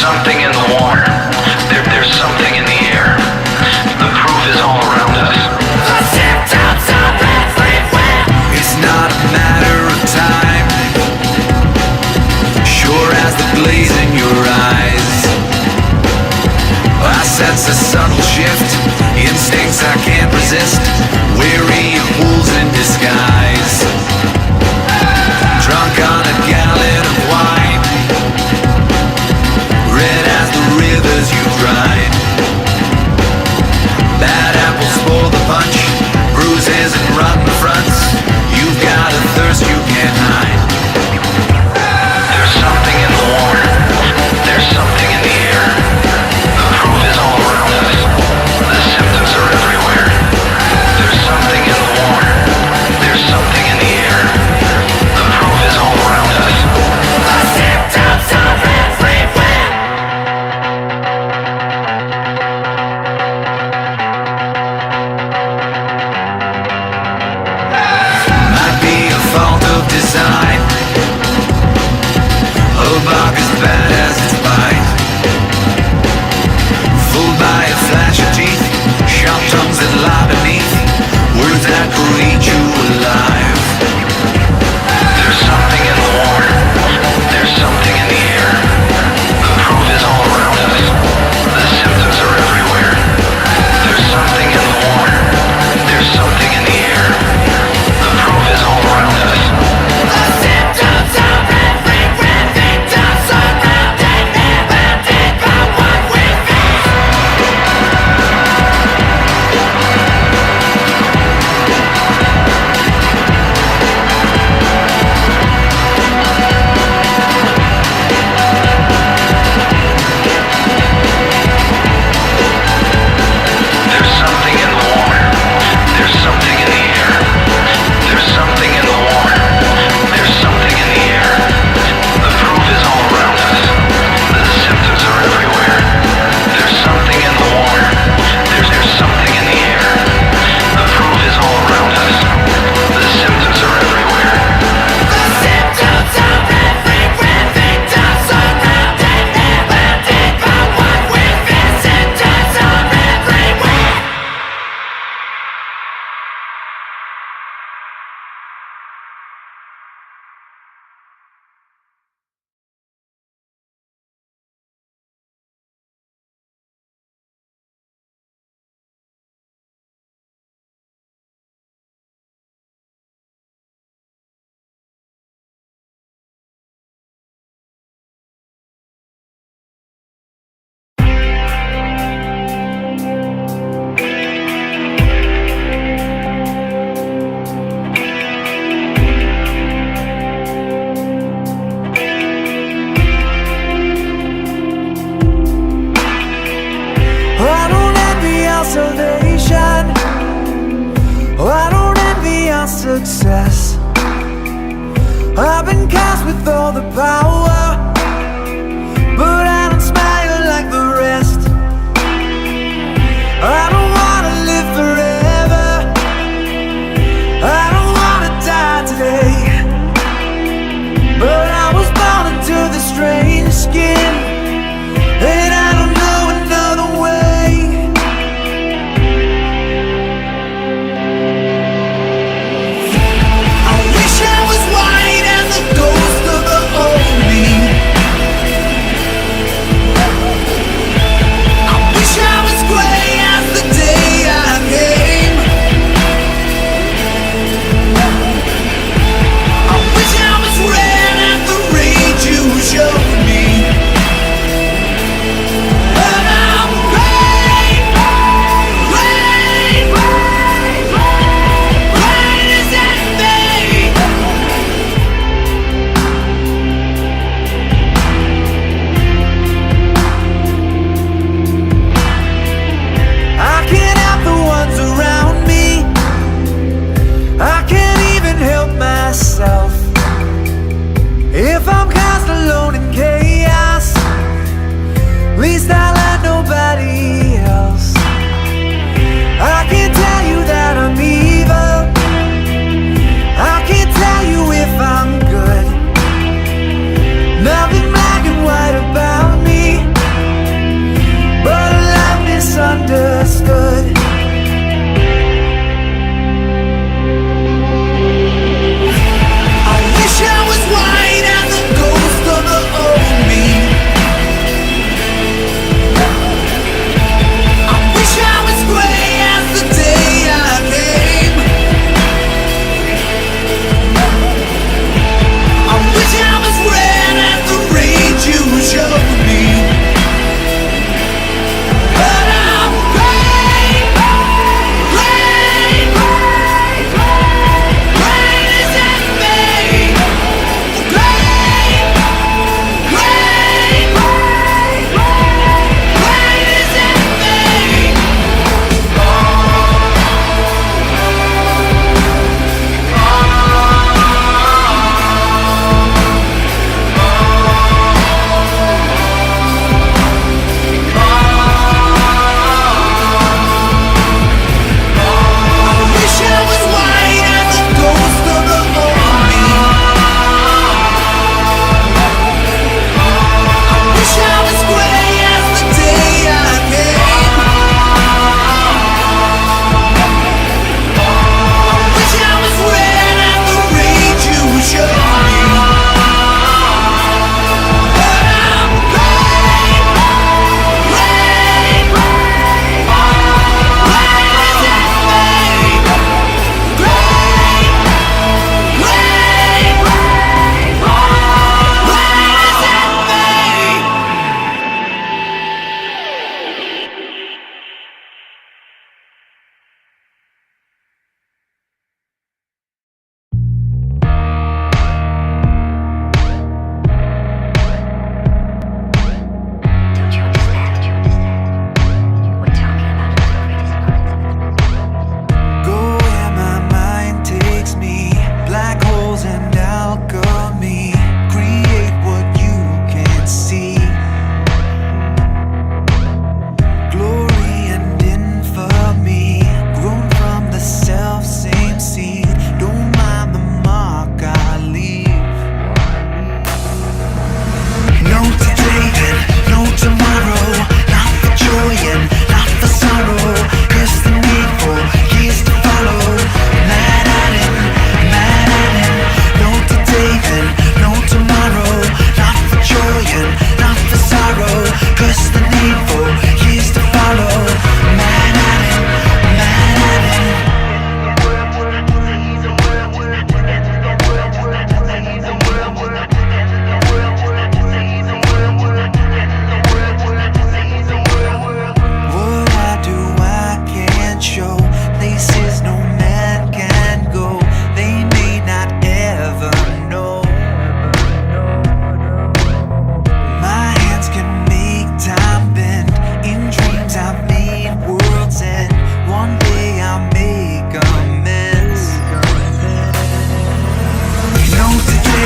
something in the water. There's something in the air. The proof is all around us. The symptoms are everywhere. It's not a matter of time, sure as the blaze in your eyes. I sense a subtle shift, instincts I can't resist, weary of wolves in disguise. Drunk on a gallon of wine, red as the rivers you cried. Bad apples spoil the punch, bruises and rotten fronts. You've got a thirst you can't hide. There's something in the water. There's something in the air. The proof is all around us. The symptoms are everywhere. There's something in the water. There's something in the air. The proof is all around us. The symptoms are everywhere. Might be a fault of design, a bark as bad as its bite. Fooled by a flash of teeth, sharp tongues that lie beneath, words that could eat you alive. There's something in the water. There's something in the air. The proof is all around us. The symptoms are everywhere. There's something in the water. There's something in the air. The proof is all around us. The symptoms are everywhere. Victims surrounded, never did but what we feel. There's something in the water. There's something in the air. There's something in the water. There's something in the air. The proof is all around us. The symptoms are everywhere. There's something in the water. There's something in the air. The proof is all around us. The symptoms are everywhere. The symptoms are everywhere. Victims surrounded, never did but what we feel. Symptoms are everywhere. I don't envy our salvation, I don't envy our success. I've been cast with all the power, but I don't smile like the rest. I don't wanna live forever, I don't wanna die today. But I was born into this strange skin, and I don't know another way.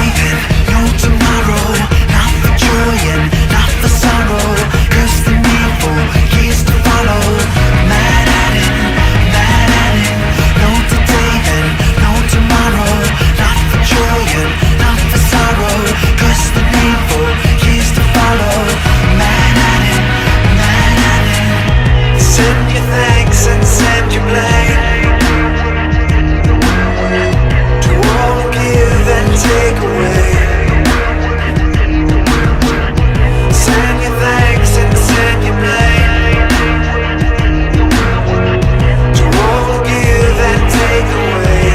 today and no tomorrow. Not for joy and not for sorrow. Curse the needful, years to follow. Mad at him, mad at him. No today and no tomorrow. Not for joy and not for sorrow. Curse the needful, years to follow. Mad at him, mad at him. Send your thanks and send your blame. To all who give and take away. Send your thanks and send your blame. To all who give and take away.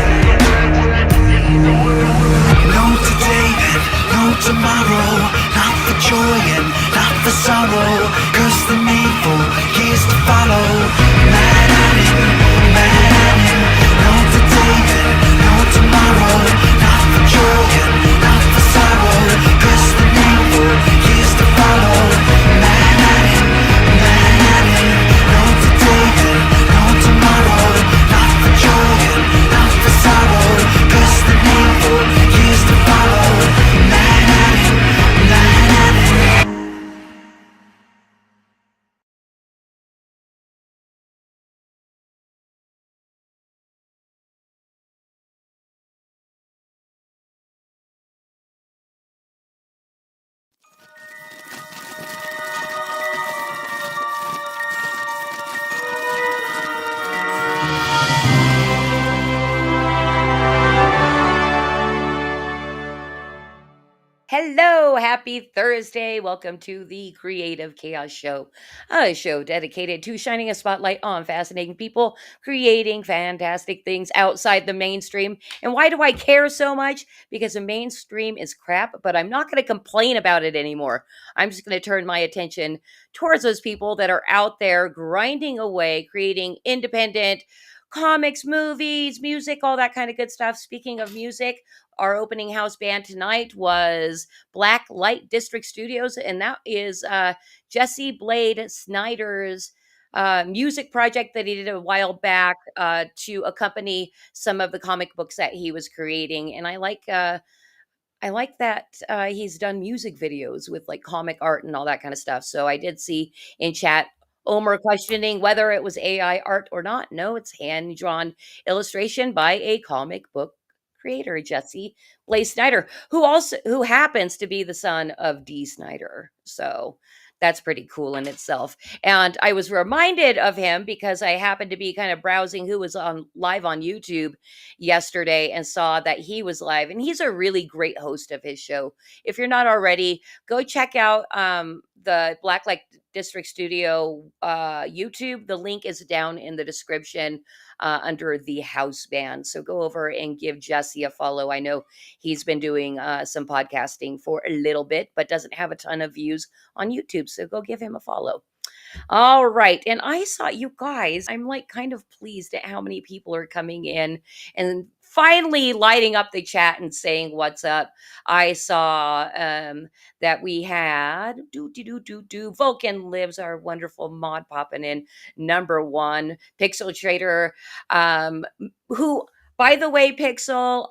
No today and no tomorrow. Not for joy and not for sorrow. Curse the needful, years to follow. Mad at him, mad at him. No today and no tomorrow. Not for joy and not for sorrow. Curse the needful, years to follow. Mad at him, mad at him. No today and no tomorrow. Not for joy and not for sorrow. Curse the needful, years to follow. Mad at him, mad at him. Hello, happy Thursday. Welcome to the Creative Chaos Show, a show dedicated to shining a spotlight on fascinating people creating fantastic things outside the mainstream. And why do I care so much? Because the mainstream is crap, but I'm not going to complain about it anymore. I'm just going to turn my attention towards those people that are out there grinding away, creating independent comics, movies, music, all that kind of good stuff. Speaking of music, our opening house band tonight was Black Light District Studios, and that is Jesse Blade Snyder's music project that he did a while back to accompany some of the comic books that he was creating. And I like that he's done music videos with like comic art and all that kind of stuff. So I did see in chat Omer questioning whether it was AI art or not. No, it's hand drawn illustration by a comic book creator, Jesse Blaze Snyder, who happens to be the son of D. Snyder. So that's pretty cool in itself. And I was reminded of him because I happened to be kind of browsing who was on live on YouTube yesterday and saw that he was live, and he's a really great host of his show. If you're not already, go check out the Blacklight District Studio YouTube. The link is down in the description under the house band, so go over and give Jesse a follow. I know he's been doing some podcasting for a little bit but doesn't have a ton of views on YouTube, so go give him a follow. All right. And I saw you guys, I'm like kind of pleased at how many people are coming in and finally lighting up the chat and saying what's up. I saw that we had Vulcan lives, our wonderful mod popping in number one. Pixel Trader, who by the way, Pixel,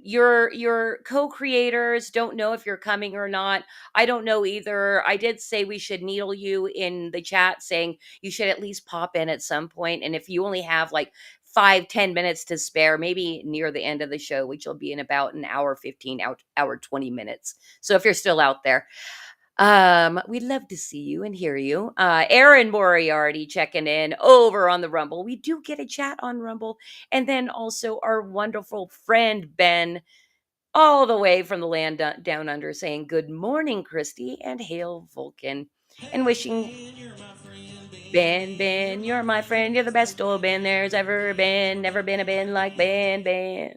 your co-creators don't know if you're coming or not. I don't know either. I did say we should needle you in the chat saying you should at least pop in at some point. And if you only have like 5-10 minutes to spare, maybe near the end of the show, which will be in about an hour 15 hour 20 minutes. So if you're still out there, we'd love to see you and hear you. Aaron Moriarty checking in over on the Rumble. We do get a chat on Rumble. And then also our wonderful friend Ben, all the way from the land down under, saying good morning, Christy, and hail Vulcan. And wishing Ben, you're my friend. You're the best old Ben there's ever been. Never been a Ben like Ben.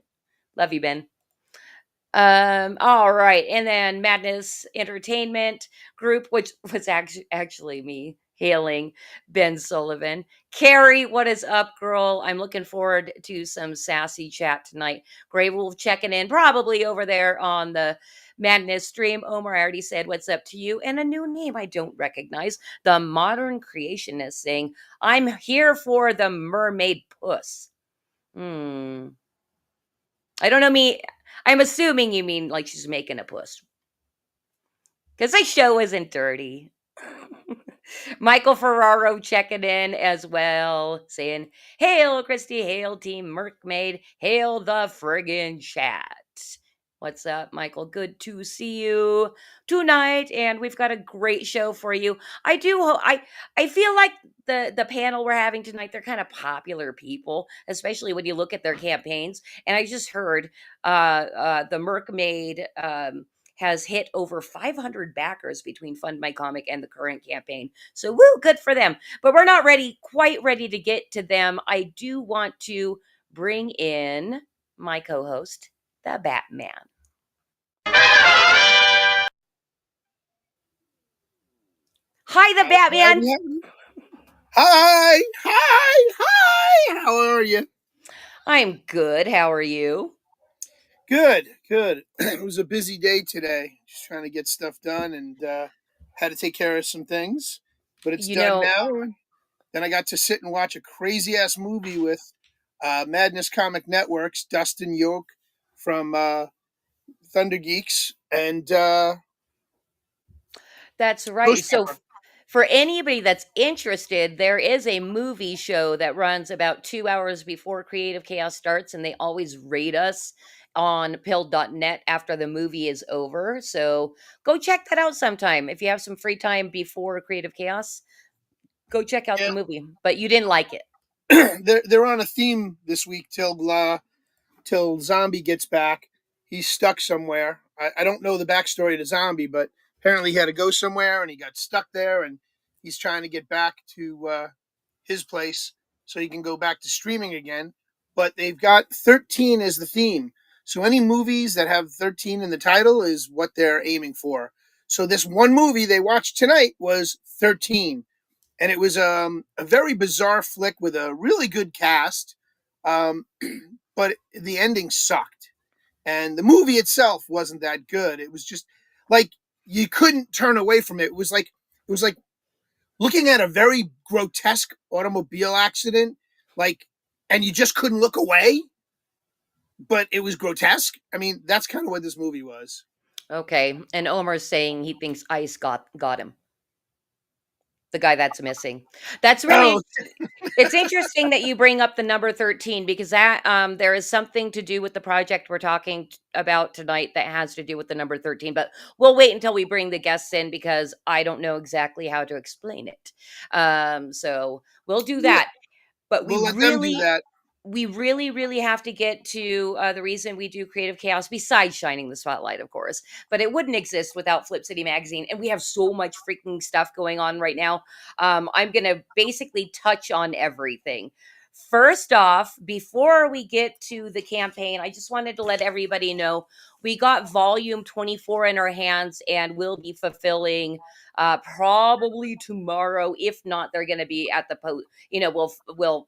Love you, Ben. All right. And then Madness Entertainment Group, which was actually me hailing Ben Sullivan. Carrie, what is up, girl? I'm looking forward to some sassy chat tonight. Grey Wolf checking in, probably over there on the Madness stream. Omar, I already said what's up to you. And a new name I don't recognize. The Modern Creationist saying, I'm here for the mermaid puss. Hmm. I don't know me. I'm assuming you mean like she's making a puss. Because the show isn't dirty. Michael Ferraro checking in as well, saying, Hail, Christy, hail, Team Mercmaid, hail the friggin' chat. What's up, Michael? Good to see you tonight, and we've got a great show for you. I do hope I feel like the panel we're having tonight, they're kind of popular people, especially when you look at their campaigns. And I just heard the Mercmaid has hit over 500 backers between Fund My Comic and the current campaign. So, woo, good for them. But we're not quite ready to get to them. I do want to bring in my co host, the Batman. Hi, the Batman. Hi, hi, hi. How are you? I'm good. How are you? Good, good. It was a busy day today, just trying to get stuff done and had to take care of some things, but it's You done know, now. And then I got to sit and watch a crazy ass movie with Madness Comic Network's Dustin Yoke from Thunder Geeks and that's right. Ghost So, Pepper. for anybody that's interested, there is a movie show that runs about 2 hours before Creative Chaos starts, and they always rate us on pill.net after the movie is over. So, go check that out sometime. If you have some free time before Creative Chaos, go check out the Yeah, movie. But you didn't like it. they're on a theme this week till Zombie gets back. He's stuck somewhere. I don't know the backstory to Zombie, but apparently he had to go somewhere and he got stuck there, and he's trying to get back to his place so he can go back to streaming again. But they've got 13 as the theme. So any movies that have 13 in the title is what they're aiming for. So this one movie they watched tonight was 13, and it was a very bizarre flick with a really good cast, um, but the ending sucked, and the movie itself wasn't that good. It was just like you couldn't turn away from it. It was like looking at a very grotesque automobile accident, like, and you just couldn't look away. But it was grotesque. I mean, that's kind of what this movie was. Okay. And Omar's saying he thinks Ice got him. The guy that's missing. That's Oh, really It's interesting that you bring up the number 13 because that there is something to do with the project we're talking about tonight that has to do with the number 13, but we'll wait until we bring the guests in because I don't know exactly how to explain it. So we'll do we'll, that. But we'll let them do that. we really, really have to get to the reason we do Creative Chaos, besides shining the spotlight, of course. But it wouldn't exist without Flip City Magazine. And we have so much freaking stuff going on right now. I'm going to basically touch on everything. First off, before we get to the campaign, I just wanted to let everybody know we got volume 24 in our hands and we'll be fulfilling probably tomorrow. If not, they're going to be at the post. We'll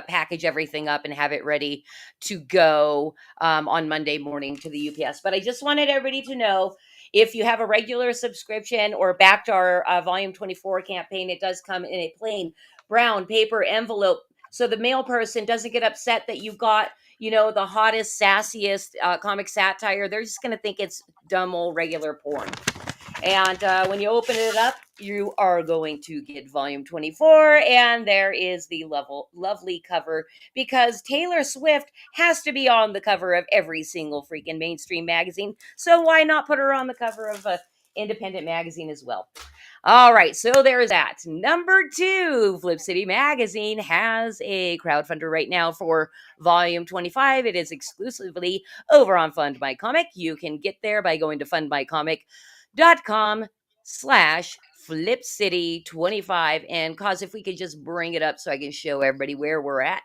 package everything up and have it ready to go on Monday morning to the UPS. But I just wanted everybody to know if you have a regular subscription or backed our Volume 24 campaign, it does come in a plain brown paper envelope. So the mail person doesn't get upset that you've got, the hottest, sassiest comic satire. They're just going to think it's dumb old regular porn. And when you open it up, you are going to get volume 24. And there is the lovely cover because Taylor Swift has to be on the cover of every single freaking mainstream magazine. So why not put her on the cover of a independent magazine as well? All right, so there's that. Number 2, Flip City Magazine has a crowdfunder right now for volume 25. It is exclusively over on Fund My Comic. You can get there by going to fundmycomic.com/flipcity25. And cause if we could just bring it up so I can show everybody where we're at.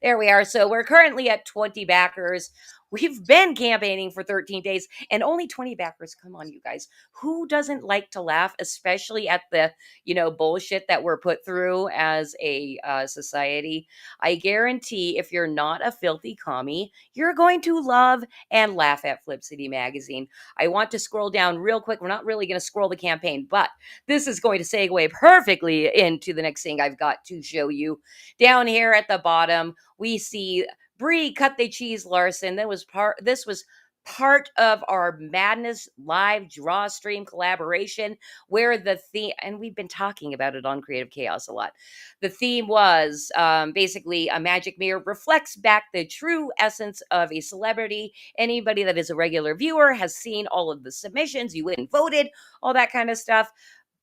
There we are. So we're currently at 20 backers. We've been campaigning for 13 days and only 20 backers. Come on, you guys. Who doesn't like to laugh, especially at the, bullshit that we're put through as a society? I guarantee if you're not a filthy commie, you're going to love and laugh at Flip City Magazine. I want to scroll down real quick. We're not really going to scroll the campaign, but this is going to segue perfectly into the next thing I've got to show you. Down here at the bottom, we see Brie cut the cheese Larson. This was part of our Madness live draw stream collaboration, where the theme, and we've been talking about it on Creative Chaos a lot. The theme was basically a magic mirror reflects back the true essence of a celebrity. Anybody that is a regular viewer has seen all of the submissions, you went and voted, all that kind of stuff.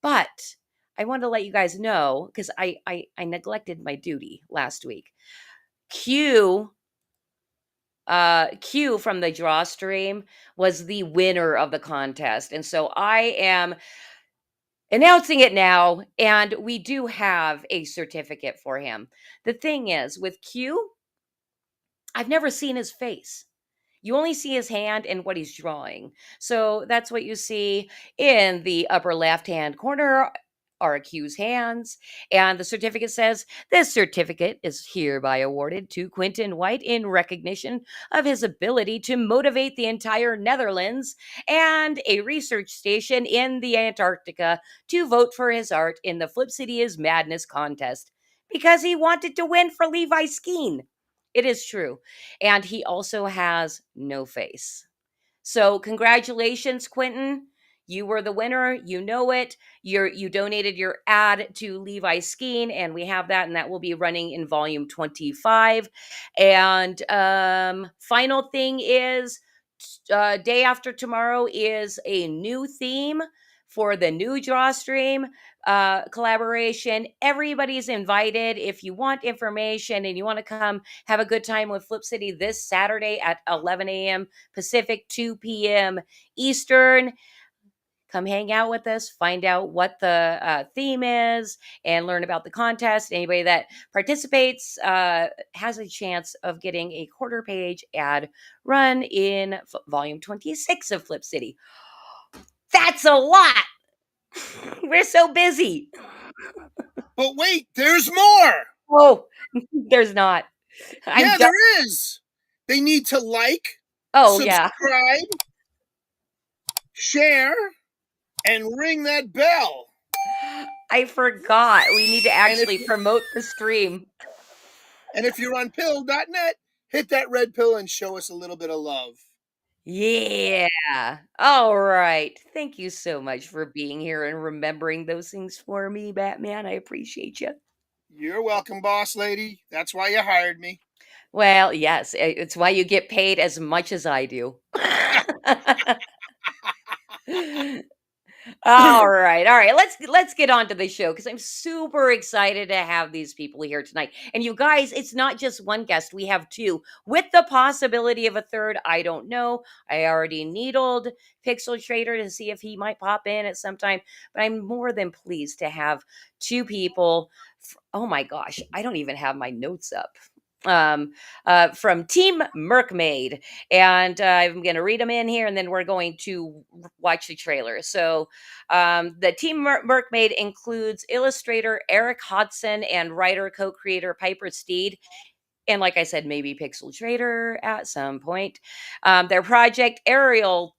But I wanted to let you guys know, because I neglected my duty last week. Q Q from the draw stream was the winner of the contest. And so I am announcing it now, and we do have a certificate for him. The thing is, with Q, I've never seen his face. You only see his hand and what he's drawing. So that's what you see in the upper left hand corner are Q's hands. And the certificate says, "This certificate is hereby awarded to Quentin White in recognition of his ability to motivate the entire Netherlands and a research station in the Antarctica to vote for his art in the Flip City is Madness contest because he wanted to win for Levi Skeen." It is true. And he also has no face. So congratulations, Quentin. You were the winner. You know it. You donated your ad to Levi Skeen, and we have that, and that will be running in volume 25. And final thing is, day after tomorrow is a new theme for the new draw stream collaboration. Everybody's invited. If you want information and you want to come have a good time with Flip City this Saturday at 11 a.m. Pacific, 2 p.m. Eastern, come hang out with us, find out what the theme is, and learn about the contest. Anybody that participates has a chance of getting a quarter page ad run in volume 26 of Flip City. That's a lot. We're so busy. But wait, there's more. Oh, there's not. Yeah, there is. They need to like, Oh, yeah. subscribe, share, and ring that bell. I forgot. We need to actually promote the stream. And if you're on pill.net, hit that red pill and show us a little bit of love. Yeah. All right. Thank you so much for being here and remembering those things for me, Batman. I appreciate you. You're welcome, boss lady. That's why you hired me. Well, yes, it's why you get paid as much as I do. All right. All right. Let's get on to the show because I'm super excited to have these people here tonight. And you guys, it's not just one guest. We have two with the possibility of a third. I don't know. I already needled Pixel Trader to see if he might pop in at some time, but I'm more than pleased to have two people. Oh my gosh, I don't even have my notes up. From Team Mercmaid. And I'm going to read them in here and then we're going to watch the trailer. So the Team Mercmaid includes illustrator Eric Hodson and writer co-creator Piper Steed. And like I said, maybe Pixel Trader at some point. Their project Ariel,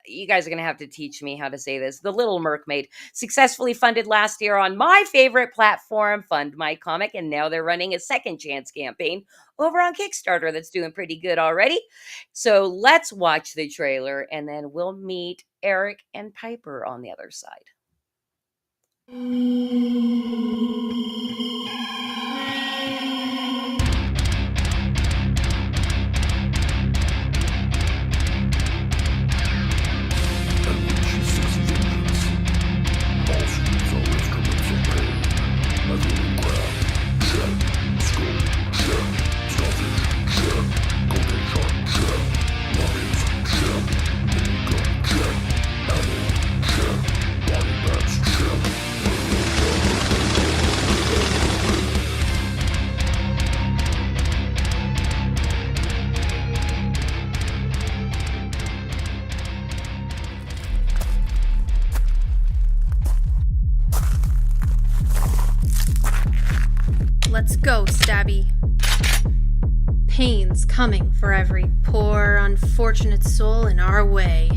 you guys are going to have to teach me how to say this. The Little Mercmaid, successfully funded last year on my favorite platform, Fund My Comic, and now they're running a second chance campaign over on Kickstarter that's doing pretty good already. So let's watch the trailer and then we'll meet Eric and Piper on the other side. Let's go, Stabby. Pain's coming for every poor, unfortunate soul in our way.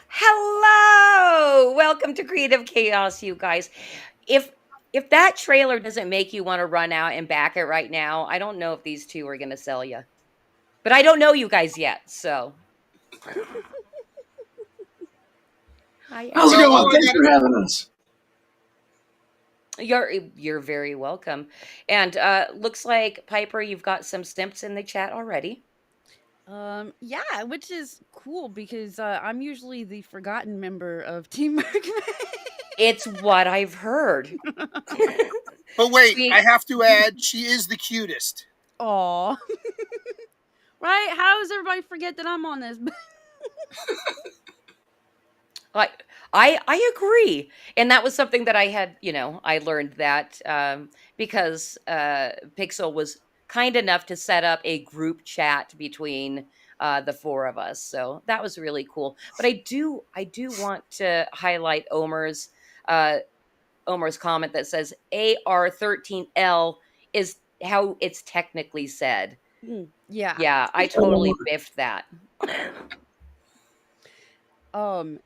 Hello! Welcome welcome to Creative Chaos, you guys. If if that trailer doesn't make you want to run out and back it right now, I don't know if these two are going to sell you. But I don't know you guys yet, so hi, How's it Well, Eric. going? all I Thanks got for having us. You're very welcome. And looks like Piper, you've got some stimps in the chat already. Yeah, which is cool because I'm usually the forgotten member of Team Mercmaid. It's what I've heard. But wait, I See, have to add, she is the cutest. Aw. Right? How does everybody forget that I'm on this? like I agree, and that was something that I had, I learned that because Pixel was kind enough to set up a group chat between the four of us, so that was really cool. But I do want to highlight uh, Omer's comment that says AR13L is how it's technically said. Yeah. Yeah, I totally biffed that.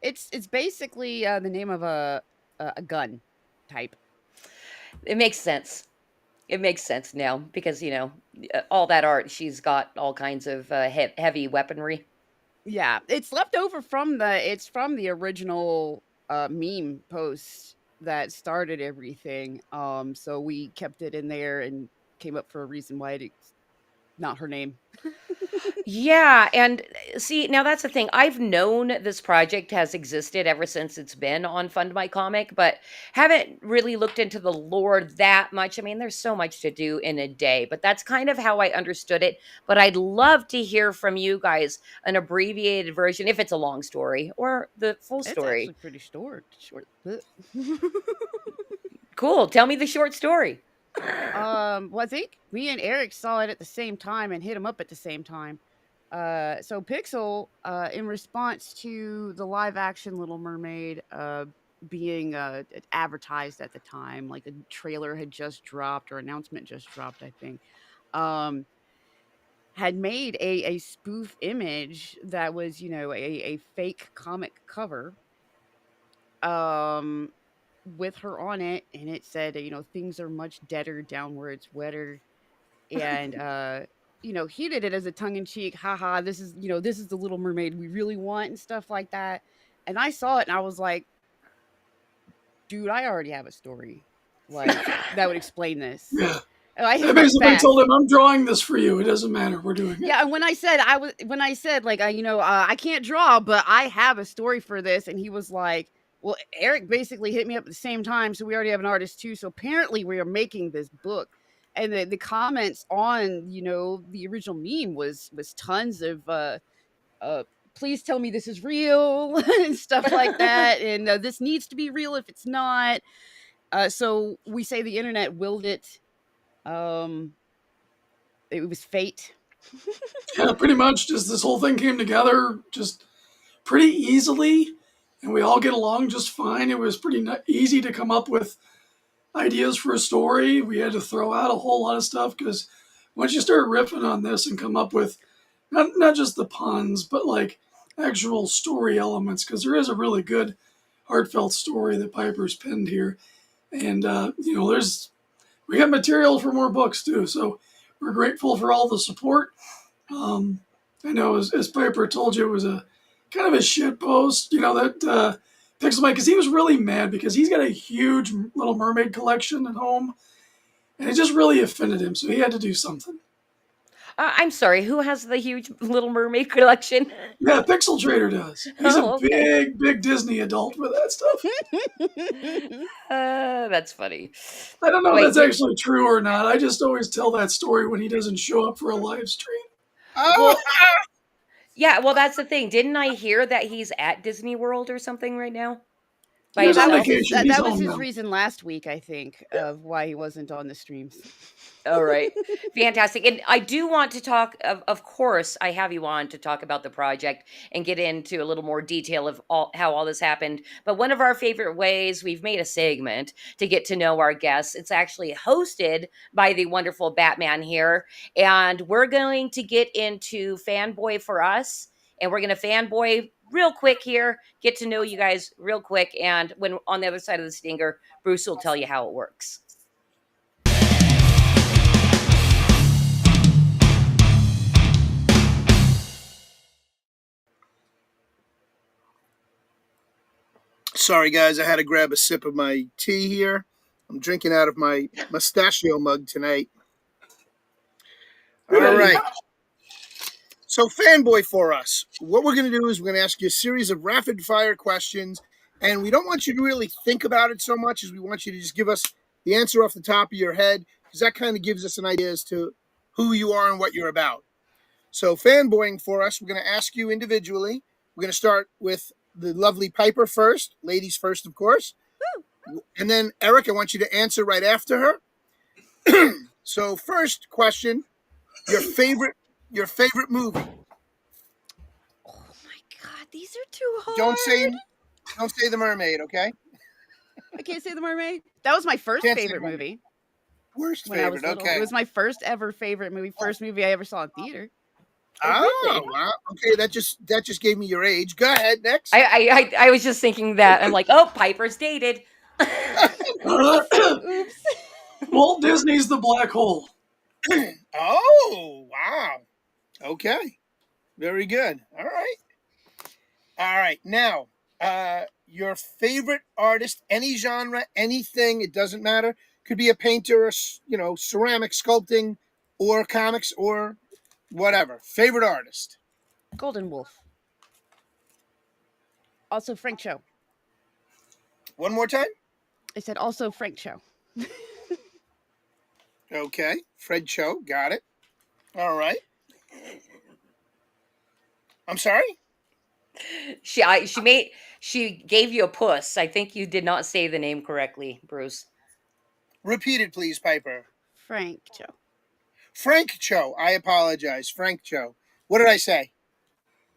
It's basically the name of a gun type. It makes sense. It makes sense now because, all that art, she's got all kinds of heavy weaponry. Yeah, it's left over from the original meme post that started everything. So we kept it in there and came up for a reason why it's not her name. Yeah, and see, now that's the thing. I've known this project has existed ever since it's been on Fund My Comic, but haven't really looked into the lore that much. I mean, there's so much to do in a day, but that's kind of how I understood it. But I'd love to hear from you guys an abbreviated version, if it's a long story, or the full It's actually story. pretty short. Cool. Tell me the short story. Well, I think me and Eric saw it at the same time and hit him up at the same time. So Pixel, in response to the live action Little Mermaid, being advertised at the time, like a trailer had just dropped or announcement just dropped, I think, um, had made a spoof image that was, a fake comic cover, um, with her on it, and it said, things are much deader down where it's wetter, and he did it as a tongue-in-cheek, haha, this is the Little Mermaid we really want and stuff like that. And I saw it and I was like, dude, I already have a story like that would explain this. Yeah. And I hit I him up basically told fast. him, I'm drawing this for you. It doesn't matter. We're doing it. Yeah, and when I said like I can't draw, but I have a story for this, and he was like, well, Eric basically hit me up at the same time, so we already have an artist too. So apparently we are making this book. And the comments on the original meme was tons of uh please tell me this is real and stuff like that, and this needs to be real if it's not. So we say the internet willed it. Um, it was fate. Yeah, pretty much just this whole thing came together just pretty easily, and we all get along just fine. It was pretty easy to come up with ideas for a story. We had to throw out a whole lot of stuff because once you start riffing on this and come up with not just the puns, but like actual story elements, because there is a really good heartfelt story that Piper's penned here, and there's we got material for more books too. So we're grateful for all the support. Um, I know, as Piper told you, it was a kind of a shit post, that Pixel Mike, because he was really mad because he's got a huge Little Mermaid collection at home, and it just really offended him. So he had to do something. I'm sorry, who has the huge Little Mermaid collection? Yeah, Pixel Trader does. He's a Oh, okay. big, big Disney adult with that stuff. That's funny. I don't know if Wait, that's actually true or not. I just always tell that story when he doesn't show up for a live stream. Oh, well, yeah, well, that's the thing. Didn't I hear that he's at Disney World or something right now by He was Yeah, that on was himself? his vacation. He's that was home his now. reason last week, I think, Yeah. of why he wasn't on the streams. All right. Fantastic. And I do want to talk of course, I have you on to talk about the project and get into a little more detail of how all this happened. But one of our favorite ways we've made a segment to get to know our guests. It's actually hosted by the wonderful Batman here, and we're going to get into fanboy for us, and we're going to fanboy real quick here, get to know you guys real quick. And when on the other side of the stinger, Bruce will tell you how it works. Sorry, guys, I had to grab a sip of my tea here. I'm drinking out of my mustachio mug tonight. Good All idea. right. So, fanboy for us, what we're going to do is we're going to ask you a series of rapid fire questions. And we don't want you to really think about it so much as we want you to just give us the answer off the top of your head, because that kind of gives us an idea as to who you are and what you're about. So, fanboying for us, we're going to ask you individually. We're going to start with the lovely Piper first, ladies first, of course. And then, Eric, I want you to answer right after her. So, first question, your favorite movie. Oh my god, these are too hard. Don't say The Mermaid, okay? I can't say The Mermaid. That was my first Can't say favorite The Mermaid. movie Worst when I was favorite, little. okay. It was my first ever favorite movie. First movie I ever saw in theater. Oh, wow. Okay, that just gave me your age. Go ahead, next. I was just thinking that. I'm like, oh, Piper's dated. Oops. Walt Disney's The Black Hole. Oh, wow. Okay. Very good. All right. All right. Now, your favorite artist, any genre, anything, it doesn't matter. Could be a painter, or, ceramic sculpting, or comics, or whatever. Favorite artist. Golden Wolf. Also Frank Cho. One more time. I said also Frank Cho. Okay. Fred Cho. Got it. All right. I'm sorry? She gave you a puss. I think you did not say the name correctly, Bruce. Repeat it, please, Piper. Frank Cho. Frank Cho. I apologize. Frank Cho. What did I say?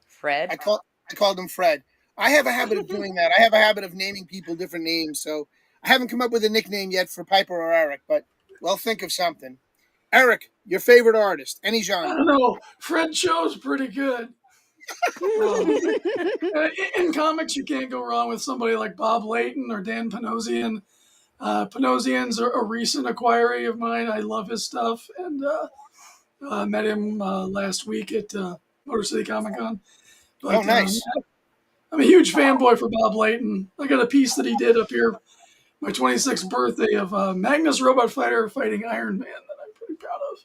Fred? I called him Fred. I have a habit of doing that. I have a habit of naming people different names, so I haven't come up with a nickname yet for Piper or Eric, but we'll think of something. Eric, your favorite artist, any I genre. don't know. Fred Cho's pretty good. In comics, you can't go wrong with somebody like Bob Layton or Dan Panosian. Panosian's a recent acquiree of mine. I love his stuff, and met him last week at Motor City Comic Con. Oh, nice. I'm a huge fanboy for Bob Layton. I got a piece that he did up here, my 26th birthday, of Magnus Robot Fighter fighting Iron Man that I'm pretty proud of.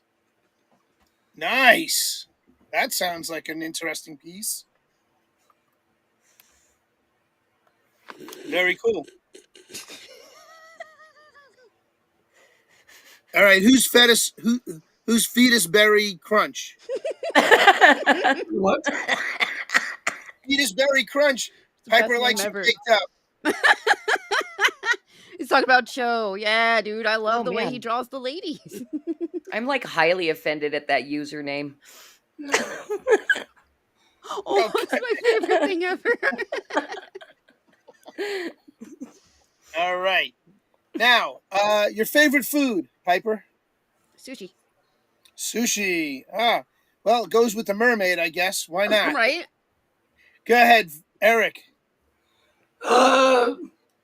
Nice. That sounds like an interesting piece. Very cool. All right, who's fetus berry crunch? What? Fetus berry crunch. It's the best Piper name likes it ever. baked up. He's talking about Cho. Yeah, dude, I love Oh, the way he man. draws the ladies. I'm like highly offended at that username. Oh, it's my favorite thing ever. All right. Now, your favorite food, Piper? Sushi. Sushi. Ah, well, it goes with the mermaid, I guess. Why not? Right? Go ahead, Eric.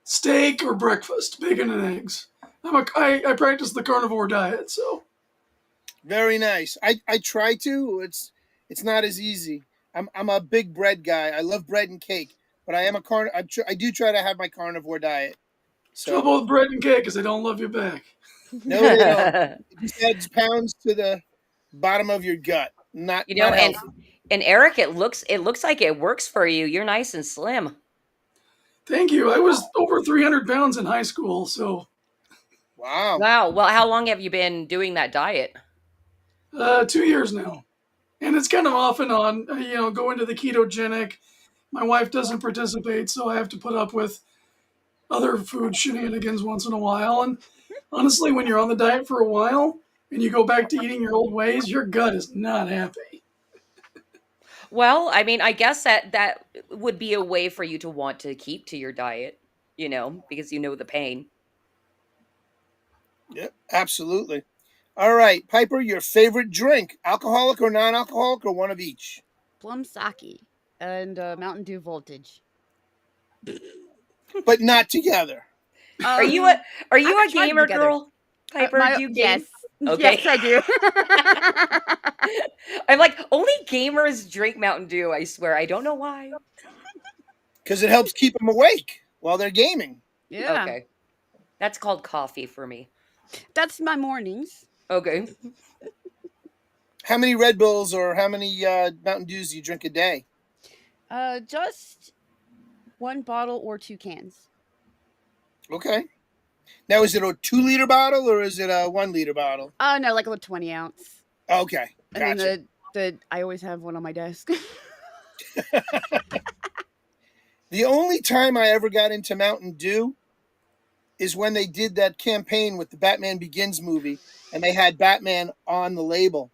Steak or breakfast, bacon and eggs. I practice the carnivore diet, so Very nice. I try to. It's not as easy. I'm a big bread guy. I love bread and cake, but I am I do try to have my carnivore diet. So trouble with bread and cake is they don't love you back. no, they don't. It just adds pounds to the bottom of your gut. Not not and healthy. Eric, it looks like it works for you. You're nice and slim. Thank you. I was over 300 pounds in high school, so Wow. Wow. Well, how long have you been doing that diet? 2 years now. And it's kind of off and on. Go into the ketogenic. My wife doesn't participate, so I have to put up with other food shenanigans once in a while. And honestly, when you're on the diet for a while and you go back to eating your old ways, your gut is not happy. Well, I mean, I guess that would be a way for you to want to keep to your diet, because you know the pain. Yep, absolutely. All right, Piper, your favorite drink, alcoholic or non-alcoholic, or one of each? Plum sake. and Mountain Dew Voltage. but not together. Are you Um, a are you haven't a tried them gamer together. girl, Piper? Do you game? Yes, Okay. yes, I do. I'm like, only gamers drink Mountain Dew, I swear. I don't know why. Because it helps keep them awake while they're gaming. Yeah, Okay. That's called coffee for me. that's my mornings. Okay. How many Red Bulls or how many Mountain Dews do you drink a day? Just one bottle or two cans. Okay. Now, is it a 2 liter bottle or is it a 1 liter bottle? Oh no, like a little 20 ounce. Okay, And then gotcha. the I always have one on my desk. The only time I ever got into Mountain Dew is when they did that campaign with the Batman Begins movie and they had Batman on the label.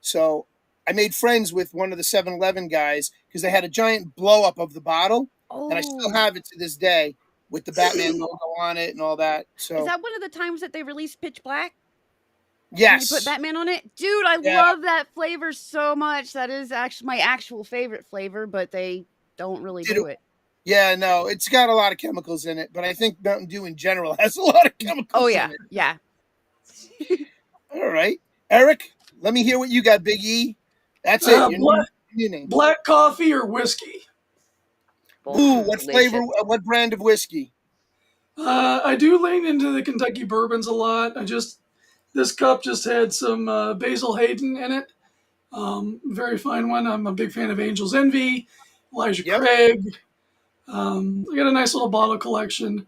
So I made friends with one of the 7-Eleven guys because they had a giant blow up of the bottle. And I still Oh, have it to this day with the Batman logo on it and all that. is So, that one of the times that they released Pitch Black and they put yes. Batman on it? Dude, I Yeah. love that flavor so much. That is actually my actual favorite flavor, but they don't really Did do it, it. yeah, no, it's got a lot of chemicals in it, but I think Mountain Dew in general has a lot of Oh chemicals in yeah, it. yeah. All right. Eric, let me hear what you got, Big E. That's it. Your name. Your name. Black coffee or whiskey? Both Ooh, are what flavor? delicious. What brand of whiskey? I do lean into the Kentucky bourbons a lot. This cup just had some Basil Hayden in it. Very fine one. I'm a big fan of Angel's Envy, Elijah Yep. Craig. I got a nice little bottle collection.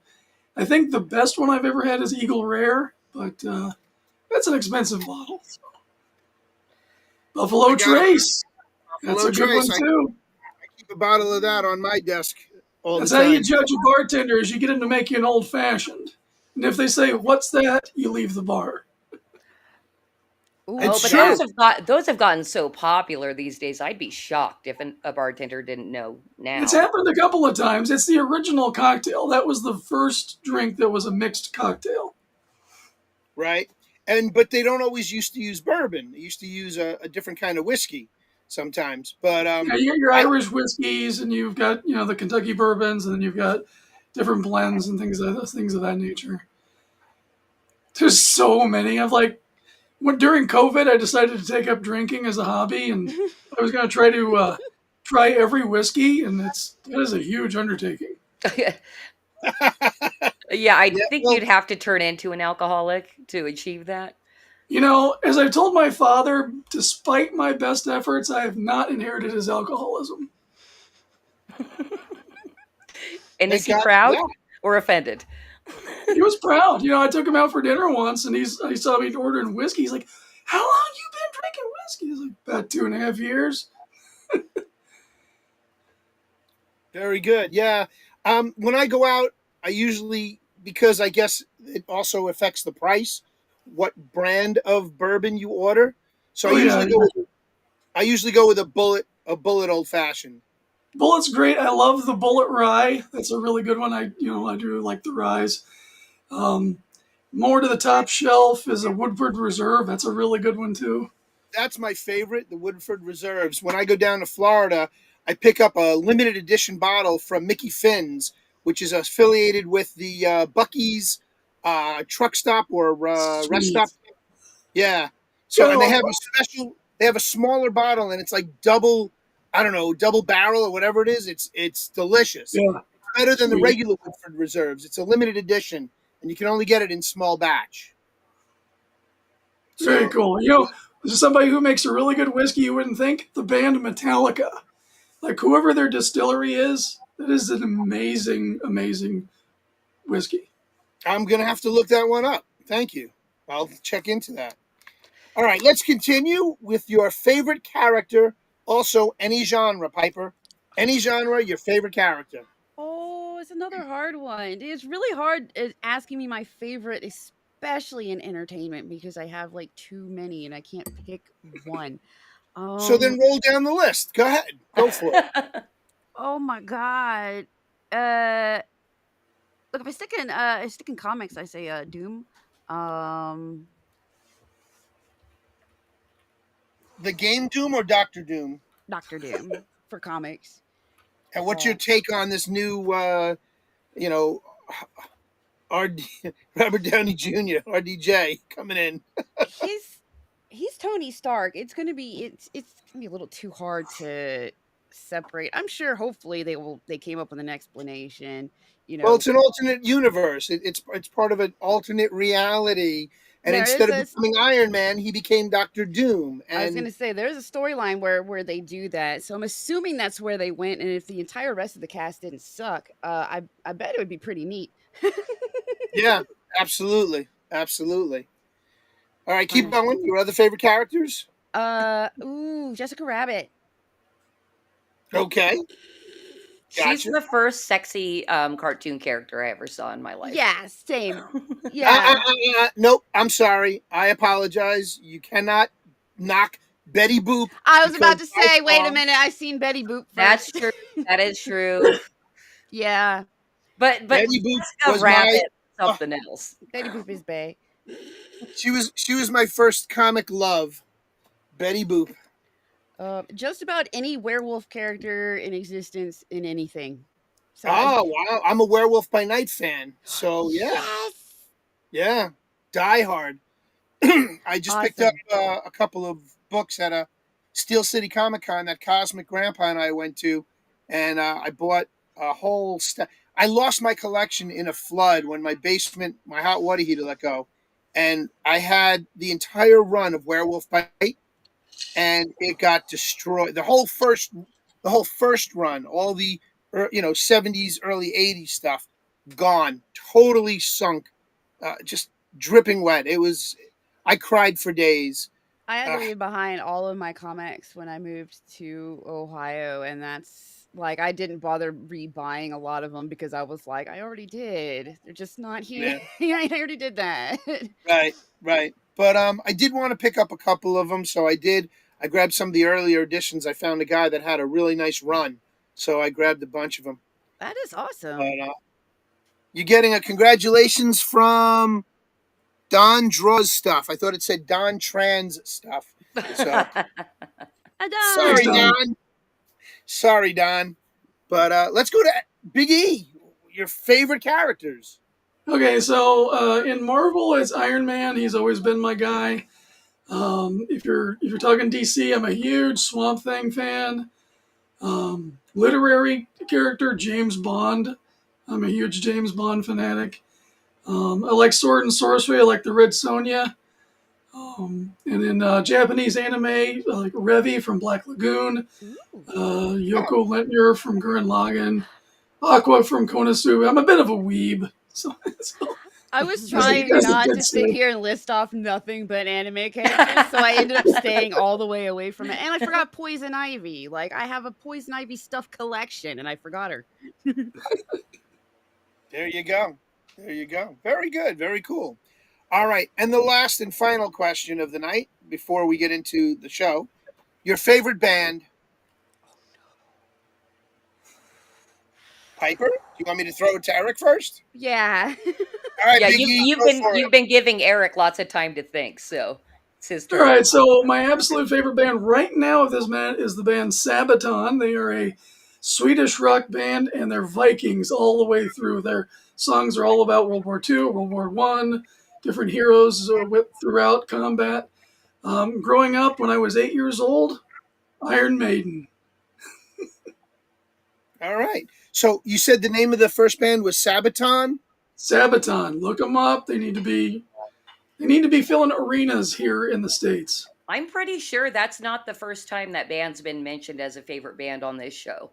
I think the best one I've ever had is Eagle Rare, but that's an expensive bottle. So. Buffalo I got a Trace. That's Buffalo a good one Trace. I too. keep a bottle of that on my desk all the That's how you time. judge a bartender is you get them to make you an old fashioned. And if they say, "What's that?" you leave the bar. Ooh, Oh, It's but true. that. those have gotten so popular these days. I'd be shocked if a bartender didn't know It's now. happened a couple of times. It's the original cocktail. That was the first drink that was a mixed cocktail. Right? But they don't always used to use bourbon. They used to use a different kind of whiskey sometimes. But Yeah, you get your I Irish whiskeys, and you've got the Kentucky bourbons, and then you've got different blends and things of that nature. There's so many. During COVID, I decided to take up drinking as a hobby, and I was going to try to try every whiskey, and that is a huge undertaking. Yeah, I yeah, think well, you'd have to turn into an alcoholic to achieve that. As I've told my father, despite my best efforts, I have not inherited his alcoholism. And is thank he God for proud that. or offended? He was proud. I took him out for dinner once, and he saw me ordering whiskey. He's like, "How long you been drinking whiskey?" He's like, "About 2.5 years." Very good. Yeah. When I go out, I usually, because I guess it also affects the price, what brand of bourbon you order. So Oh yeah, yeah. I usually go with a bullet old fashioned. Bullet's great. I love the Bullet Rye. That's a really good one. I do like the ryes. Um, More to the top shelf is a Woodford Reserve. That's a really good one too. That's my favorite, the Woodford Reserves. When I go down to Florida, I pick up a limited edition bottle from Mickey Finn's, which is affiliated with the Bucky's truck stop or rest Sweet. stop. Yeah. Yeah, So, and they have a they have a smaller bottle, and it's like double, I don't know, double barrel or whatever it is. It's delicious. yeah, Better than the sweet. regular Woodford Reserves. It's a limited edition, and you can only get it in small batch. Very So, cool. This is somebody who makes a really good whiskey you wouldn't think. The band Metallica. Like whoever their distillery is, that is an amazing, amazing whiskey. I'm gonna have to look that one up. Thank you. I'll check into that. All right, let's continue with your favorite character. Also, any genre, Piper. Any genre, your favorite character. Oh, it's another hard one. It's really hard asking me my favorite, especially in entertainment, because I have like too many and I can't pick one. So then Um, roll down the list. Go ahead. Go for it. oh my god. Uh, Look, if I stick in comics, I say Doom. Um, The game Doom or Doctor Doom? Doctor Doom for comics. And what's your take on this new, you know, RD, Robert Downey Jr., RDJ coming in? He's he's Tony Stark. It's gonna be a little too hard to separate. I'm sure hopefully they came up with an explanation, you Well, know. it's an alternate universe. It's part of an alternate reality. And There is instead of a becoming Iron Man, he became Doctor Doom. I was And gonna say there's a storyline where they do that, so I'm assuming that's where they went. And if the entire rest of the cast didn't suck, I bet it would be pretty neat. yeah, absolutely, absolutely. All right, keep Alright. going. Your other favorite characters? Ooh, Jessica Rabbit. Okay, She's gotcha. the first sexy cartoon character I ever saw in my life. Yeah, same. Yeah, Nope, I'm sorry. I apologize. You cannot knock Betty Boop I was because about to by say, wait a far, minute, I seen Betty Boop That's first. true. That is true. Yeah, But Betty Boop Jessica was my. Rabbit, Uh, something else. Betty Boop is bae. she was my first comic love. Betty Boop. Just about any werewolf character in existence in anything. So Oh wow, I'm a Werewolf by Night fan. So yeah, yes, yeah, Die Hard. I just picked up awesome. a couple of books at a Steel City Comic Con that Cosmic Grandpa and I went to, and I bought a whole stack. I lost my collection in a flood when my basement, my hot water heater let go, and I had the entire run of Werewolf by Night, and it got destroyed. The whole first run, all the 70s, early 80s stuff, gone, totally sunk, just dripping wet. It was. I cried for days. I had to Uh, leave behind all of my comics when I moved to Ohio, and that's like I didn't bother rebuying a lot of them because I was like, I already did. They're just not here. yeah, Yeah, I already did that. right, right. But I did want to pick up a couple of them, so I did. I grabbed some of the earlier editions. I found a guy that had a really nice run, so I grabbed a bunch of them. That is But awesome. you're getting a congratulations from Don Draws stuff. I thought it said Don Trans stuff. So Thanks, sorry, Done. Don. Don. Sorry, Don. But let's go to Big E. Your favorite characters? Okay, so in Marvel, it's Iron Man. He's always been my guy. If you're talking DC, I'm a huge Swamp Thing fan. Literary character James Bond. I'm a huge James Bond fanatic. I like sword and sorcery. I like the Red Sonja. And in Japanese anime, I like Revi from Black Lagoon, Ooh. Yoko Lentner from Gurren Lagann, Aqua from Konosuba. I'm a bit of a weeb, so I was as the, trying as the not to kids sit say. here and list off nothing but anime characters, so I ended up staying all the way away from it. And I forgot Poison Ivy. Like I have a Poison Ivy stuff collection, and I forgot her. There you go. There you go. Very good. Very cool. All right. And the last and final question of the night before we get into the show. Your favorite band, Piper? Do you want me to throw it to Eric first? Yeah. All right, Yeah, Big you E, you've go been for it. you've been giving Eric lots of time to think, so it's his All turn. right, so my absolute favorite band right now of this man is the band Sabaton. They are a Swedish rock band, and they're Vikings all the way through. Their songs are all about World War II, World War One, different heroes throughout combat. Growing up, when I was 8 years old, Iron Maiden. All right. So you said the name of the first band was Sabaton? Sabaton, look them up. They need to be filling arenas here in the States. I'm pretty sure that's not the first time that band's been mentioned as a favorite band on this show.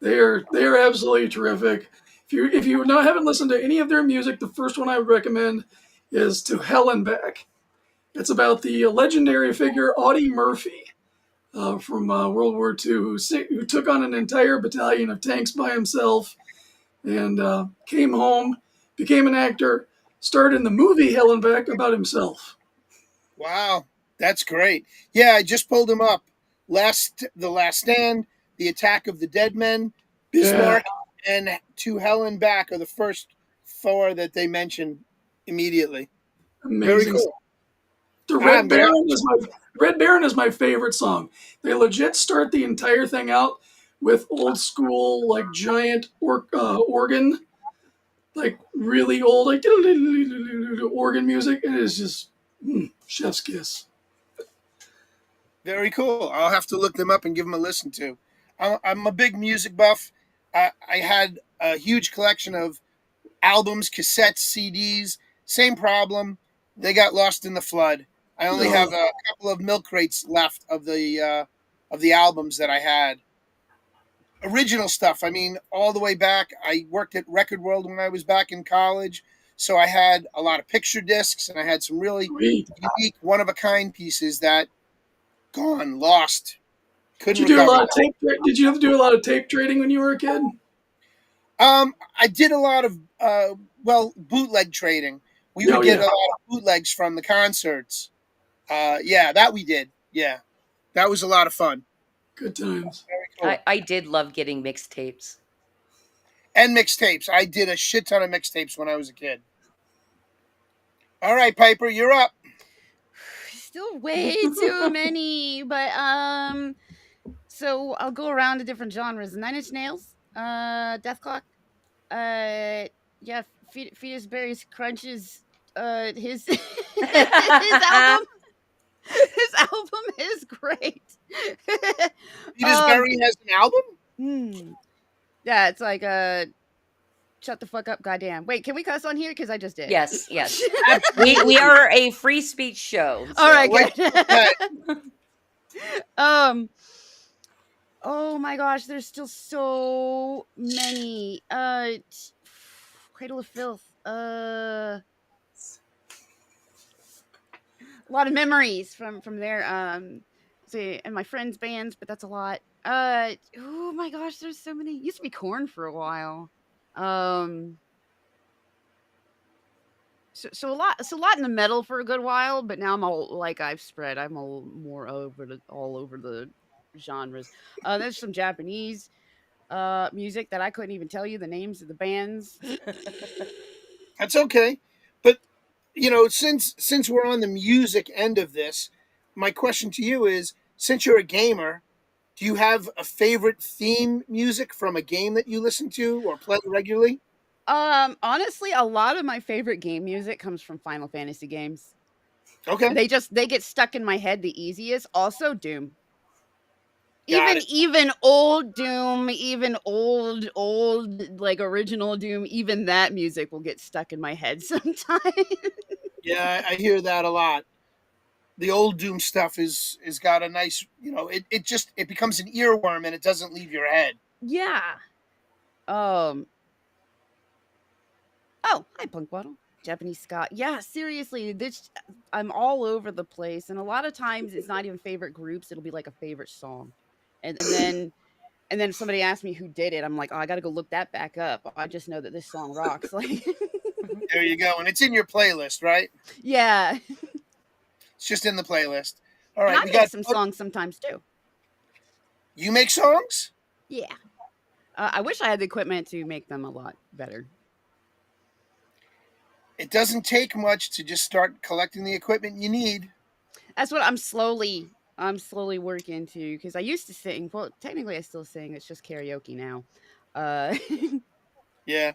They are absolutely terrific. If you haven't listened to any of their music, the first one I would recommend is To Hell and Back. It's about the legendary figure Audie Murphy from World War II, who took on an entire battalion of tanks by himself and came home, became an actor, starred in the movie Hell and Back about himself. Wow. That's great. Yeah, I just pulled him up. The Last Stand, The Attack of the Dead Men, Yeah, Bismarck, and To Hell and Back are the first four that they mentioned immediately. Very amazing. cool. The I'm gonna. Red Baron is my favorite song. They legit start the entire thing out with old school like giant organ, like really old like organ music, and it's just chef's kiss. Very cool. I'll have to look them up and give them a listen to. I'm a big music buff. I had a huge collection of albums, cassettes, CDs. Same problem. They got lost in the flood. I only No, have a couple of milk crates left of the albums that I had. Original stuff. I mean, all the way back. I worked at Record World when I was back in college, so I had a lot of picture discs, and I had some really sweet. unique, one of a kind pieces that gone, lost, Did couldn't you do a recover lot them. of tape? Did you have to do a lot of tape trading when you were a kid? I did a lot of bootleg trading. We Oh would get a yeah, lot of bootlegs from the concerts. Yeah, that we did. Yeah, that was a lot of fun. good times. Very I, cool. I did love getting mixtapes. And mixtapes. I did a shit ton of mixtapes when I was a kid. All right, Piper, you're up. Still way too many, but so I'll go around to different genres. Nine Inch Nails, Death Clock, yeah, Fetus Berries Crunches, his his album, his album is great. Peter's um, Berry has an album. hmm, yeah, it's like shut the fuck up, goddamn. Wait, can we cuss on here? Because I just did. Yes, yes. We Absolutely. are a free speech show, All right, so Like, good. um. Oh my gosh, there's still so many. Cradle of Filth. A lot of memories from there. See, and my friends' bands, but that's a lot. Oh my gosh, there's so many. Used to be Corn for a while. Um, so a lot in the metal for a good while, but now I'm all like I've spread. I'm all more all over the genres. There's some Japanese music that I couldn't even tell you the names of the bands. that's okay. But since we're on the music end of this, my question to you is: since you're a gamer, do you have a favorite theme music from a game that you listen to or play regularly? Honestly, a lot of my favorite game music comes from Final Fantasy games. Okay, They get stuck in my head the easiest. Also Doom. got Even it. even old Doom, even old like original Doom, even that music will get stuck in my head sometimes. Yeah, I hear that a lot. The old Doom stuff is got a nice, it becomes an earworm and it doesn't leave your head. Yeah. Um Oh, hi Punk Bottle. Japanese ska. Yeah, seriously, this I'm all over the place, and a lot of times it's not even favorite groups, it'll be like a favorite song. And then if somebody asks me who did it, I'm like, "Oh, I gotta go look that back up. I just know that this song rocks." Like, There you go, and it's in your playlist, right? yeah. It's just in the playlist. All And right, I we make got. some songs sometimes too. You make songs? Yeah. I wish I had the equipment to make them a lot better. It doesn't take much to just start collecting the equipment you need. That's what I'm slowly working to because I used to sing. Well, technically I still sing. It's just karaoke now. Uh Yeah.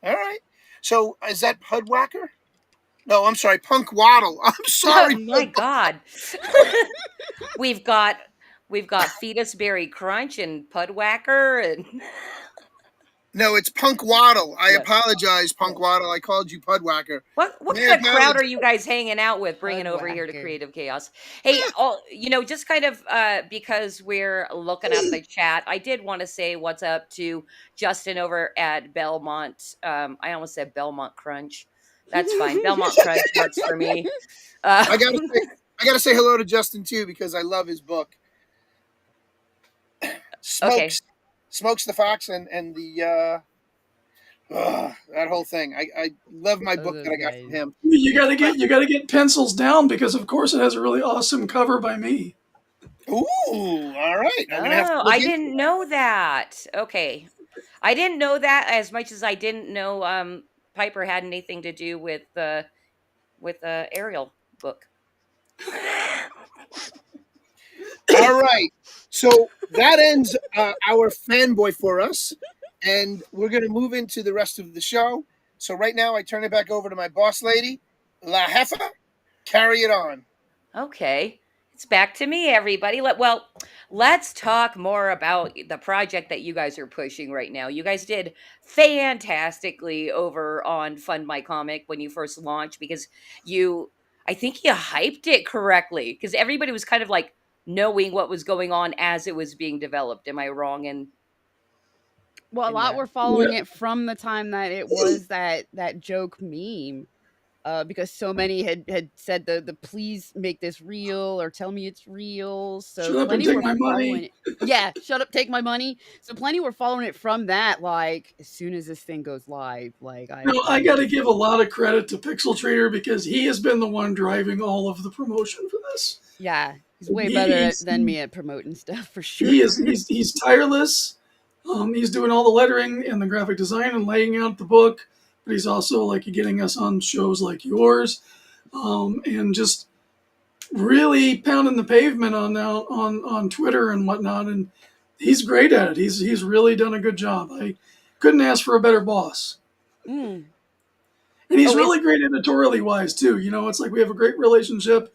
All right. So is that Pudwhacker? No, I'm sorry, Punk Waddle. I'm oh sorry, my God. we've got we've got Fetus Berry Crunch and Pudwhacker and No, it's Punk Waddle. I yes. apologize, Punk Waddle. I called you Pudwhacker. What My kind of crowd apologies. are you guys hanging out with, bringing over here to Pudwhacker. Creative Chaos? Hey, all just kind of because we're looking at the chat, I did want to say what's up to Justin over at Belmont. I almost said Belmont Crunch. That's fine. Belmont Crunch works for me. Uh, I gotta say, I gotta say hello to Justin too because I love his book. okay. Smokes, smokes the fox and the that whole thing. I love my Oh, book that those I got from guys. him. You gotta get pencils down because of course it has a really awesome cover by me. Ooh, all right. I'm gonna have to Oh, look I into didn't that. know that. Okay. I didn't know that as much as I didn't know Piper had anything to do with the Ariel book. All right. So that ends our fanboy for us, and we're going to move into the rest of the show. So right now, I turn it back over to my boss lady, La Jefa. Carry it on. Okay. It's back to me, everybody. Let's talk more about the project that you guys are pushing right now. You guys did fantastically over on Fund My Comic when you first launched because you, I think you hyped it correctly because everybody was kind of like knowing what was going on as it was being developed. Am I wrong Well, a in lot that? were following it from the time that it was that joke meme, because so many had said the please make this real or tell me it's real. So Shut up and plenty take were my following money. it. Yeah, shut up, take my money. So plenty were following it from that. Like as soon as this thing goes live, like No, I I got to give a lot of credit to Pixel Trader because he has been the one driving all of the promotion for this. yeah, he's way He, better he's than me at promoting stuff for sure. he is he's tireless. He's doing all the lettering and the graphic design and laying out the book, but he's also like getting us on shows like yours, and just really pounding the pavement on Twitter and whatnot. And he's great at it. He's really done a good job. I couldn't ask for a better boss. Mm. And he's Oh, is really great editorially wise too. You know, it's like we have a great relationship.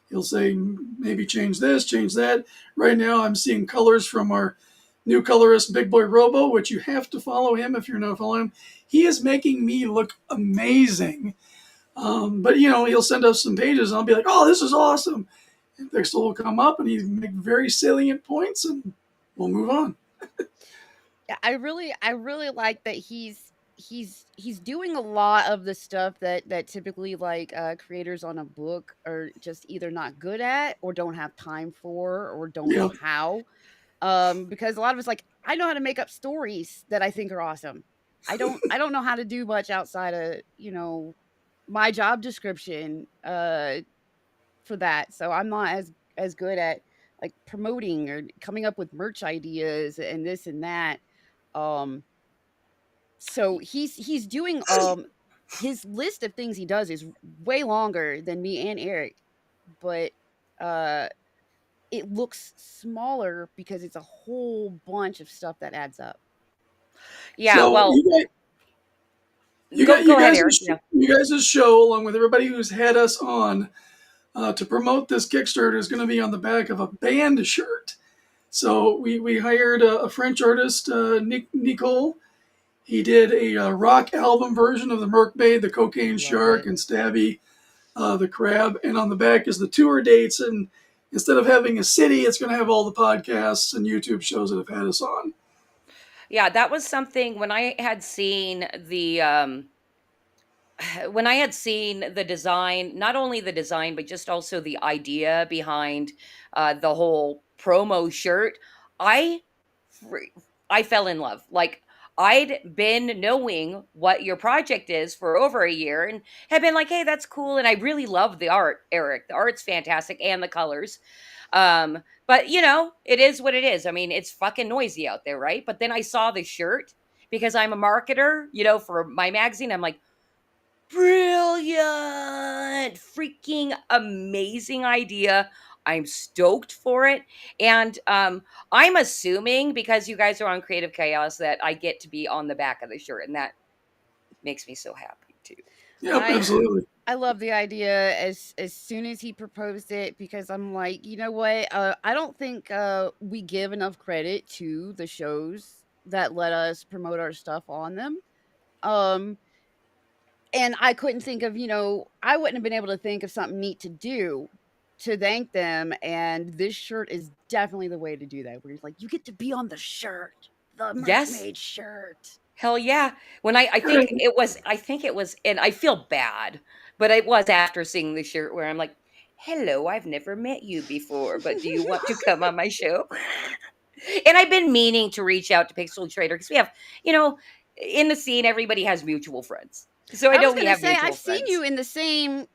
He'll say maybe change this, change that. Right now, I'm seeing colors from our new colorist, Big Boy Robo, which you have to follow him if you're not following him. He is making me look amazing. But you know, he'll send us some pages, and I'll be like, "Oh, this is awesome." And Pixel will come up, and he make very salient points, and we'll move on. Yeah, I really like that he's doing a lot of the stuff that typically like creators on a book are just either not good at or don't have time for or don't know Yeah, how. Because a lot of it's like I know how to make up stories that I think are awesome. I don't know how to do much outside of, my job description for that. So I'm not as good at like promoting or coming up with merch ideas and this and that. Um, so he's doing his list of things he does is way longer than me and Eric, but uh it looks smaller because it's a whole bunch of stuff that adds up. yeah, so well, you go ahead, guys Eric. Yeah. you guys' show along with everybody who's had us on to promote this Kickstarter is going to be on the back of a band shirt. So we hired a French artist, Nicole. He did a rock album version of the Mercmaid, the Cocaine Love Shark, it. and Stabby, the Crab. And on the back is the tour dates. And instead of having a city, it's going to have all the podcasts and YouTube shows that have had us on. Yeah, that was something when I had seen when I had seen the design, not only the design, but just also the idea behind the whole promo shirt, I fr- I fell in love. Like I'd been knowing what your project is for over a year and had been like, hey, that's cool. And I really love the art, Eric. The art's fantastic and the colors. But it is what it is. I mean, it's fucking noisy out there, right? But then I saw the shirt because I'm a marketer, for my magazine. I'm like, brilliant, freaking amazing idea. I'm stoked for it. And I'm assuming because you guys are on Creative Chaos that I get to be on the back of the shirt. And that makes me so happy too. Yep, I absolutely. I love the idea as soon as he proposed it because I'm like, you know what? I don't think we give enough credit to the shows that let us promote our stuff on them. Um, and I couldn't think of, I wouldn't have been able to think of something neat to do to thank them. And this shirt is definitely the way to do that. Where he's like, you get to be on the shirt, the Yes. Mercmaid shirt. Hell yeah. When I think it was, and I feel bad, but it was after seeing the shirt where I'm like, hello, I've never met you before, but do you want to come on my show? And I've been meaning to reach out to Pixel Trader because we have, you know, in the scene, everybody has mutual friends. So I I know was we gonna have say mutual I've seen you friends. in the same,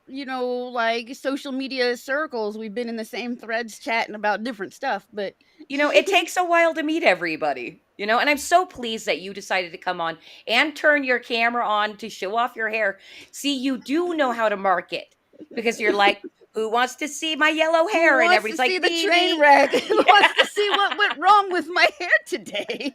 like social media circles. We've been in the same threads chatting about different stuff, but It takes a while to meet everybody, and I'm so pleased that you decided to come on and turn your camera on to show off your hair. See, you do know how to market because you're like, Who wants to see my yellow Who hair? And wants to everybody's see like, the me, train me. wreck? Who wants to see what went wrong with my hair today?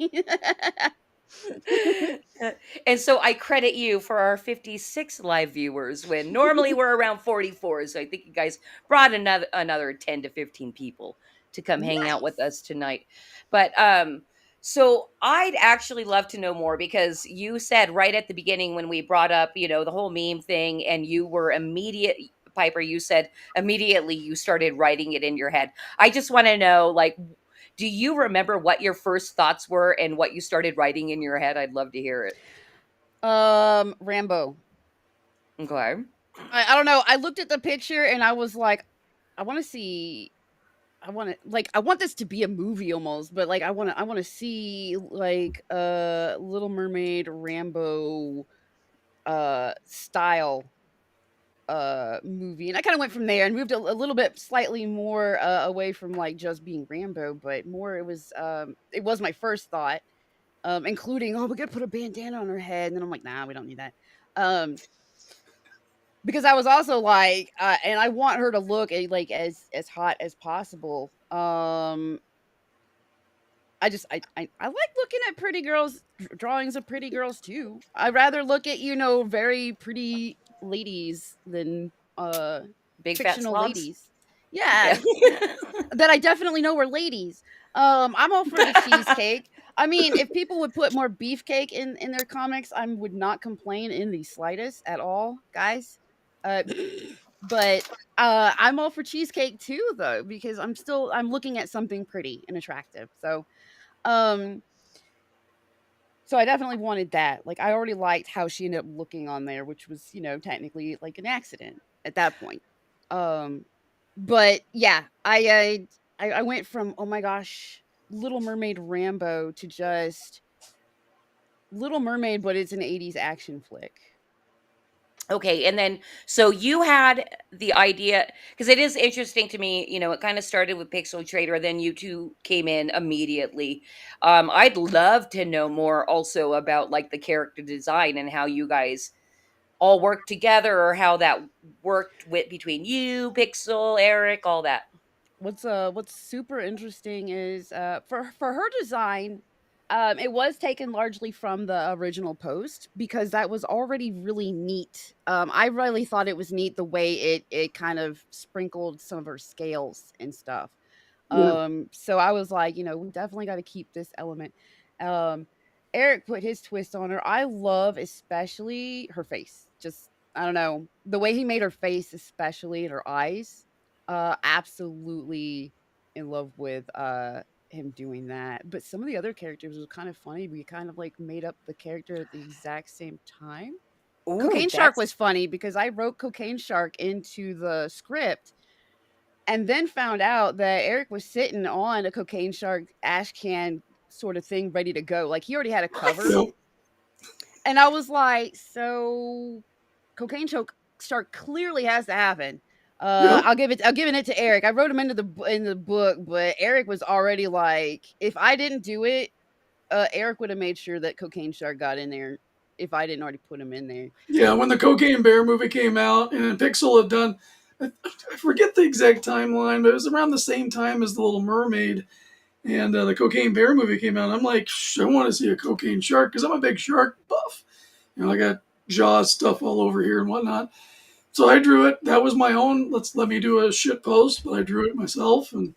And so I credit you for our 56 live viewers when normally we're around 44. So I think you guys brought another 10 to 15 people to come hang out with Nice. us tonight. But so I'd actually love to know more because you said right at the beginning when we brought up, the whole meme thing and you were immediate Piper, you said immediately you started writing it in your head. I just want to know like do you remember what your first thoughts were and what you started writing in your head? I'd love to hear it. Rambo. Okay. I don't know. I looked at the picture and I was like, I want to see. I want this to be a movie almost, but like I want to see like Little Mermaid Rambo style movie, and I kind of went from there and moved a little bit slightly more away from like just being Rambo, but more it was my first thought, including, oh, we gotta put a bandana on her head, and then I'm like, nah, we don't need that. um because I was also like, and I want her to look like as hot as possible. I like looking at pretty girls, drawings of pretty girls too. I'd rather look at, very pretty ladies than Big fat fictional slobs? ladies. Yeah, Yeah. that I definitely know were ladies. I'm all for the cheesecake. I mean, if people would put more beefcake in their comics, I would not complain in the slightest at all, guys. Uh, but I'm all for cheesecake too, though, because I'm looking at something pretty and attractive. Um, so I definitely wanted that. Like, I already liked how she ended up looking on there, which was, technically like an accident at that point. Um, but yeah, I went from, oh my gosh, Little Mermaid Rambo to just Little Mermaid, but it's an 80s action flick. Okay, and then so you had the idea because it is interesting to me, it kind of started with Pixel Trader, then you two came in immediately. I'd love to know more also about like the character design and how you guys all worked together or how that worked with between you, Pixel, Eric, all that. What's super interesting is for her design, it was taken largely from the original post because that was already really neat. I really thought it was neat the way it kind of sprinkled some of her scales and stuff. Yeah. So I was like, we definitely got to keep this element. Um, Eric put his twist on her. I love especially her face. Just I don't know the way he made her face, especially in her eyes. Absolutely in love with him doing that. But some of the other characters was kind of funny. We kind of like made up the character at the exact same time. Ooh, Cocaine Shark was that's funny because I wrote Cocaine Shark into the script and then found out that Eric was sitting on a Cocaine Shark ash can sort of thing ready to go. Like he already had a cover. Yep. And I was like, so Shark clearly has to happen. Yep. I'll give it to Eric. I wrote him into in the book, but Eric was already like, if I didn't do it, Eric would have made sure that Cocaine Shark got in there if I didn't already put him in there. Yeah. When the Cocaine Bear movie came out, and Pixel had done, I forget the exact timeline, but it was around the same time as the Little Mermaid, and the Cocaine Bear movie came out. I'm like, I want to see a cocaine shark because I'm a big shark buff. I got Jaws stuff all over here and whatnot. So I drew it. That was my own. Let me do a shit post, but I drew it myself, and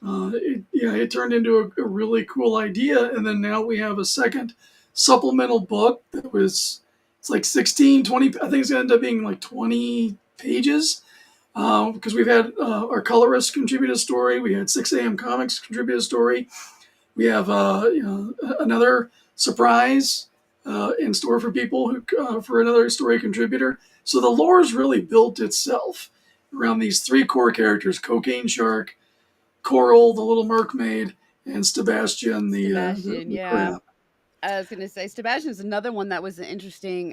it turned into a really cool idea. And then now we have a second supplemental book that was it's like 16, 20. I think it's gonna end up being like 20 pages because we've had our colorist contribute a story. We had 6 a.m. Comics contribute a story. We have another surprise in store for people who for another story contributor. So the lore's really built itself around these 3 core characters: Cocaine Shark, Coral, the Little Mercmaid, and Sebastian, Sebastian, the yeah. crab. I was gonna say Sebastian's another one that was an interesting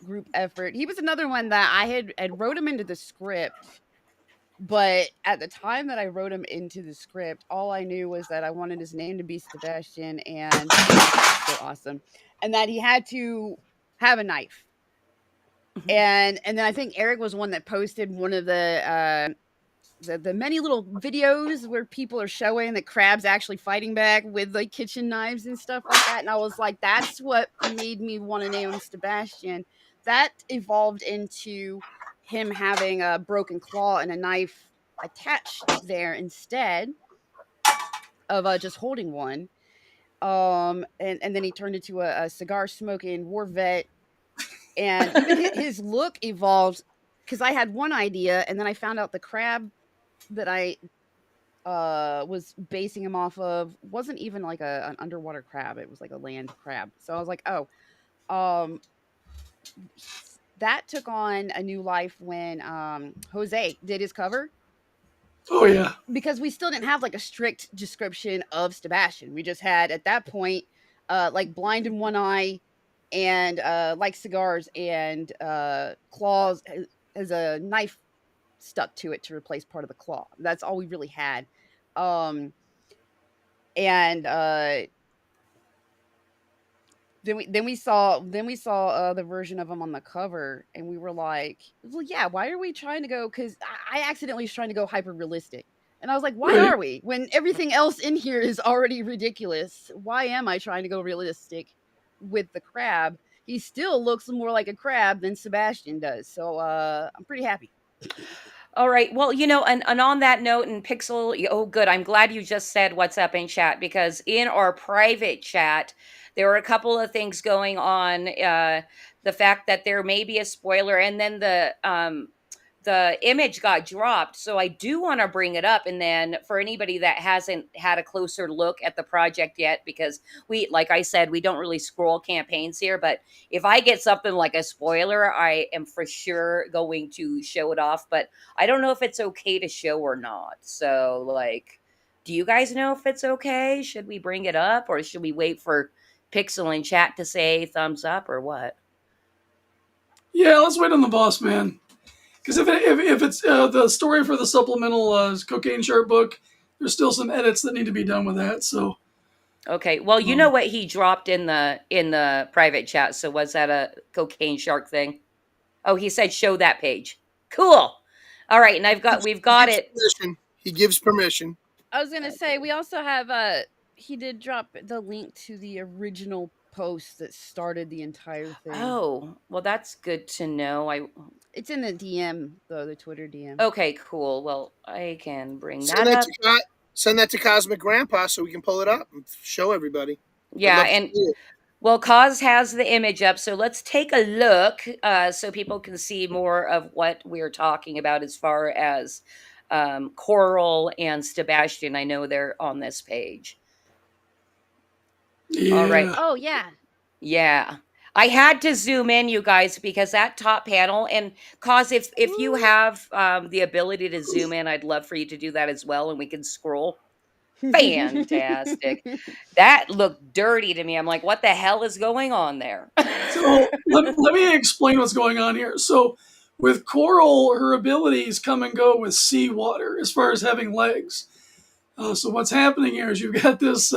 group effort. He was another one that I had wrote him into the script, but at the time that I wrote him into the script, all I knew was that I wanted his name to be Sebastian and so awesome. And that he had to have a knife. And then I think Eric was one that posted one of the many little videos where people are showing that crabs actually fighting back with like kitchen knives and stuff like that. And I was like, that's what made me want to name him Sebastian. That evolved into him having a broken claw and a knife attached there instead of just holding one. And then he turned into a cigar smoking war vet, and even his look evolved because I had one idea, and then I found out the crab that I was basing him off of wasn't even like an underwater crab. It was like a land crab. So I was like, oh, um, that took on a new life when Jose did his cover Oh yeah. because we still didn't have like a strict description of Sebastian. We just had at that point like blind in one eye and like cigars and claws as a knife stuck to it to replace part of the claw. That's all we really had. Um and then we saw the version of him on the cover, and we were like, well, yeah, why are we trying to go? Because I accidentally was trying to go hyper realistic, and I was like, why Right. are we when everything else in here is already ridiculous? Why am I trying to go realistic with the crab? He still looks more like a crab than Sebastian does, so I'm pretty happy. All right. Well, and on that note, and Pixel, oh, good. I'm glad you just said what's up in chat because in our private chat, there were a couple of things going on. The fact that there may be a spoiler, and then the image got dropped. So I do want to bring it up, and then for anybody that hasn't had a closer look at the project yet, because like I said, we don't really scroll campaigns here, but if I get something like a spoiler, I am for sure going to show it off. But I don't know if it's okay to show or not. So, like, do you guys know if it's okay? Should we bring it up or should we wait for Pixel in chat to say thumbs up or what? Yeah, let's wait on the boss man. Because if it's the story for the supplemental cocaine shark book, there's still some edits that need to be done with that. So Okay. Well, you know what he dropped in the private chat. So was that a cocaine shark thing? Oh, he said show that page. Cool. All right, and we've got Gives it. permission. He gives permission. I was gonna say we also have he did drop the link to the original post that started the entire thing. Oh, well, that's good to know. It's in the DM though, the Twitter DM. Okay, cool. Well, I can bring Send that that up. to send that to Cosmic Grandpa so we can pull it up and show everybody. I'd Yeah, love to and see it. well, Cause has the image up, so let's take a look so people can see more of what we're talking about as far as Coral and Sebastian. I know they're on this page. All right. yeah, Oh yeah. Yeah. I had to zoom in, you guys, because that top panel and Cause if you have the ability to zoom in, I'd love for you to do that as well, and we can scroll. Fantastic. That looked dirty to me. I'm like, what the hell is going on there? So let me explain what's going on here. So with Coral, her abilities come and go with seawater as far as having legs. So what's happening here is you've got this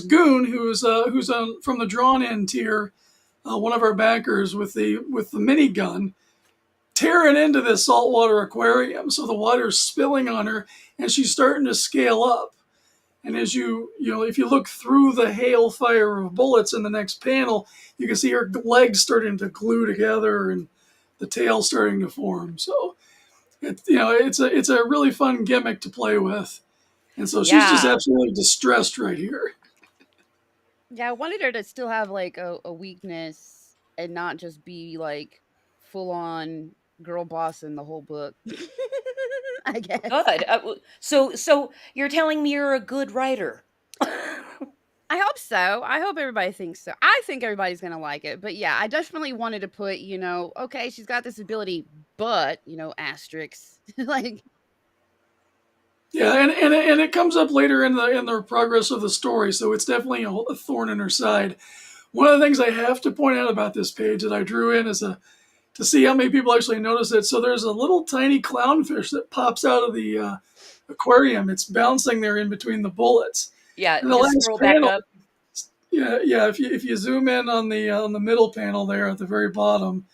goon who's from the drawn in tier, one of our backers with the minigun, tearing into this saltwater aquarium. So the water's spilling on her, and she's starting to scale up. And as if you look through the hailfire of bullets in the next panel, you can see her legs starting to glue together and the tail starting to form. So it's a really fun gimmick to play with. And so she's just Yeah. absolutely distressed right here. Yeah, I wanted her to still have like a weakness and not just be like full on girl boss in the whole book. I guess. Good. So you're telling me you're a good writer. I hope so. I hope everybody thinks so. I think everybody's gonna like it. But yeah, I definitely wanted to put, okay, she's got this ability, but asterisks. Like Yeah, and it comes up later in the progress of the story, so it's definitely a thorn in her side. One of the things I have to point out about this page that I drew in is to see how many people actually notice it. So there's a little tiny clownfish that pops out of the aquarium. It's bouncing there in between the bullets. Yeah, And the just last scroll back panel, up. yeah. If you zoom in on the middle panel there at the very bottom,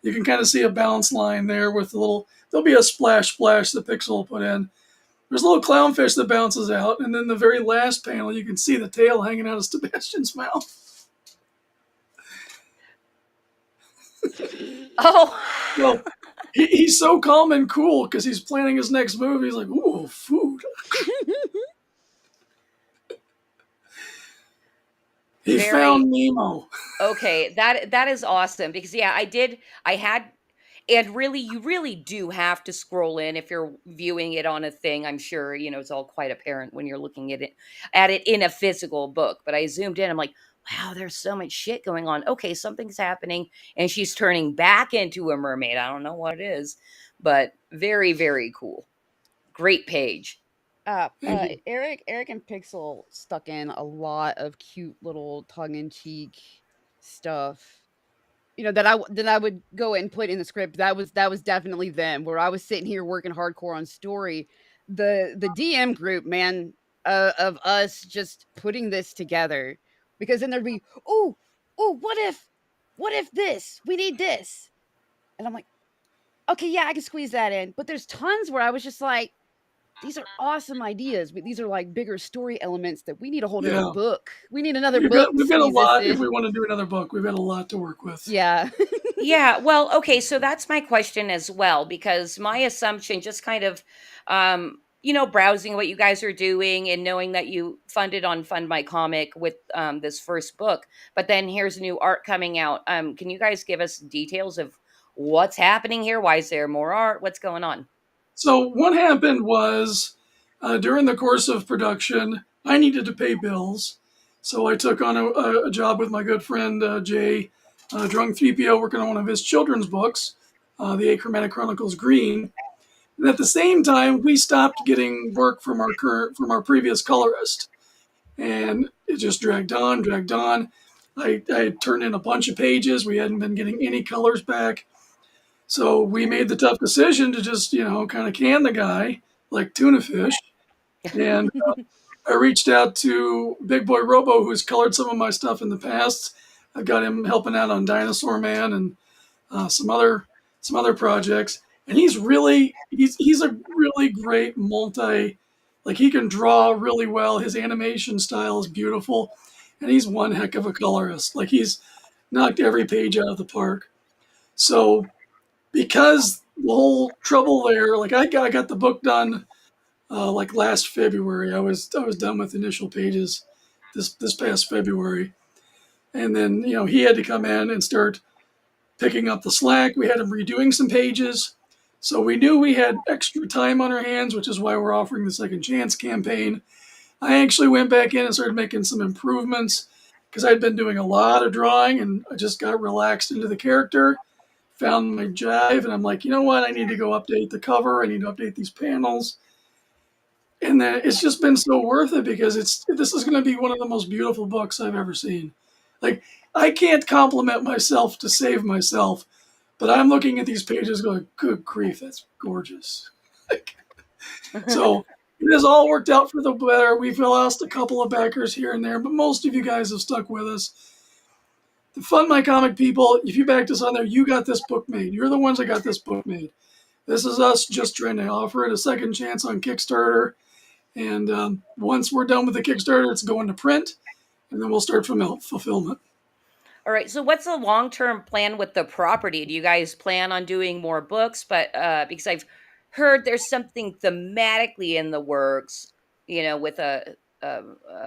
You can kind of see a balance line there with the little. There'll be a splash that Pixel will put in. There's a little clownfish that bounces out, and then the very last panel, you can see the tail hanging out of Sebastian's mouth. Oh. Well, he's so calm and cool because he's planning his next move. He's like, "Ooh, food." He found Nemo. Okay, that is awesome because yeah, I had and really you really do have to scroll in if you're viewing it on a thing. I'm sure, it's all quite apparent when you're looking at it in a physical book, but I zoomed in. I'm like, wow, there's so much shit going on. Okay, something's happening and she's turning back into a mermaid. I don't know what it is, but very very cool. Great page. Thank you. Eric and Pixel stuck in a lot of cute little tongue in cheek stuff. That I would go and put in the script. That was definitely them. Where I was sitting here working hardcore on story. The DM group, man, of us just putting this together, because then there'd be what if this, we need this, and I'm like, okay, yeah, I can squeeze that in. But there's tons where I was just like, these are awesome ideas, but these are like bigger story elements that we need a whole Yeah. other book. We need another We've book. got a lot. If we want to do another book, we've got a lot to work with. Yeah. Yeah, well, okay, so that's my question as well, because my assumption, just kind of, browsing what you guys are doing and knowing that you funded on Fund My Comic with this first book, but then here's new art coming out. Can you guys give us details of what's happening here? Why is there more art? What's going on? So what happened was, during the course of production, I needed to pay bills. So I took on a job with my good friend Jay, Drunk 3PO, working on one of his children's books, the Achromatic Chronicles Green. And at the same time, we stopped getting work from our previous colorist. And it just dragged on, dragged on. I had turned in a bunch of pages. We hadn't been getting any colors back. So we made the tough decision to just, kind of can the guy like tuna fish. And I reached out to Big Boy Robo, who's colored some of my stuff in the past. I've got him helping out on Dinosaur Man and some other projects. And he's a really great like he can draw really well. His animation style is beautiful. And he's one heck of a colorist. Like he's knocked every page out of the park. So because the whole trouble there, like I got the book done like last February. I was done with initial pages this past February, and then he had to come in and start picking up the slack. We had him redoing some pages, so we knew we had extra time on our hands, which is why we're offering the Second Chance campaign. I actually went back in and started making some improvements because I'd been doing a lot of drawing and I just got relaxed into the character. Found my jive, and I'm like, you know what? I need to go update the cover. I need to update these panels. And then it's just been so worth it because this is going to be one of the most beautiful books I've ever seen. Like, I can't compliment myself to save myself, but I'm looking at these pages going, good grief, that's gorgeous. So it has all worked out for the better. We've lost a couple of backers here and there, but most of you guys have stuck with us. The Fund My Comic people, if you backed us on there, you got this book made. You're the ones that got this book made. This is us just trying to offer it a second chance on Kickstarter. And once we're done with the Kickstarter, it's going to print, and then we'll start fulfillment. All right. So what's the long-term plan with the property? Do you guys plan on doing more books? But because I've heard there's something thematically in the works, with a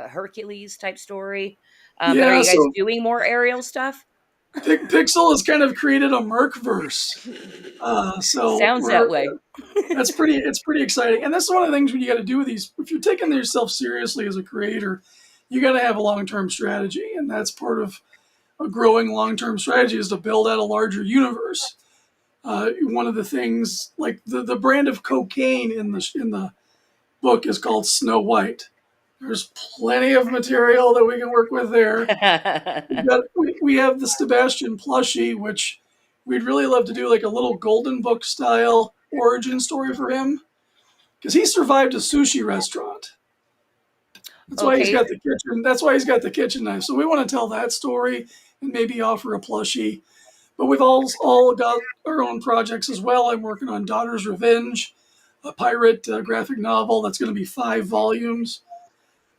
Hercules type story. But are you guys doing more aerial stuff? Pixel has kind of created a Mercverse. So sounds that way. It's pretty exciting. And that's one of the things when you got to do with these. If you're taking yourself seriously as a creator, you got to have a long-term strategy, and that's part of a growing long-term strategy is to build out a larger universe. One of the things, like the brand of cocaine in the book is called Snow White. There's plenty of material that we can work with there. We have the Sebastian plushie, which we'd really love to do like a little Golden Book style origin story for him, because he survived a sushi restaurant. That's why he's got the kitchen. That's why he's got the kitchen knife. So we want to tell that story and maybe offer a plushie. But we've all got our own projects as well. I'm working on Daughter's Revenge, a pirate graphic novel that's going to be 5 volumes.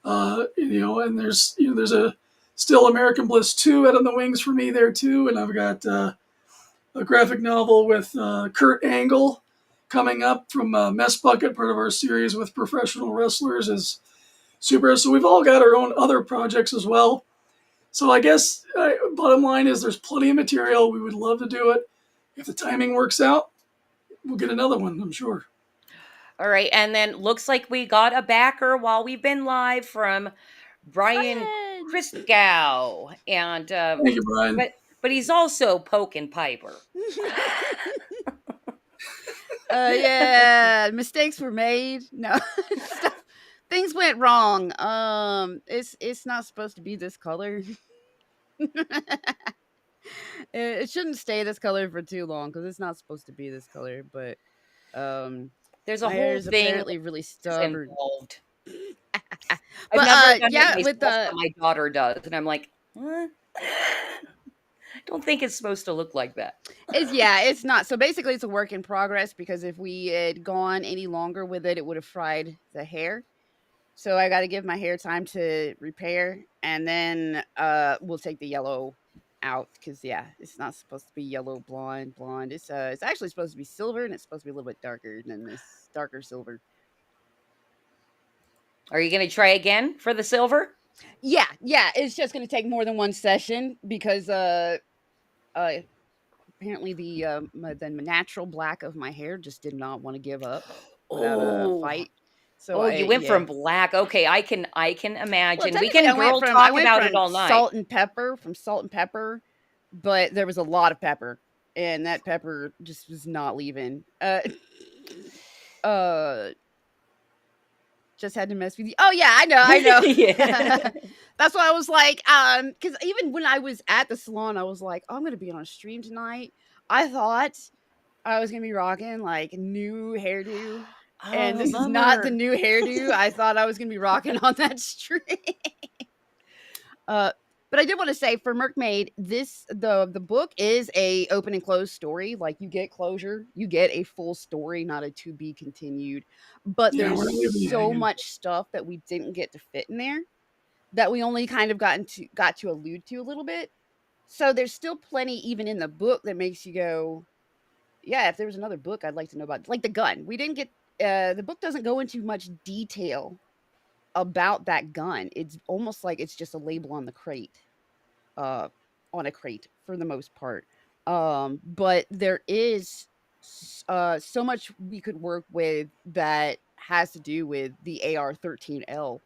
And there's a still American Bliss 2 out on the wings for me there too, and I've got a graphic novel with Kurt Angle coming up from Mess Bucket, part of our series with professional wrestlers is super. So we've all got our own other projects as well. So I guess bottom line is there's plenty of material. We would love to do it. If the timing works out, we'll get another one, I'm sure. All right, and then looks like we got a backer while we've been live from Brian Brian! Christgau, and Thank you, Brian. but he's also Poke and Piper. Yeah, mistakes were made. No, things went wrong. It's not supposed to be this color. It shouldn't stay this color for too long because it's not supposed to be this color. But There's a my whole hair is thing apparently really stubborn. involved. I've But never done yeah, it with myself, but my daughter does, and I'm like, I don't think it's supposed to look like that. it's not. So basically, it's a work in progress because if we had gone any longer with it, it would have fried the hair. So I got to give my hair time to repair, and then we'll take the yellow out because it's not supposed to be yellow, blonde. It's actually supposed to be silver, and it's supposed to be a little bit darker than this darker silver. Are you going to try again for the silver? Yeah, it's just going to take more than one session because apparently the natural black of my hair just did not want to give up without a fight. So you went from black. Okay, I can imagine. Well, we can girl talk about it all night. Salt and pepper, but there was a lot of pepper, and that pepper just was not leaving. Just had to mess with you. Oh yeah, I know. Yeah. That's why I was like, because even when I was at the salon, I was like, oh, I'm gonna be on a stream tonight. I thought I was gonna be rocking like new hairdo. And this is not the new hairdo I thought I was going to be rocking on that stream. But I did want to say for Mercmaid, the book is a open and closed story. Like you get closure, you get a full story, not a to be continued. But there's so much stuff that we didn't get to fit in there that we only kind of got to allude to a little bit. So there's still plenty even in the book that makes you go, yeah, if there was another book I'd like to know about, like the gun. We didn't get the book doesn't go into much detail about that gun. It's almost like it's just a label on the crate, on a crate for the most part. But there is so much we could work with that has to do with the AR-13L.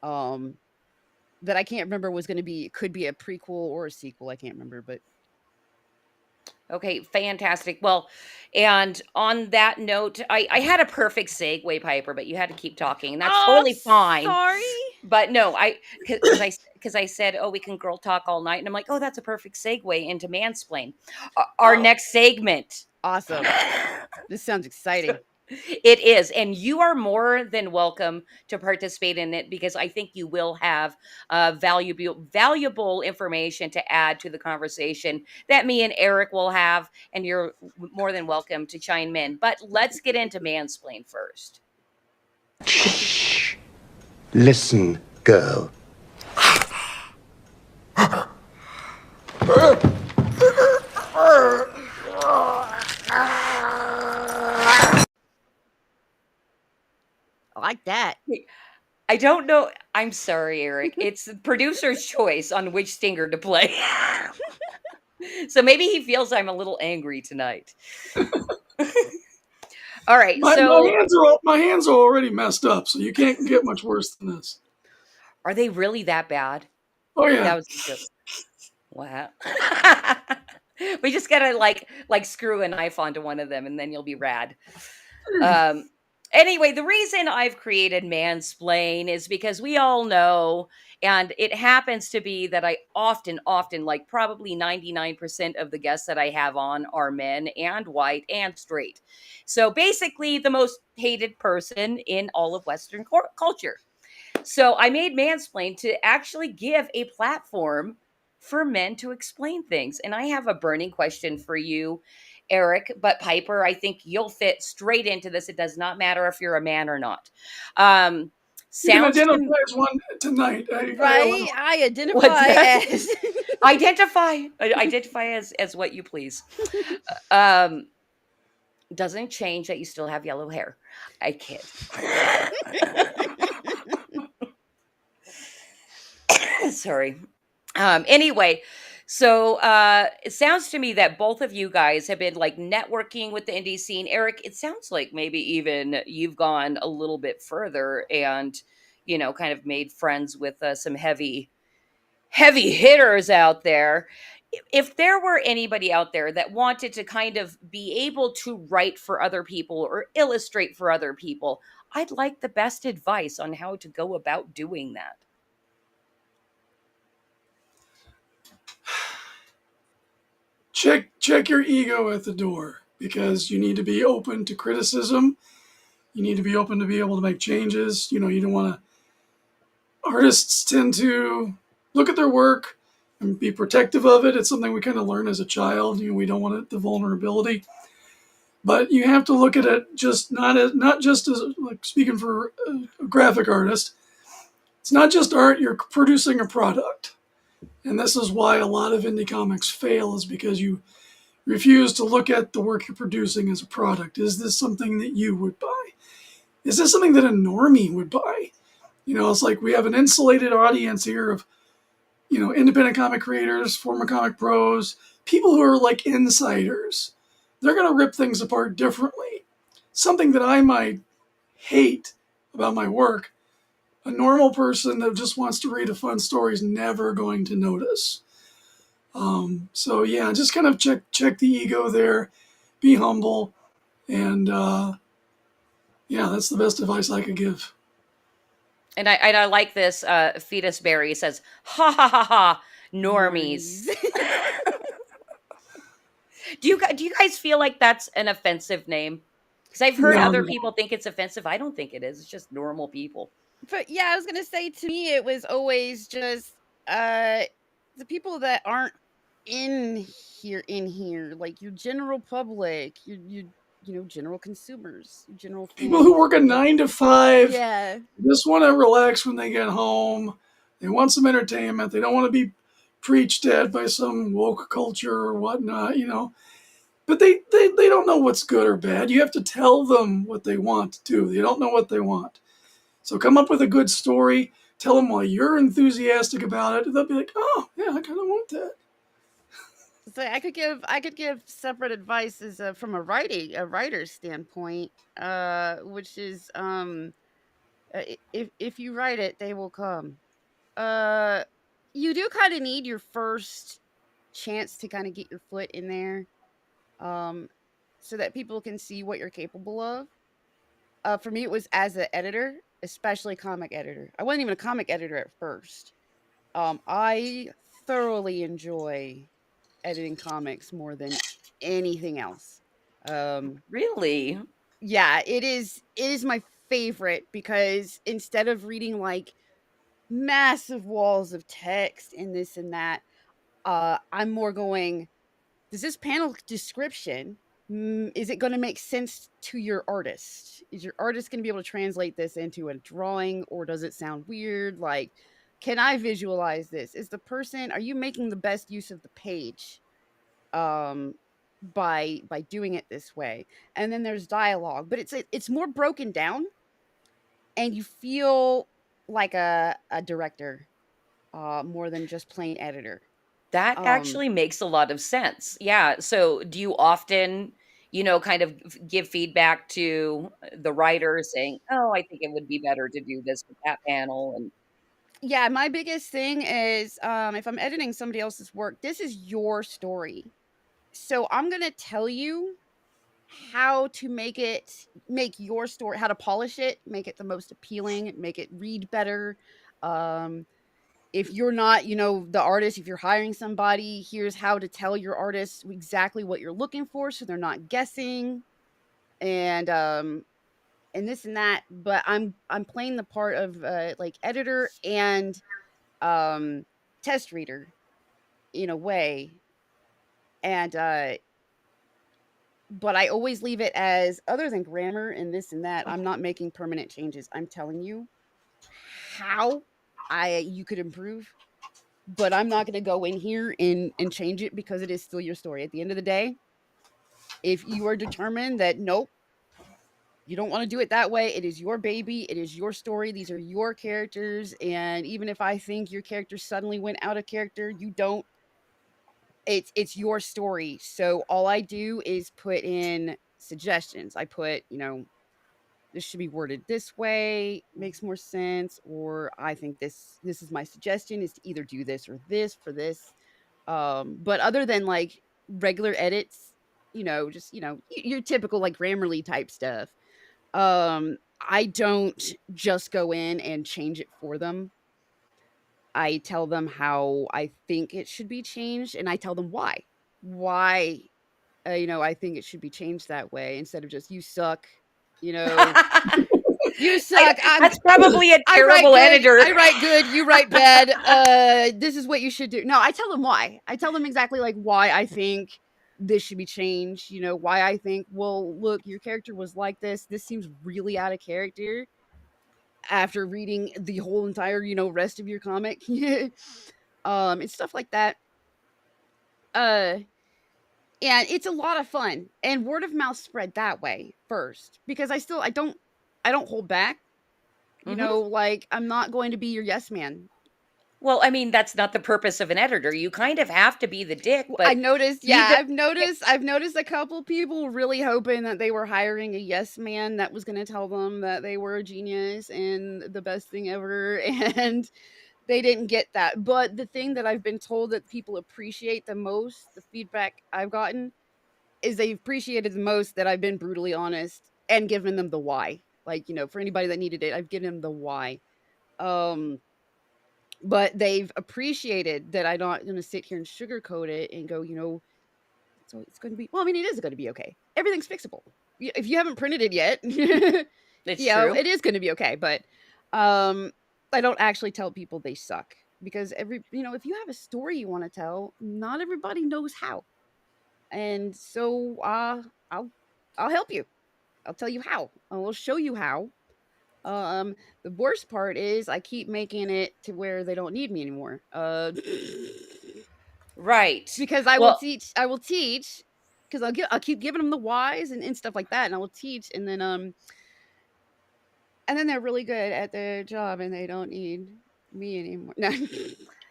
That I can't remember could be a prequel or a sequel. I can't remember, but Okay, fantastic. Well, and on that note, I had a perfect segue, Piper, but you had to keep talking, and that's totally fine. Sorry, but no, because I said, oh, we can girl talk all night, and I'm like, oh, that's a perfect segue into mansplain, our next segment. Awesome. This sounds exciting. It is, and you are more than welcome to participate in it because I think you will have valuable information to add to the conversation that me and Eric will have, and you're more than welcome to chime in. But let's get into mansplain first. Shh. Listen, girl. I like that. I don't know. I'm sorry, Eric. It's the producer's choice on which stinger to play. So maybe he feels I'm a little angry tonight. All right. My hands are already messed up, so you can't get much worse than this. Are they really that bad? Oh yeah. That was just wow. We just gotta like screw a knife onto one of them, and then you'll be rad. Anyway, the reason I've created Mansplain is because we all know, and it happens to be that I often, like probably 99% of the guests that I have on are men and white and straight. So basically the most hated person in all of Western culture. So I made Mansplain to actually give a platform for men to explain things. And I have a burning question for you, Eric, but Piper, I think you'll fit straight into this. It does not matter if you're a man or not. Um, You can sounds identify to as one tonight. I allow. Right? I what's identify that? as. Identify as what you please. Um, doesn't change that you still have yellow hair. I kid. Sorry. Anyway, so it sounds to me that both of you guys have been like networking with the indie scene. Eric, it sounds like maybe even you've gone a little bit further and, kind of made friends with some heavy hitters out there. If there were anybody out there that wanted to kind of be able to write for other people or illustrate for other people, I'd like the best advice on how to go about doing that. Check your ego at the door, because you need to be open to criticism. You need to be open to be able to make changes. You don't want to. Artists tend to look at their work and be protective of it. It's something we kind of learn as a child. We don't want the vulnerability, but you have to look at it not just as, like, speaking for a graphic artist. It's not just art. You're producing a product, and this is why a lot of indie comics fail, is because you refuse to look at the work you're producing as a product. Is this something that you would buy? Is this something that a normie would buy? It's like we have an insulated audience here of, independent comic creators, former comic pros, people who are like insiders. They're going to rip things apart differently. Something that I might hate about my work, a normal person that just wants to read a fun story is never going to notice. So yeah, just kind of check the ego there, be humble, and yeah, that's the best advice I could give. And I like this. Fetus Berry says, "Ha ha ha ha, normies." Normies. Do you guys feel like that's an offensive name? Because I've heard No, other no. people think it's offensive. I don't think it is. It's just normal people. But yeah, I was gonna say, to me it was always just uh the people that aren't in here, like your general public, general consumers, general People who fans. work a 9 to 5 Yeah. just want to relax when they get home. They want some entertainment. They don't want to be preached at by some woke culture or whatnot. But they don't know what's good or bad. You have to tell them what they want too. They don't know what they want. So come up with a good story. Tell them why you're enthusiastic about it. They'll be like, oh yeah, I kind of want that. So I could give separate advice as from a writer's standpoint, which is if you write it, they will come. Uh, you do kind of need your first chance to kind of get your foot in there, um, so that people can see what you're capable of. For me, it was as an editor, especially comic editor. I wasn't even a comic editor at first. I thoroughly enjoy editing comics more than anything else. Um, Really? yeah, it is my favorite, because instead of reading like massive walls of text and this and that, I'm more going, does this panel description, is it going to make sense to your artist? Is your artist going to be able to translate this into a drawing, or does it sound weird? Like, can I visualize this? Are you making the best use of the page, um by doing it this way? And then there's dialogue, but it's more broken down, and you feel like a director, more than just plain editor. That um actually makes a lot of sense. Yeah. So do you often, kind of give feedback to the writer saying, oh, I think it would be better to do this with that panel? And yeah, my biggest thing is, if I'm editing somebody else's work, this is your story, so I'm going to tell you how to make your story, how to polish it, make it the most appealing, make it read better. um if you're not, the artist, if you're hiring somebody, here's how to tell your artist exactly what you're looking for, so they're not guessing, and this and that. But I'm playing the part of like editor and um test reader. in a way. And but I always leave it as, other than grammar and this and that, I'm not making permanent changes. I'm telling you how I you could improve, but I'm not going to go in here and change it, because it is still your story. At the end of the day, if you are determined that nope, you don't want to do it that way, it is your baby, it is your story, these are your characters, and even if I think your character suddenly went out of character, you don't. It's your story. So all I do is put in suggestions. I put, this should be worded this way, makes more sense, or I think this is my suggestion, is to either do this or this for this. But other than like regular edits, just your typical like Grammarly type stuff. I don't just go in and change it for them. I tell them how I think it should be changed, and I tell them why. Why, I think it should be changed that way, instead of just, "You suck," you know, "You suck, That's probably a I write terrible good, editor. I write good, you write bad, this is what you should do." No, I tell them why. I tell them exactly, like, why I think this should be changed, why I think, "Well, look, your character was like this seems really out of character after reading the whole entire, rest of your comic." It's stuff like that. Uh, and it's a lot of fun, and word of mouth spread that way first, because I don't hold back. Mhm. Like, I'm not going to be your yes man. Well, I mean, that's not the purpose of an editor. You kind of have to be the dick, I but noticed, you yeah, d I've noticed a couple people really hoping that they were hiring a yes man that was going to tell them that they were a genius and the best thing ever, and they didn't get that. But the thing that I've been told that people appreciate the most, the feedback I've gotten, is they appreciated the most that I've been brutally honest and given them the why. Like, for anybody that needed it, I've given them the why. Um, but they've appreciated that I'm not going to sit here and sugarcoat it and go, so it's going to be, well, I mean, it is going to be okay. Everything's fixable. If you haven't printed it yet, it's true. it is going to be okay. But um, I don't actually tell people they suck, because if you have a story you want to tell, not everybody knows how. And so I'll help you. I'll tell you how. I will show you how. Um, the worst part is I keep making it to where they don't need me anymore. Right. Because Well, I will teach, because I'll keep giving them the whys and stuff like that, and I will teach, and then they're really good at their job and they don't need me anymore. No.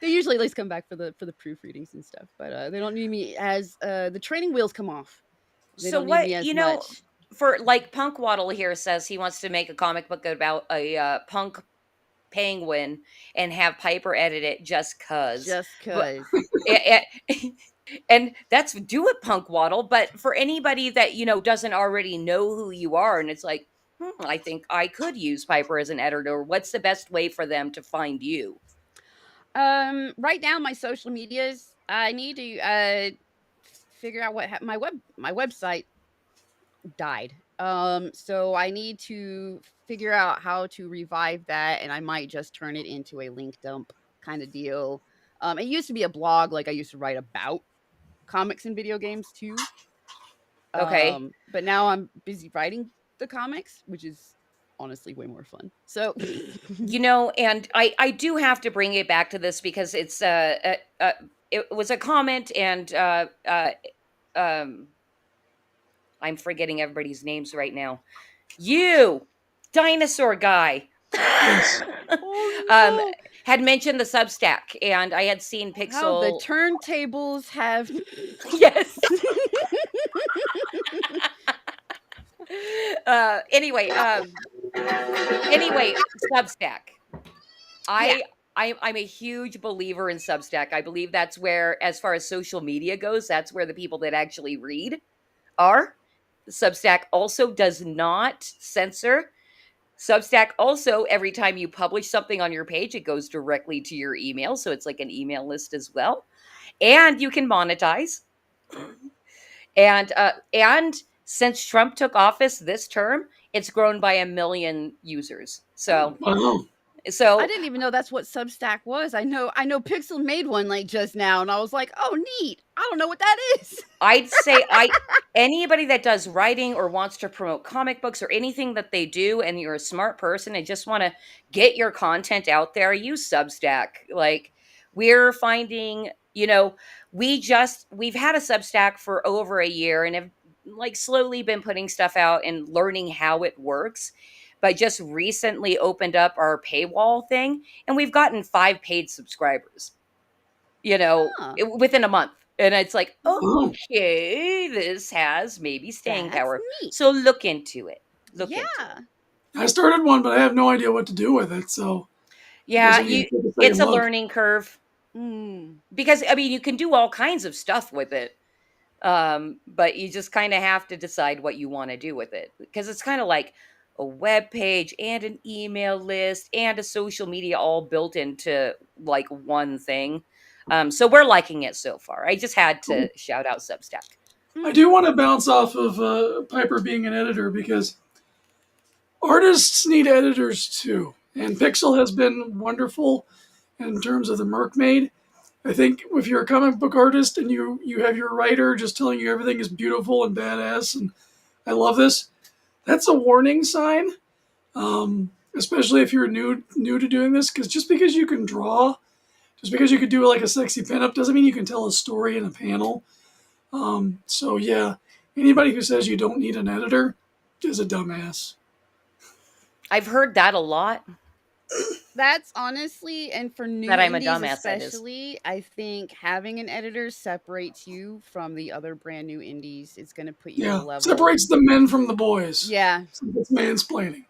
They usually at least come back for the proofreadings and stuff, but they don't need me as the training wheels come off. They so don't need me what, as much. for like Punk Waddle here says he wants to make a comic book about a punk penguin and have Piper edit it just cuz. Just But cause. and that's do it, Punk Waddle. But for anybody that doesn't already know who you are, and it's like, I think I could use Piper as an editor. What's the best way for them to find you? Right now my social medias, I need to figure out what my website died. So I need to figure out how to revive that, and I might just turn it into a link dump kind of deal. It used to be a blog, like I used to write about comics and video games too. Okay. But now I'm busy writing the comics, which is honestly way more fun. So And I do have to bring it back to this because it was a comment, and um I'm forgetting everybody's names right now. You, dinosaur guy. Yes. um oh had mentioned the Substack, and I had seen no, how the Pixel. turntables have Yes. Anyway, Substack. yeah. I'm a huge believer in Substack. I believe that's where, as far as social media goes, that's where the people that actually read are. Substack also does not censor. Substack also, every time you publish something on your page, it goes directly to your email. So it's like an email list as well. And you can monetize. And since Trump took office this term, it's grown by 1 million users. So Wow. So I didn't even know that's what Substack was. I know Pixel made one like just now, and I was like, oh neat. I don't know what that is. I'd say anybody that does writing or wants to promote comic books or anything that they do, and you're a smart person and just want to get your content out there, use Substack. Like, we're finding, we've had a Substack for over a year and have like slowly been putting stuff out and learning how it works. But just recently opened up our paywall thing, and we've gotten 5 paid subscribers, Huh. within a month. And it's like, Oh, okay, this has maybe staying That's power. neat. So look into it. Look into it. Yeah. I started one, but I have no idea what to do with it. So I guess Yeah, I need to take a it's second a look. learning curve Mm. because I mean, you can do all kinds of stuff with it. But you just kind of have to decide what you want to do with it because it's kind of like a web page and an email list and a social media all built into like one thing. So we're liking it so far. I just had to shout out Substack. I do want to bounce off of Piper being an editor because artists need editors too. And Pixel has been wonderful in terms of the Mercmaid. I think if you're a comic book artist and you have your writer just telling you everything is beautiful and badass and I love this, that's a warning sign. Especially if you're new to doing this, because just because you can draw, just because you could do like a sexy pinup, doesn't mean you can tell a story in a panel. So yeah, anybody who says you don't need an editor is a dumbass. I've heard that a lot. That's honestly, and for new That I'm a indies dumbass, that is. especially, I think having an editor separates you from the other brand new indies. It's going to put you at a Yeah, level. separates the men from the boys. Yeah, So that's mansplaining.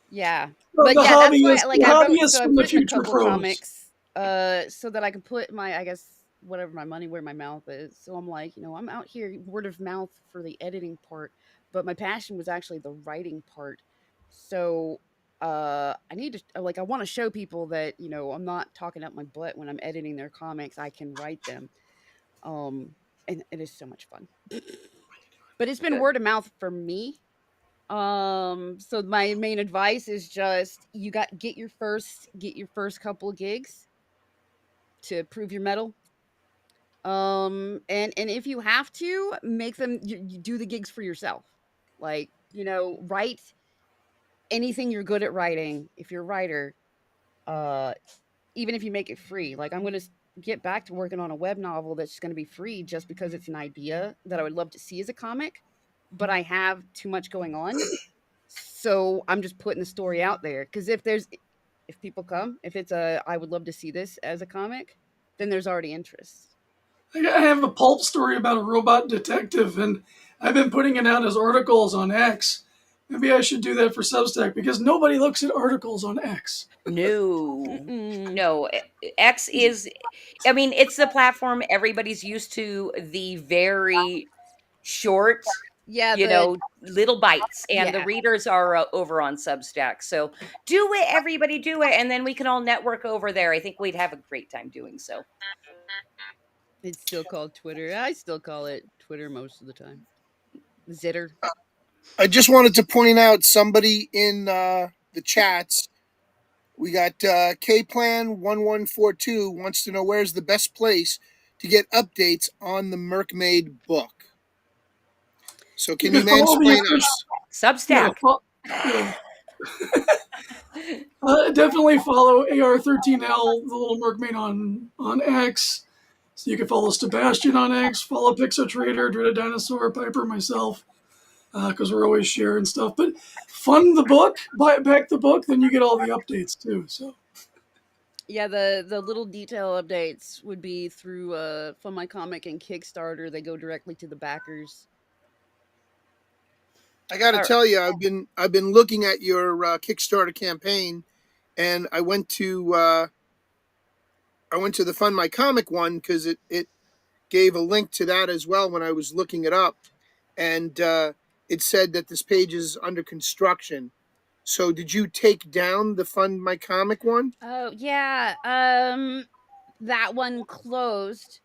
yeah. The, But the yeah, that's why hobbyists, like the so hobbyists I've from the written a future couple pros. comics so that I can put my, I guess, whatever, my money where my mouth is. So I'm like, I'm out here word of mouth for the editing part, but my passion was actually the writing part. So I need to like I want to show people that, I'm not talking up my butt when I'm editing their comics. I can write them. Um and it is so much fun. But it's been Good. word of mouth for me. So my main advice is just you got get your first couple of gigs to prove your metal. And if you have to make them, you do the gigs for yourself. Like, write anything you're good at writing. If you're a writer, uh, even if you make it free, like I'm gonna get back to working on a web novel that's going to be free just because it's an idea that I would love to see as a comic, but I have too much going on. So I'm just putting the story out there because if people come, if it's a I would love to see this as a comic, then there's already interest. I have a pulp story about a robot detective, and I've been putting it out as articles on X. Maybe I should do that for Substack because nobody looks at articles on X. No. Mm-mm. No. X is, I mean, it's the platform everybody's used to, the very short, Yeah, the little bites, and the yeah, readers are over on Substack. So do it, everybody, do it, and then we can all network over there. I think we'd have a great time doing so. it's still called Twitter. I still call it Twitter most of the time. Zitter. I just wanted to point out somebody in the chats. We got KPlan1142 wants to know where's the best place to get updates on the Mercmaid book. So You can you can follow the mansplain us? yeah, Substack. yeah. Definitely follow AR13L, the Little Mermaid on X. So you can follow Sebastian on X, follow Pixar Trader, Dreaded Dinosaur, Piper, myself, because we're always sharing stuff. But fund the book, buy back the book, then you get all the updates too. So Yeah, the little detail updates would be through Fund My Comic and Kickstarter. They go directly to the backers. I got to All right. tell you, I've been looking at your Kickstarter campaign, and I went to the Fund My Comic one because it gave a link to that as well when I was looking it up, and it said that this page is under construction. So did you take down the Fund My Comic one? Oh yeah, that one closed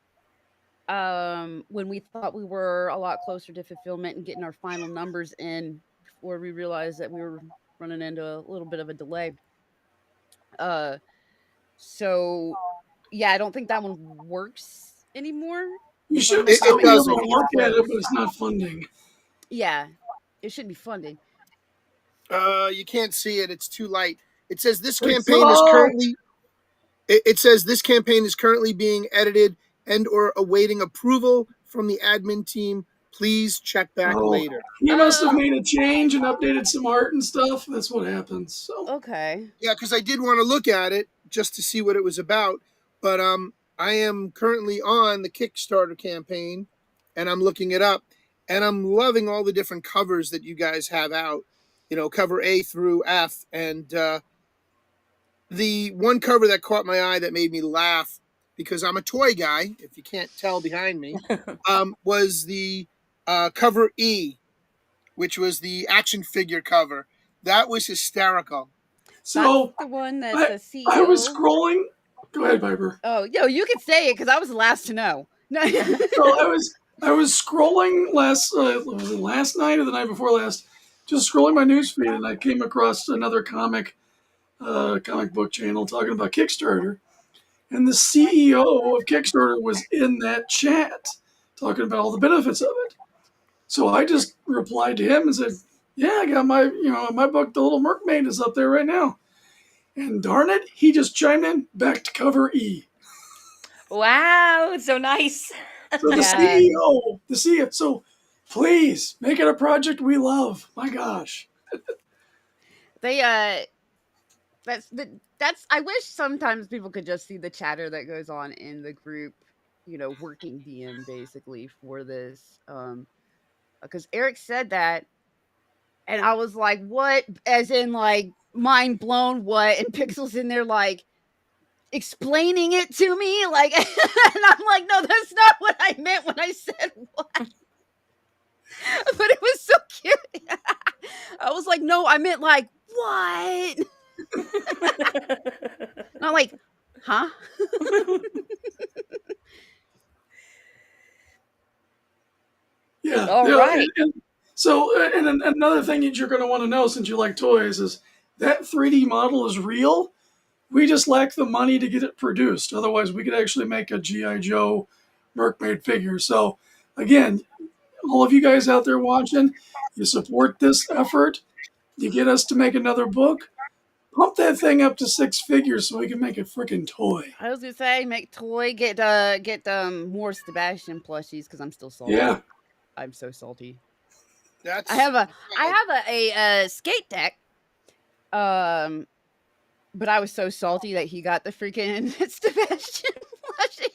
when we thought we were a lot closer to fulfillment and getting our final numbers in before we realized that we were running into a little bit of a delay. Uh, so yeah, I don't think that one works anymore. You If I'm should It, still it be able mistaken. doesn't. to It's look at it, but closed. it's not funding. Yeah, it should be funding. You can't see it. It's too light. It says this campaign is Pixel! currently. It says this campaign is currently being edited and or awaiting approval from the admin team. Please check back Oh, later. he must have Oh, made a change and updated some art and stuff. That's what happens. So, okay. Yeah, because I did want to look at it just to see what it was about, but I am currently on the Kickstarter campaign, and I'm looking it up, and I'm loving all the different covers that you guys have out. You know, cover A through F, and the one cover that caught my eye that made me laugh because I'm a toy guy. If you can't tell behind me, was the cover E, which was the action figure cover. That was hysterical. That's so the one that I the I was CEO. scrolling. Go ahead, Piper. Oh, yo, you could say it because I was the last to know. No. So I was scrolling was it last night or the night before last, just scrolling my newsfeed, and I came across another comic book channel talking about Kickstarter, and the CEO of Kickstarter was in that chat talking about all the benefits of it. So I just replied to him and said, "Yeah, I got my book, The Little Mercmaid, is up there right now." And darn it, he just chimed in back to cover E. Wow, so nice. So the Yeah. CEO. So please make it a project we love. My gosh. They that's I wish sometimes people could just see the chatter that goes on in the group, working DM basically for this. Because Eric said that and I was like, "What?" As in like mind blown what? And Pixel's in there like explaining it to me like and I'm like, "No, that's not what I meant when I said what." But it was so cute. I was like, "No, I meant like what?" And I'm like, "Huh?" Yeah. All Yeah. right. And another thing that you're going to want to know since you like toys is that 3D model is real. We just lack the money to get it produced. Otherwise, we could actually make a G.I. Joe Mercmaid figure. So, again, all of you guys out there watching, you support this effort. You get us to make another book. Pump that thing up to 6 figures so we can make a freaking toy. I was gonna say make toy get more Sebastian plushies because I'm still salty. Yeah. I'm so salty. That's I have a skate deck. But I was so salty that he got the freaking Sebastian plushie.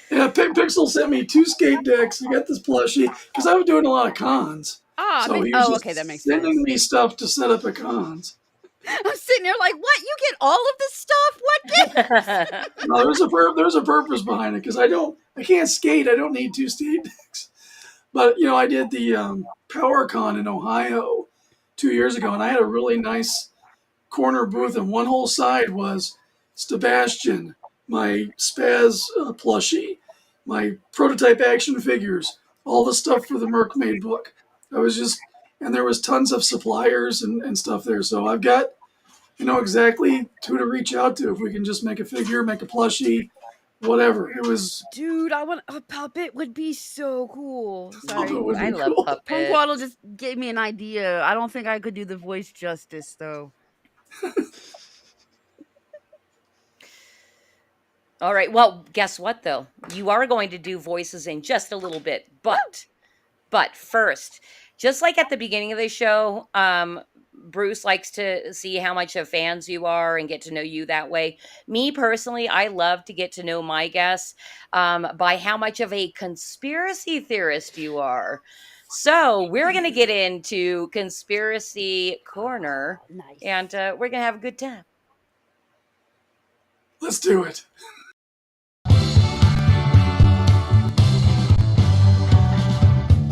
Yeah, Pixel sent me 2 skate decks. I got this plushie because I was doing a lot of cons. So he was Okay, that makes just sending sense. me stuff to set up at cons. I'm sitting there like, what? You get all of this stuff? What gift? No, there's a purpose behind it because I can't skate. I don't need 2 skate decks. But I did the PowerCon in Ohio 2 years ago, and I had a really nice corner booth, and one whole side was Sebastian, my Spaz plushie, my prototype action figures, all the stuff for the Mercmaid book. And there was tons of suppliers and stuff there. So I've got, exactly who to reach out to if we can just make a figure, make a plushie, whatever. It was. Dude, I want a puppet would be so cool. Sorry. Puppet would be I love cool. puppets. Punkwaddle just gave me an idea. I don't think I could do the voice justice though. All right. Well, guess what though? You are going to do voices in just a little bit, but first, just like at the beginning of the show, Bruce likes to see how much of fans you are and get to know you that way. Me personally, I love to get to know my guests by how much of a conspiracy theorist you are. So we're going to get into Conspiracy Corner, Nice. and we're going to have a good time. Let's do it.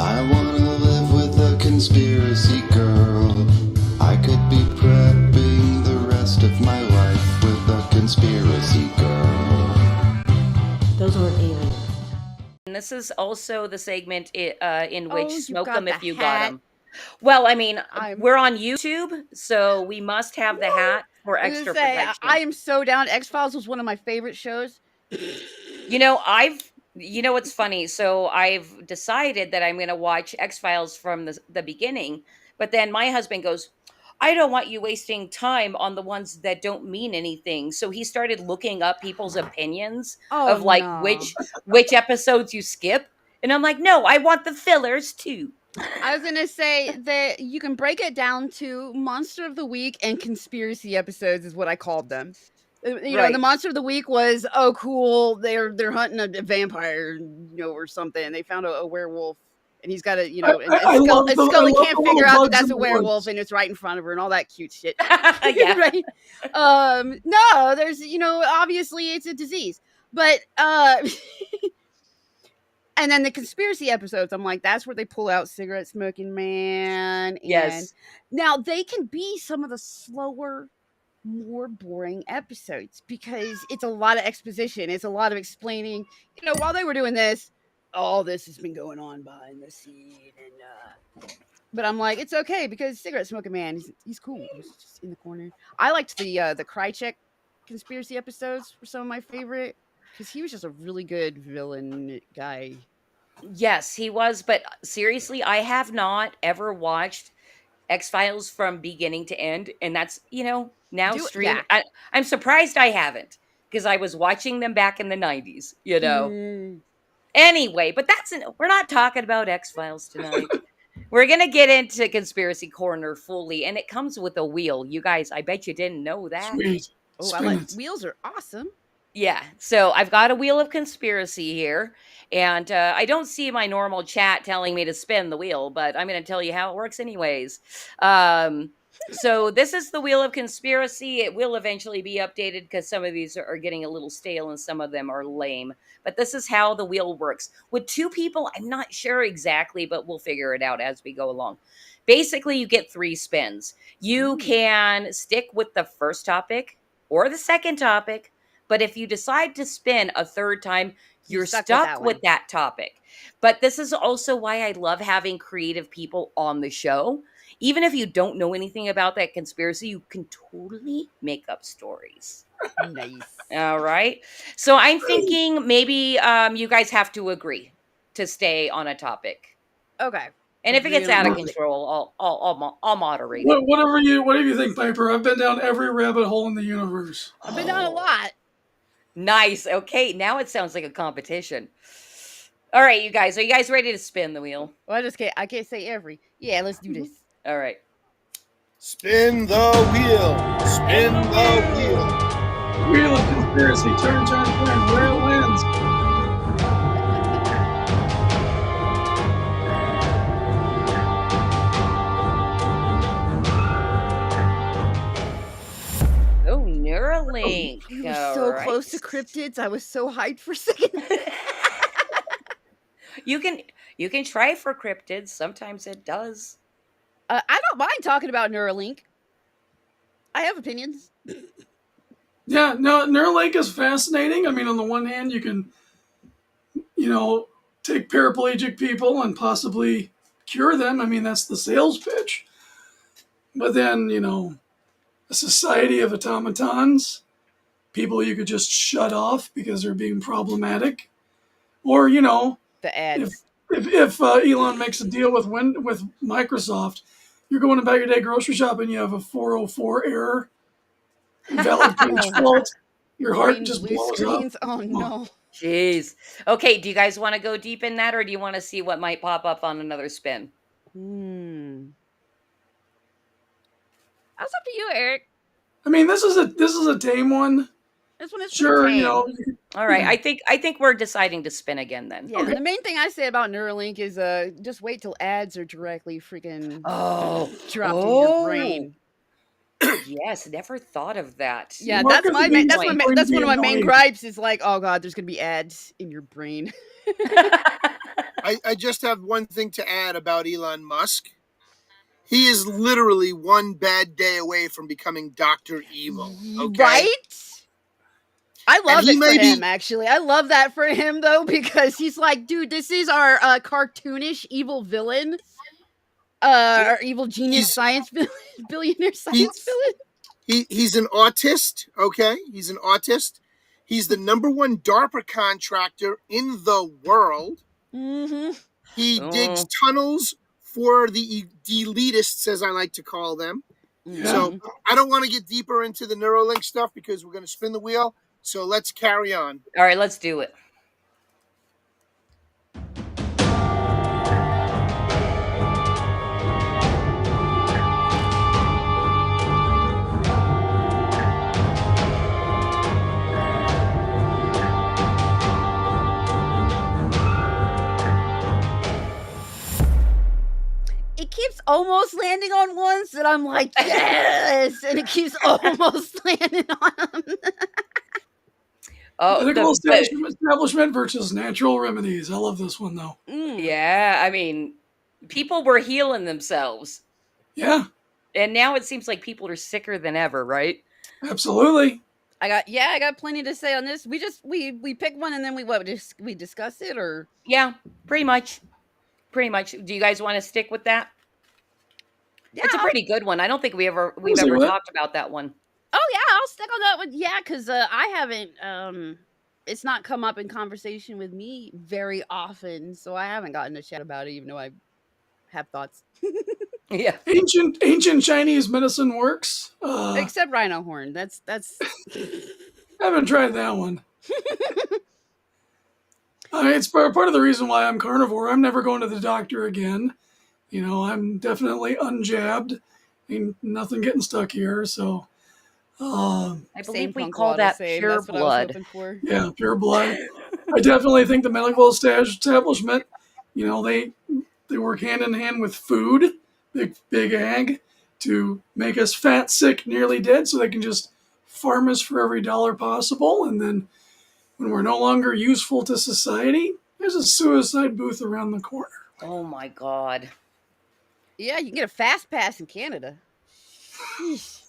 I wanna live with a conspiracy girl. I could be prepping the rest of my life with a conspiracy girl. Those weren't aliens. And this is also the segment in which Oh, you Smoke got 'em if the you got hat. 'em. Well, I mean, I'm we're on YouTube, so we must have the hat for I was gonna extra say I protection. am so down. X Files was one of my favorite shows. You know, you know what's funny? So I've decided that I'm going to watch X-Files from the beginning, but then my husband goes, "I don't want you wasting time on the ones that don't mean anything." So he started looking up people's opinions Oh of like no. which episodes you skip, and I'm like, "No, I want the fillers too." I was gonna say that you can break it down to Monster of the Week and conspiracy episodes is what I called them. You know, the Right. Monster of the Week was, oh cool, they're hunting a vampire, you know, or something. They found a werewolf and he's got a, you know, I love and I Scully love can't the figure little out that bugs in that's the a werewolf woods. and it's right in front of her and all that cute shit. Yeah. Right. No, you know, obviously it's a disease. But and then the conspiracy episodes, I'm like, that's where they pull out cigarette smoking man. And Yes. now they can be some of the slower, more boring episodes because it's a lot of exposition. It's a lot of explaining. You know, while they were doing this, all this has been going on behind the scene. But I'm like, it's okay because cigarette smoking man, he's cool. He's just in the corner. I liked the Krychek conspiracy episodes were some of my favorite because he was just a really good villain guy. Yes, he was, but seriously, I have not ever watched X-Files from beginning to end, and that's, now Do yeah. streamed. I'm surprised I haven't because I was watching them back in the 90s, you know. Mm. Anyway, but we're not talking about X-Files tonight. We're going to get into Conspiracy Corner fully, and it comes with a wheel. You guys, I bet you didn't know that. Sweet. Oh, I Spin like it. wheels are awesome. Yeah, so I've got a wheel of conspiracy here, and I don't see my normal chat telling me to spin the wheel, but I'm going to tell you how it works anyways. So this is the wheel of conspiracy. It will eventually be updated because some of these are getting a little stale and some of them are lame. But this is how the wheel works. With two people, I'm not sure exactly, but we'll figure it out as we go along. Basically, you get three spins. You Ooh. can stick with the first topic or the second topic, but if you decide to spin a third time, You're you're stuck with stuck that with one. that topic. But this is also why I love having creative people on the show. Even if you don't know anything about that conspiracy, you can totally make up stories. Nice. All right. So I'm thinking maybe you guys have to agree to stay on a topic. Okay. And if it Agree gets on a out of topic. control, I'll moderate it. Whatever you think, Piper. I've been down every rabbit hole in the universe. I've been down a lot. Nice. Okay, now it sounds like a competition. All right, you guys, are you guys ready to spin the wheel? Well, I can't say every. Yeah, let's do this. All right. Spin the wheel. Spin the wheel. Wheel of conspiracy. Turn, where it lands. Oh, Neuralink. We were All so close to right. cryptids. I was so hyped for a second. You can try for cryptids. Sometimes it does. I don't mind talking about Neuralink. I have opinions. Yeah, no, Neuralink is fascinating. I mean, on the one hand, you can, take paraplegic people and possibly cure them. I mean, that's the sales pitch. But then, a society of automatons, people you could just shut off because they're being problematic. Or, The if ads. if Elon makes a deal with Microsoft, you're going about your day grocery shopping, you have a 404 error, invalid page fault, your heart Green, just blue blows screens. up. Oh no. Jeez. Okay, do you guys want to go deep in that or do you want to see what might pop up on another spin? That's up to you, Eric. I mean, this is a tame one. This one is Sure, tame. All right, I think we're deciding to spin again then. Yeah, and the main thing I say about Neuralink is just wait till ads are directly freaking dropped in your brain. Yes, never thought of that. Yeah, Marketing that's is one going that's to one be of my main annoying. gripes is like, oh god, there's gonna be ads in your brain. I just have one thing to add about Elon Musk. He is literally one bad day away from becoming Dr. Evil. Okay? Right? I love he it for may be- him, actually. I love that for him, though, because he's like, dude, this is our cartoonish evil villain. Our evil genius He's- science billionaire science villain. He's an autist, okay? He's an autist. He's the #1 DARPA contractor in the world. Mm-hmm. He digs Oh, tunnels for the elitists, as I like to call them. Yeah. So I don't want to get deeper into the Neuralink stuff because we're going to spin the wheel. So let's carry on. all right, let's do it. It keeps almost landing on ones that I'm like, yes, and it keeps almost landing on them. Oh, Medical establishment versus natural remedies. I love this one though. yeah. I mean, people were healing themselves, Yeah, and now it seems like people are sicker than ever, right? absolutely. I got plenty to say on this. We pick one and then we discuss it, or Yeah, pretty much. Pretty much. Do you guys want to stick with that? yeah. It's a pretty good one. I don't think we've We'll see ever what. talked about that one. Oh yeah, I'll stick on that one. Yeah, because I haven't. It's not come up in conversation with me very often, so I haven't gotten to chat about it, even though I have thoughts. Yeah. Ancient Chinese medicine works. Except rhino horn. That's Haven't tried that one. It's part of the reason why I'm carnivore. I'm never going to the doctor again. You know, I'm definitely unjabbed. Ain't nothing getting stuck here. So, I same believe we punk call waddle that save. pure That's what I was blood. hoping for. yeah, pure blood. I definitely think the medical establishment, you know, they work hand in hand with food, big ag, to make us fat, sick, nearly dead, so they can just farm us for every dollar possible. And then when we're no longer useful to society, there's a suicide booth around the corner. Oh my god. Yeah, you can get a fast pass in Canada. Sheesh.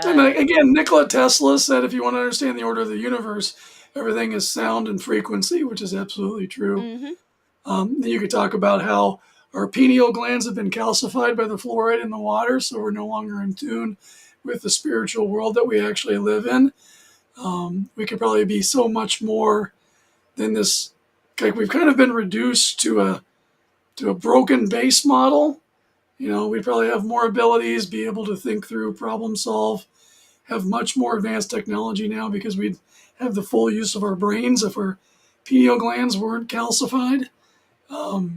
And again, Nikola Tesla said if you want to understand the order of the universe, everything is sound and frequency, which is absolutely true. Mm-hmm. Then you could talk about how our pineal glands have been calcified by the fluoride in the water, so we're no longer in tune with the spiritual world that we actually live in. We could probably be so much more than this. Like we've kind of been reduced to a broken base model. You know, we'd probably have more abilities, be able to think through, problem solve, have much more advanced technology now because we'd have the full use of our brains if our pineal glands weren't calcified. I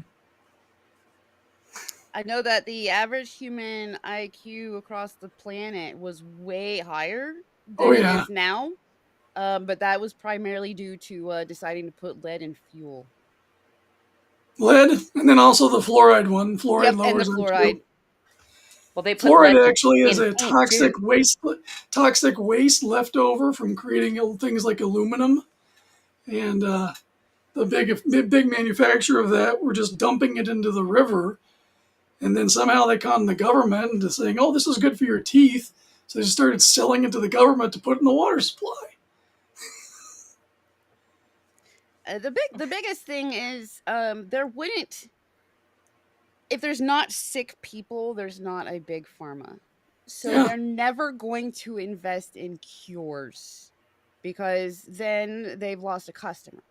know that the average human IQ across the planet was way higher than it is now, but that was primarily due to deciding to put lead in fuel. Lead, and then also the fluoride one. Fluoride Yep, lowers and the IQ. fluoride. Well, they put lead Fluoride actually is in a paint, too. toxic waste left over from creating things like aluminum, and the big manufacturer of that were just dumping it into the river, and then somehow they conned the government into saying, "Oh, this is good for your teeth," so they just started selling it to the government to put in the water supply. The biggest thing is there wouldn't, if there's not sick people, there's not a big pharma. So Yeah. they're never going to invest in cures because then they've lost a customer.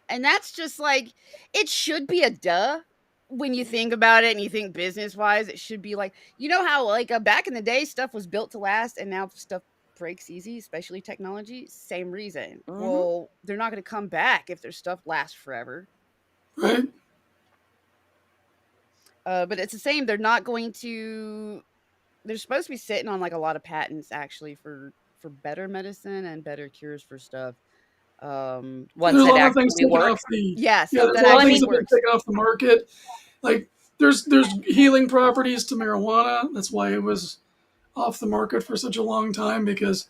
And that's just like, it should be a duh when you think about it and you think business wise. It should be like, you know how like back in the day stuff was built to last and now stuff breaks easy, especially technology. Same reason. Well, they're not going to come back if their stuff lasts forever. Right. But it's the same. They're not going to. They're supposed to be sitting on like a lot of patents actually for better medicine and better cures for stuff. Ones There's a that lot of things actually taken work. off the Yeah, yeah. stuff There's that a lot of actually things that have been works. taken off the market. Like there's healing properties to marijuana. That's why it was off the market for such a long time because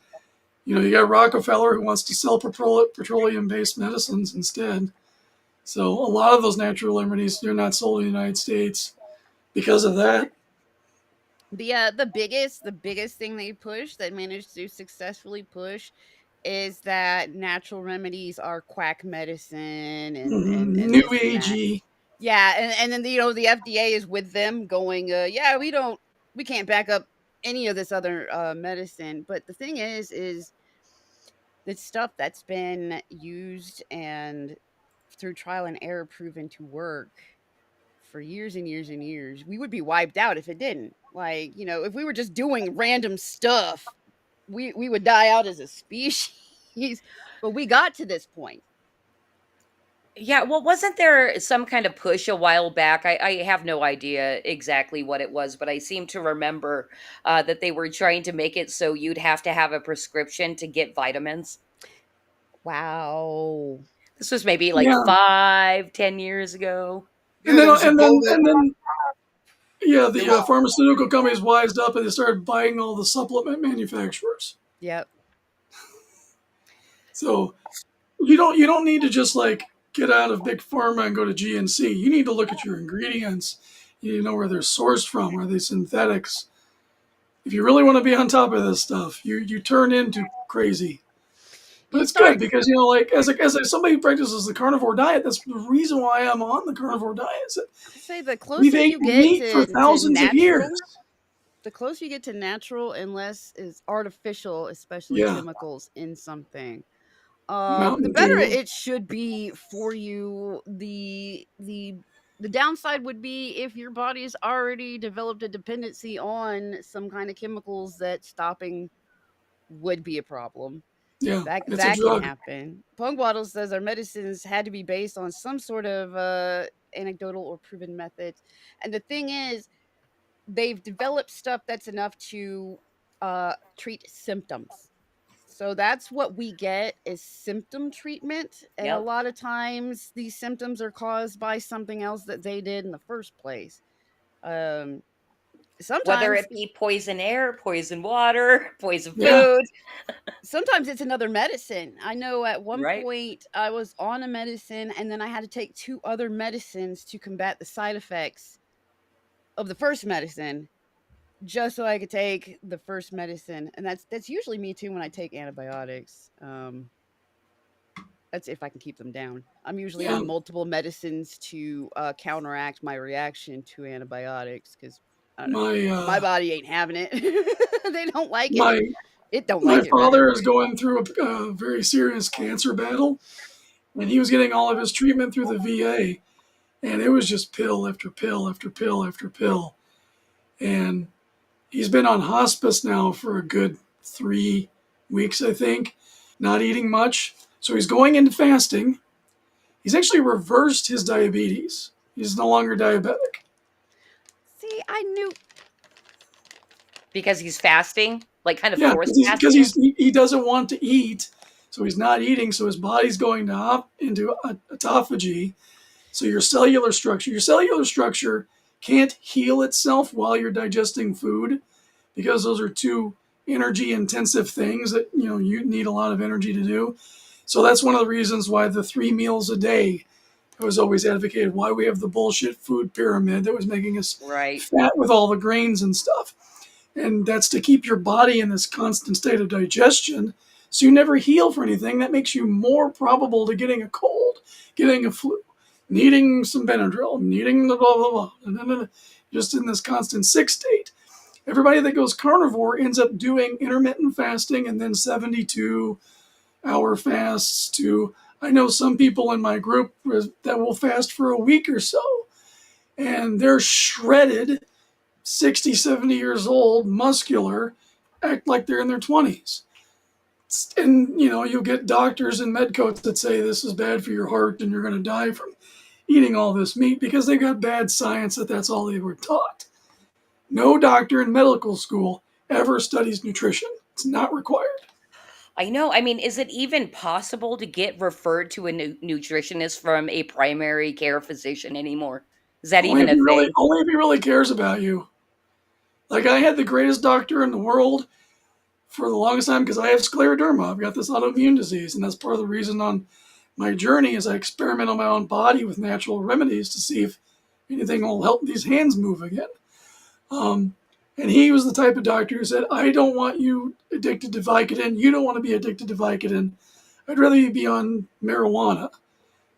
you know you got Rockefeller who wants to sell petroleum-based medicines instead. So a lot of those natural remedies are not sold in the United States because of that. The biggest thing they pushed that managed to successfully push is that natural remedies are quack medicine and New this and that. agey. Yeah, and then the FDA is with them going, yeah, we can't back up any of this other medicine. But the thing is the stuff that's been used and through trial and error proven to work for years and years and years. We would be wiped out if it didn't. Like, if we were just doing random stuff, we would die out as a species. But we got to this point. Yeah, well, wasn't there some kind of push a while back? I have no idea exactly what it was, but I seem to remember that they were trying to make it so you'd have to have a prescription to get vitamins. Wow. This was maybe like Yeah, 5, 10 years ago. and Yeah, then there was a bill that yeah, there the was. pharmaceutical companies wised up and they started buying all the supplement manufacturers. Yep. So you don't need to just like get out of big pharma and go to GNC. You need to look at your ingredients. You need to know where they're sourced from. Are they synthetics? If you really want to be on top of this stuff, you turn into crazy. But You it's good start because like as somebody who practices the carnivore diet, that's the reason why I'm on the carnivore diet. Is that I say the we've closer you eaten get meat for to thousands of years. natural, the closer you get to natural and less is artificial, especially Yeah, chemicals in something. The Mountain better Dew. it should be for you. The downside would be if your body's already developed a dependency on some kind of chemicals that stopping would be a problem. Yeah, That it's a that can drug. happen. Punk Waddle says our medicines had to be based on some sort of anecdotal or proven methods. And the thing is, they've developed stuff that's enough to treat symptoms. So that's what we get is symptom treatment. And a Yep. lot of times these symptoms are caused by something else that they did in the first place. Um, Whether sometimes it be poison air, poison water, poison Yeah, food, sometimes it's another medicine. I know at one right? point I was on a medicine and then I had to take two other medicines to combat the side effects of the first medicine just so I could take the first medicine. And that's usually me too when I take antibiotics. That's if I can keep them down. I'm usually yeah. on multiple medicines to counteract my reaction to antibiotics because I don't know. My My body ain't having it. They don't like it. my It don't my like it rather. father is going through a very serious cancer battle, and he was getting all of his treatment through the VA, and it was just pill after pill after pill after pill, and he's been on hospice now for a good 3 weeks, I think, not eating much. So he's going into fasting. He's actually reversed his diabetes. He's no longer diabetic. See, I knew. Because he's fasting, like kind of Yeah, forced because fasting. he doesn't want to eat, so he's not eating. So his body's going to into autophagy. So your cellular structure can't heal itself while you're digesting food, because those are two energy intensive things that you need a lot of energy to do. So that's one of the reasons why the 3 meals a day was always advocated. Why we have the bullshit food pyramid that was making us Right. fat with all the grains and stuff. And that's to keep your body in this constant state of digestion so you never heal for anything. That makes you more probable to getting a cold, getting a flu, needing some Benadryl, needing the blah, blah, blah, just in this constant sick state. Everybody that goes carnivore ends up doing intermittent fasting and then 72-hour fasts to, I know some people in my group that will fast for a week or so, and they're shredded, 60, 70 years old, muscular, act like they're in their 20s. And, you'll get doctors and med coats that say this is bad for your heart and you're going to die from eating all this meat because they got bad science that's all they were taught. No doctor in medical school ever studies nutrition. It's not required. I know. I mean, is it even possible to get referred to a nutritionist from a primary care physician anymore? Is that Only even if a he really, thing? only if he really cares about you. Like I had the greatest doctor in the world for the longest time because I have scleroderma. I've got this autoimmune disease, and that's part of the reason on my journey is I experiment on my own body with natural remedies to see if anything will help these hands move again. Um, And he was the type of doctor who said, I don't want you addicted to Vicodin. You don't want to be addicted to Vicodin. I'd rather you be on marijuana.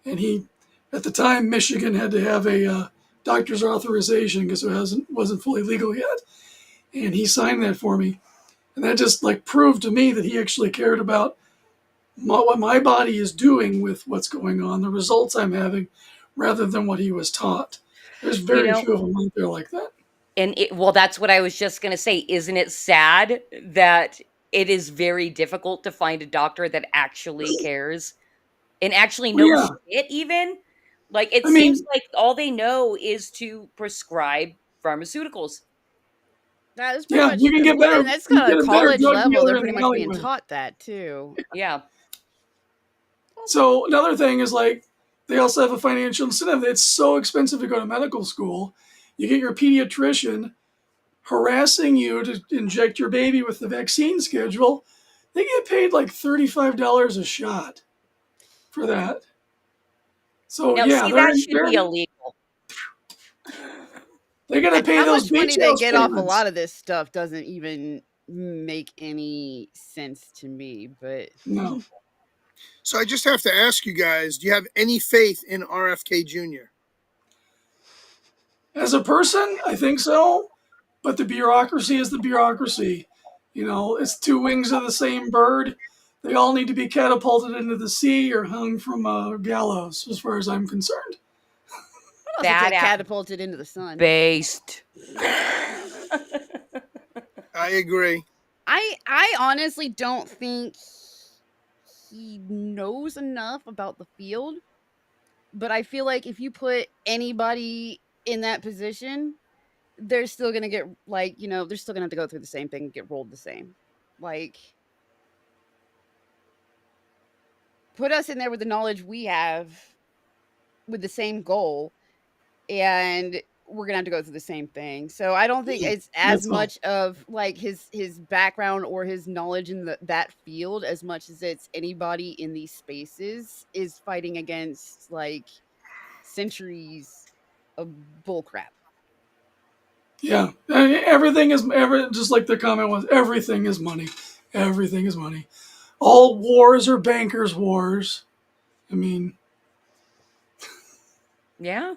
And he, at the time, Michigan had to have a doctor's authorization because it wasn't fully legal yet. And he signed that for me. And that just like proved to me that he actually cared about what my body is doing with what's going on, the results I'm having, rather than what he was taught. There's You very know, few of them out there like that. well, that's what I was just going to say. Isn't it sad that it is very difficult to find a doctor that actually cares and actually Well, knows yeah. shit even? Like, it I seems mean, like all they know is to prescribe pharmaceuticals. That is pretty yeah, much, you can get better. and that's You kind get of a better college drug level. They're dealer in pretty the much being alleyway. taught that too. Yeah. So another thing is like they also have a financial incentive. It's so expensive to go to medical school. You get your pediatrician harassing you to inject your baby with the vaccine schedule. They get paid like $35 a shot for that. So Now, yeah, see, that should be illegal. they're gonna pay How those much beach money they house get off a payments. lot of this stuff doesn't even make any sense to me. But No. So I just have to ask you guys: do you have any faith in RFK Jr.? As a person, I think so. But the bureaucracy is the bureaucracy. You know, it's two wings of the same bird. They all need to be catapulted into the sea or hung from a gallows, as far as I'm concerned. I'd also Bad take at catapulted into the sun. based. I agree. I honestly don't think he knows enough about the field. But I feel like if you put anybody in that position, they're still gonna get like, they're still gonna have to go through the same thing and get rolled the same. Like, put us in there with the knowledge we have with the same goal, and we're gonna have to go through the same thing. So I don't think it's as That's all. much of like his background or his knowledge in that field as much as it's anybody in these spaces is fighting against like centuries of bullcrap. Yeah, and everything is just like the comment was. Everything is money. Everything is money. All wars are bankers' wars. I mean, Yeah.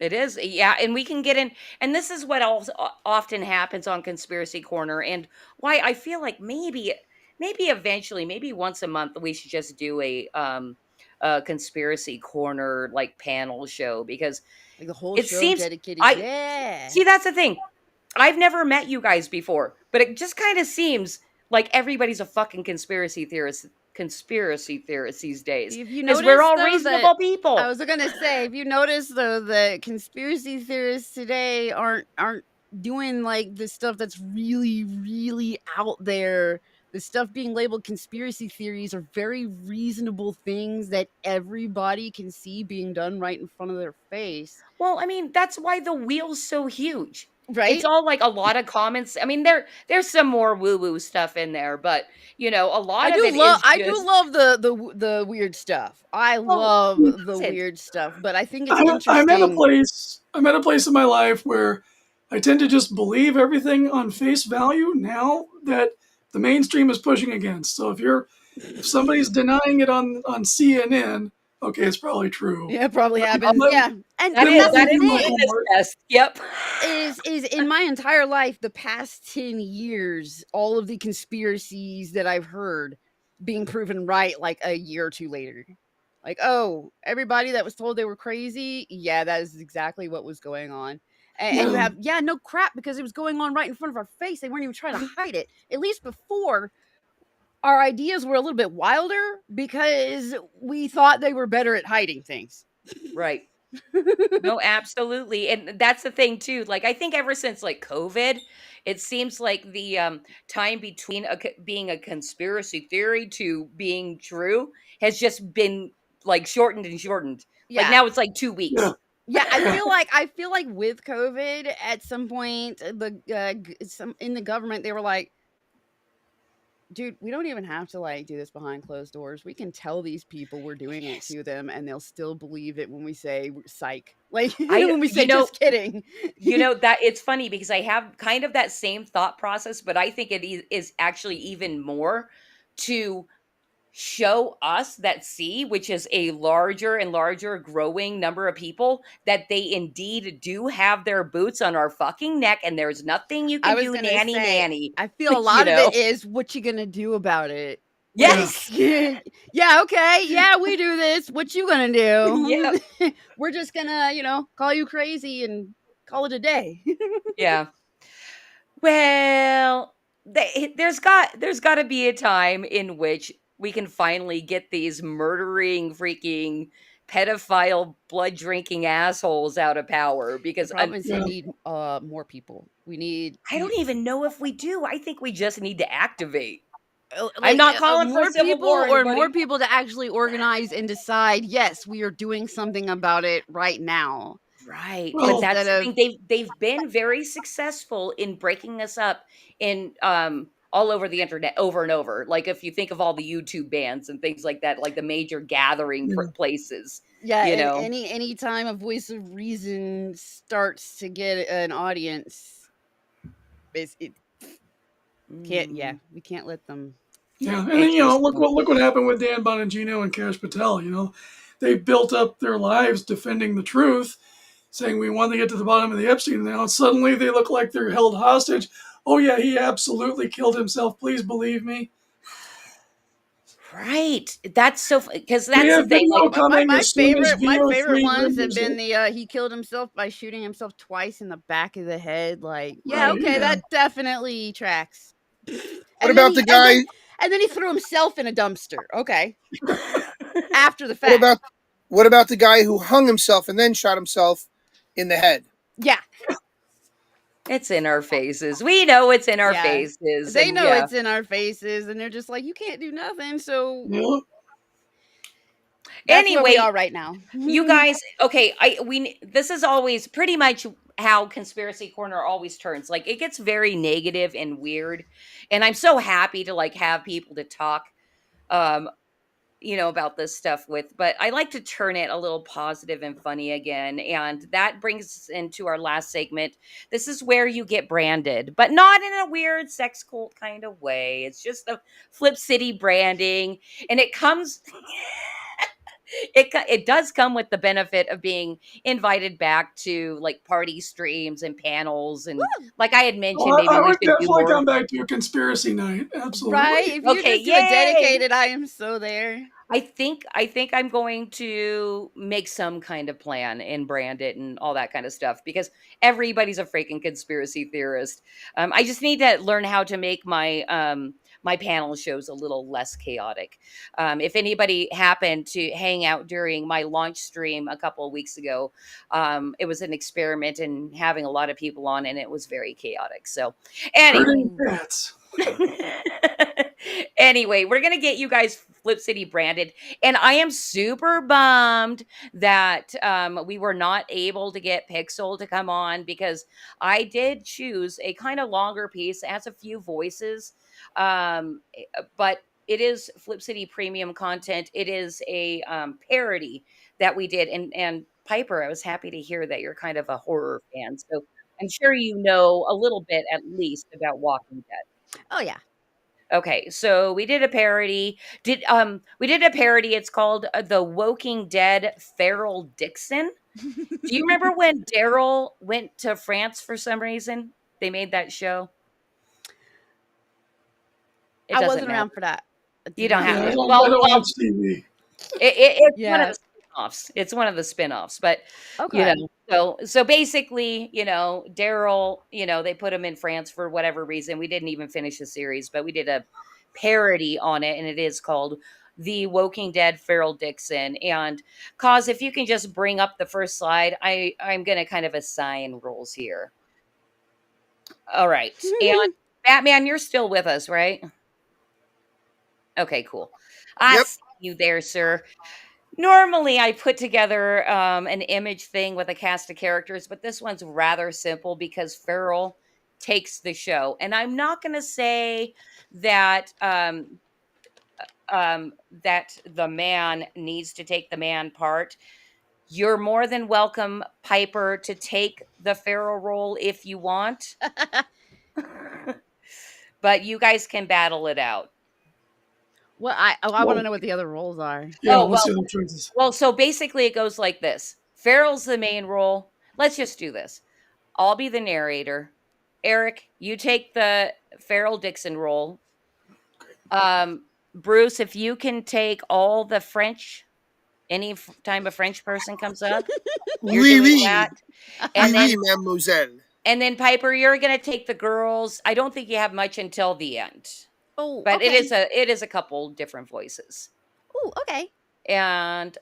It is. Yeah, and we can get in, and this is what also often happens on Conspiracy Corner, and why I feel like maybe eventually, maybe once a month we should just do a Conspiracy Corner like panel show, because Like the whole it show seems dedicated. I Yeah. see, that's the thing. I've never met you guys before, but it just kind of seems like everybody's a fucking conspiracy theorist these days, If you because we're notice all though that reasonable people. I was gonna say, if you notice though that conspiracy theorists today aren't doing like the stuff that's really, really out there. The stuff being labeled conspiracy theories are very reasonable things that everybody can see being done right in front of their face. Well, I mean, that's why the wheel's so huge. It's Right? all like a lot of comments. I mean, there's some more woo-woo stuff in there, but a lot of it is I do just, love the weird stuff. I well, love who the doesn't? weird stuff, but I think it's I'm at a interesting. place. I'm at a place in my life where I tend to just believe everything on face value now that the mainstream is pushing against. So if somebody's denying it on CNN, okay, it's probably true. Yeah, it probably Then happens. let, Yeah. And That and is let that's me the that do is my the thing. litmus homework. test. Yep. Is in my entire life, the past 10 years, all of the conspiracies that I've heard being proven right like a year or two later. Like, oh, everybody that was told they were crazy, yeah, that is exactly what was going on. And you Yeah, have, yeah, no crap, because it was going on right in front of our face. They weren't even trying to hide it. At least before, our ideas were a little bit wilder because we thought they were better at hiding things. Right. No, absolutely. And that's the thing too. Like, I think ever since like COVID, it seems like the time between being a conspiracy theory to being true has just been like shortened and shortened. Like, Yeah. now it's like 2 yeah, weeks. Yeah, I feel like with COVID, at some point, some in the government they were like, dude, we don't even have to like do this behind closed doors. We can tell these people we're doing it Yes. to them, and they'll still believe it when we say psych. Like I when we you say know just kidding. that it's funny because I have kind of that same thought process, but I think is actually even more to show us that see, which is a larger and larger growing number of people, that they indeed do have their boots on our fucking neck and there's nothing you I can was do, gonna nanny say, nanny. I feel a You lot of it know? is what you gonna do about it. Like, Yeah. Yes. yeah, okay, yeah, we do this. What you gonna Yep. do? We're just gonna, call you crazy and call it a day. Yeah. Well, there's got to be a time in which we can finally get these murdering, freaking, pedophile, blood drinking assholes out of power The because problem is you Yeah. need more people. We need I don't even know if we do. I think we just need to activate. I'm like not calling for a more civil people war, or anybody. more people to actually organize and decide, yes, we are doing something about it right now. Right, but Well, that's Instead the of thing. They've been very successful in breaking us up in all over the internet over and over. Like if you think of all the YouTube bans and things like that, like the major gathering yeah. places, yeah, you and know. any time a voice of reason starts to get an audience, it can't yeah, Mm, we can't let them. Yeah, and then it's just look what happened with Dan Bonagino and Cash Patel. They built up their lives defending the truth, saying we want to get to the bottom of the Epstein now, and suddenly they look like they're held hostage. Oh yeah, he absolutely killed himself. Please believe me. right. That's so because We that's the have thing. Like, video coming My as soon as favorite my favorite VO3 ones have been releases. the he killed himself by shooting himself twice in the back of the head. Like, yeah, Right? okay, Yeah. that definitely tracks. What And then about he the guy? and then he threw himself in a dumpster. Okay. After the What fact. about what about the guy who hung himself and then shot himself in the head? Yeah. it's in our faces. We know it's in our Yeah. faces, They and know yeah. it's in our faces and they're just like, you can't do nothing. So Yeah. that's where we Anyway, are right now. you guys, okay, this is always pretty much how conspiracy corner always turns. Like it gets very negative and weird. And I'm so happy to like have people to talk um about this stuff with, but I like to turn it a little positive and funny again. And that brings us into our last segment. This is where you get branded, but not in a weird sex cult kind of way. It's just the Flip City branding, and it comes it does come with the benefit of being invited back to like party streams and panels, and like I had mentioned, Oh, I maybe we would should do definitely more. come back to a conspiracy night. Right? Absolutely. If you Okay, just do a yay. dedicated, I am so there. I think I'm going to make some kind of plan and brand it and all that kind of stuff because everybody's a freaking conspiracy theorist. I just need to learn how to make my panel shows a little less chaotic. If anybody happened to hang out during my launch stream a couple of weeks ago, it was an experiment in having a lot of people on, and it was very chaotic. So, Herding anyway. cats. Anyway, we're gonna get you guys Flip City branded, and I am super bummed that we were not able to get Pixel to come on because I did choose a kind of longer piece. It has a few voices, but it is Flip City premium content. It is a parody that we did, and Piper, I was happy to hear that you're kind of a horror fan, so I'm sure you know a little bit at least about Walking Dead. Oh yeah. Okay, so we did a parody. We did a parody. It's called The Woking Dead Feral Dixon. Do you remember when Daryl went to France for some reason? They made that show. It I doesn't wasn't matter. around for that. I You did don't not have Yeah, see I it. to. don't, I Well, don't watch TV. it's one of Yeah. the spin-offs. It's one of the spin-offs, but you Okay. know, so basically, Daryl, they put him in France for whatever reason. We didn't even finish the series, but we did a parody on it, and it is called The Woking Dead Feral Dixon. And cause if you can just bring up the first slide, I'm gonna kind of assign roles here. All right. And Batman, you're still with us, right? Okay, cool. I Yep. see you there, sir. Normally, I put together an image thing with a cast of characters, but this one's rather simple because Feral takes the show. And I'm not going to say that that the man needs to take the man part. You're more than welcome, Piper, to take the feral role if you want. But you guys can battle it out. Well, I want Well, to know what the other roles are. yeah, Oh, what's the other choices? well, so basically it goes like this. Feral's the main role. Let's just do this. I'll be the narrator. Eric, you take the Feral Dixon role. Bruce, if you can take all the French, time a French person comes up, you're Oui, doing oui. that. Oui, And oui, then mademoiselle. and then Piper, you're gonna take the girls. I don't think you have much until the end. Oh, But okay. it is a couple different voices. Oh, okay. And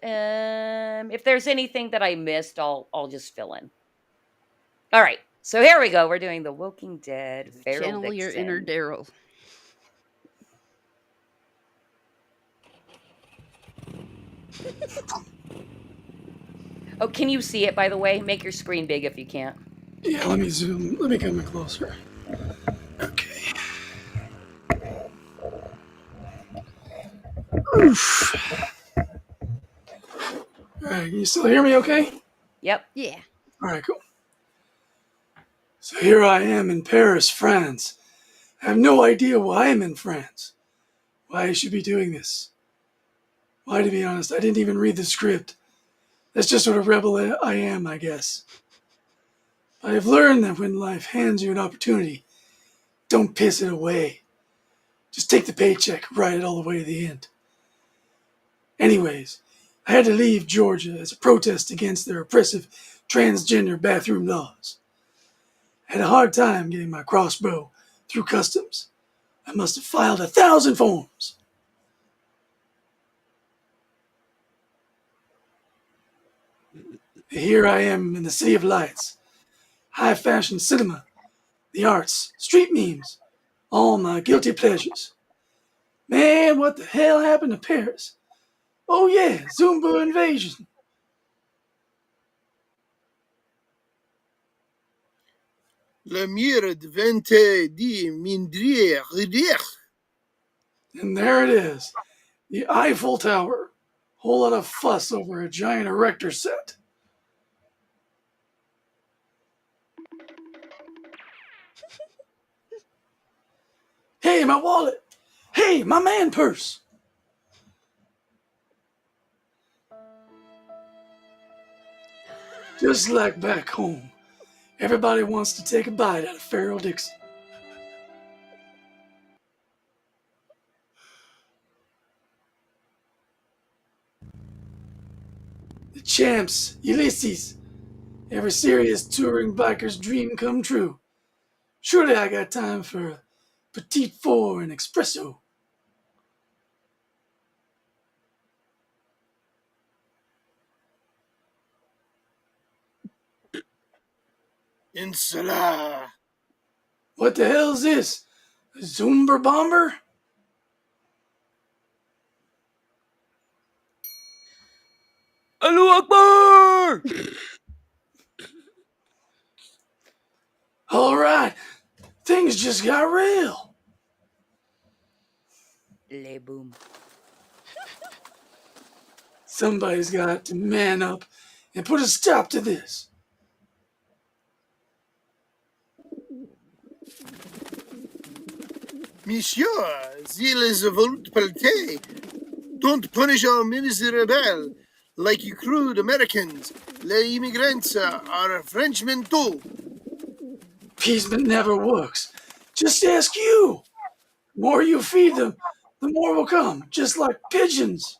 if there's anything that I missed, I'll just fill in. All right. So here we go. We're doing the Walking Dead Feral Channel your inner Dixon. Daryl. Oh, can you see it, by the way? Make your screen big if you can't. Yeah, let me zoom. Let me come in closer. Okay. Oof. All right, you still hear me okay? Yep. Yeah. All right, cool. So here I am in Paris, France. I have no idea why I'm in France. Why I should be doing this. Why, to be honest, I didn't even read the script. That's just what a rebel I am, I guess. I have learned that when life hands you an opportunity, don't piss it away. Just take the paycheck, ride it all the way to the end. Anyways, I had to leave Georgia as a protest against their oppressive transgender bathroom laws. I had a hard time getting my crossbow through customs. I must have filed 1,000 forms. Here I am in the City of Lights, high fashion cinema, the arts, street memes, all my guilty pleasures. Man, what the hell happened to Paris? Oh yeah, Zumba invasion. Le mire de vente di mindrier. And there it is, the Eiffel Tower. Whole lot of fuss over a giant erector set. Hey, my wallet! Hey, my man purse! Just like back home, everybody wants to take a bite out of Feral Dixon. The champs, Ulysses, every serious touring biker's dream come true. Surely I got time for a petite four and espresso. Insala. What the hell's this? A Zumber bomber? Allahu Akbar! All right, things just got real. Le boom. Somebody's got to man up and put a stop to this. Monsieur, zeal is a volte palte. Don't punish our miserable like you crude Americans. Les immigrants are Frenchmen too. Appeasement never works. Just ask you. The more you feed them, the more will come, just like pigeons.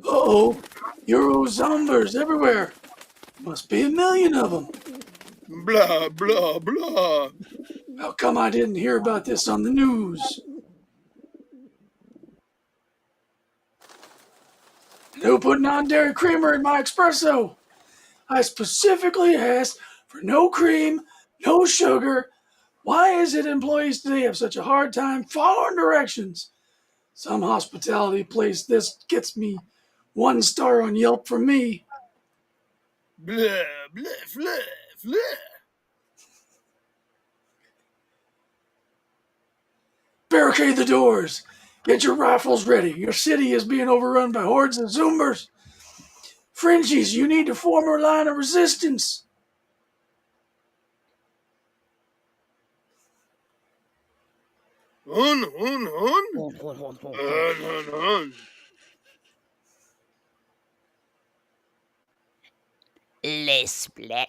Uh-oh, Euro zombers everywhere. Must be a million of them. Blah, blah, blah. How come I didn't hear about this on the news? No putting on dairy creamer in my espresso. I specifically asked for no cream, no sugar. Why is it employees today have such a hard time following directions? Some hospitality place this gets me 1 star on Yelp from me. Blah, bleh, bleh, bleh. Barricade the doors. Get your rifles ready. Your city is being overrun by hordes of Zoomers. Frenchies, you need to form a line of resistance. Hun, hun, hun. Hun. Les split.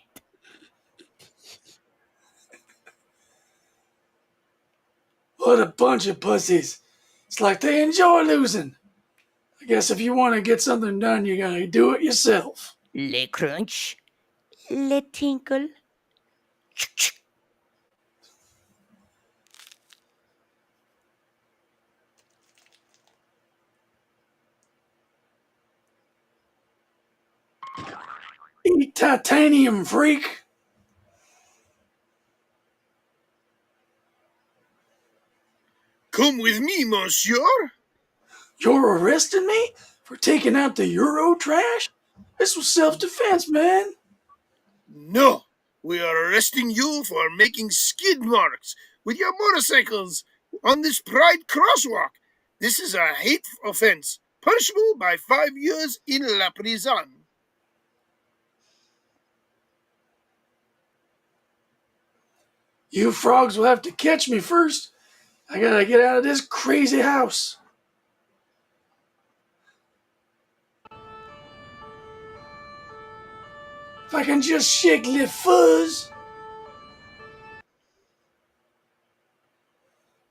What a bunch of pussies. It's like they enjoy losing. I guess if you want to get something done, you gotta do it yourself. Le crunch. Le tinkle. Eat titanium, freak. Come with me, monsieur. You're arresting me for taking out the Euro trash? This was self-defense, man. No, we are arresting you for making skid marks with your motorcycles on this Pride crosswalk. This is a hate offense, punishable by 5 years in la prison. You frogs will have to catch me first. I gotta get out of this crazy house. If I can just shake le fuzz.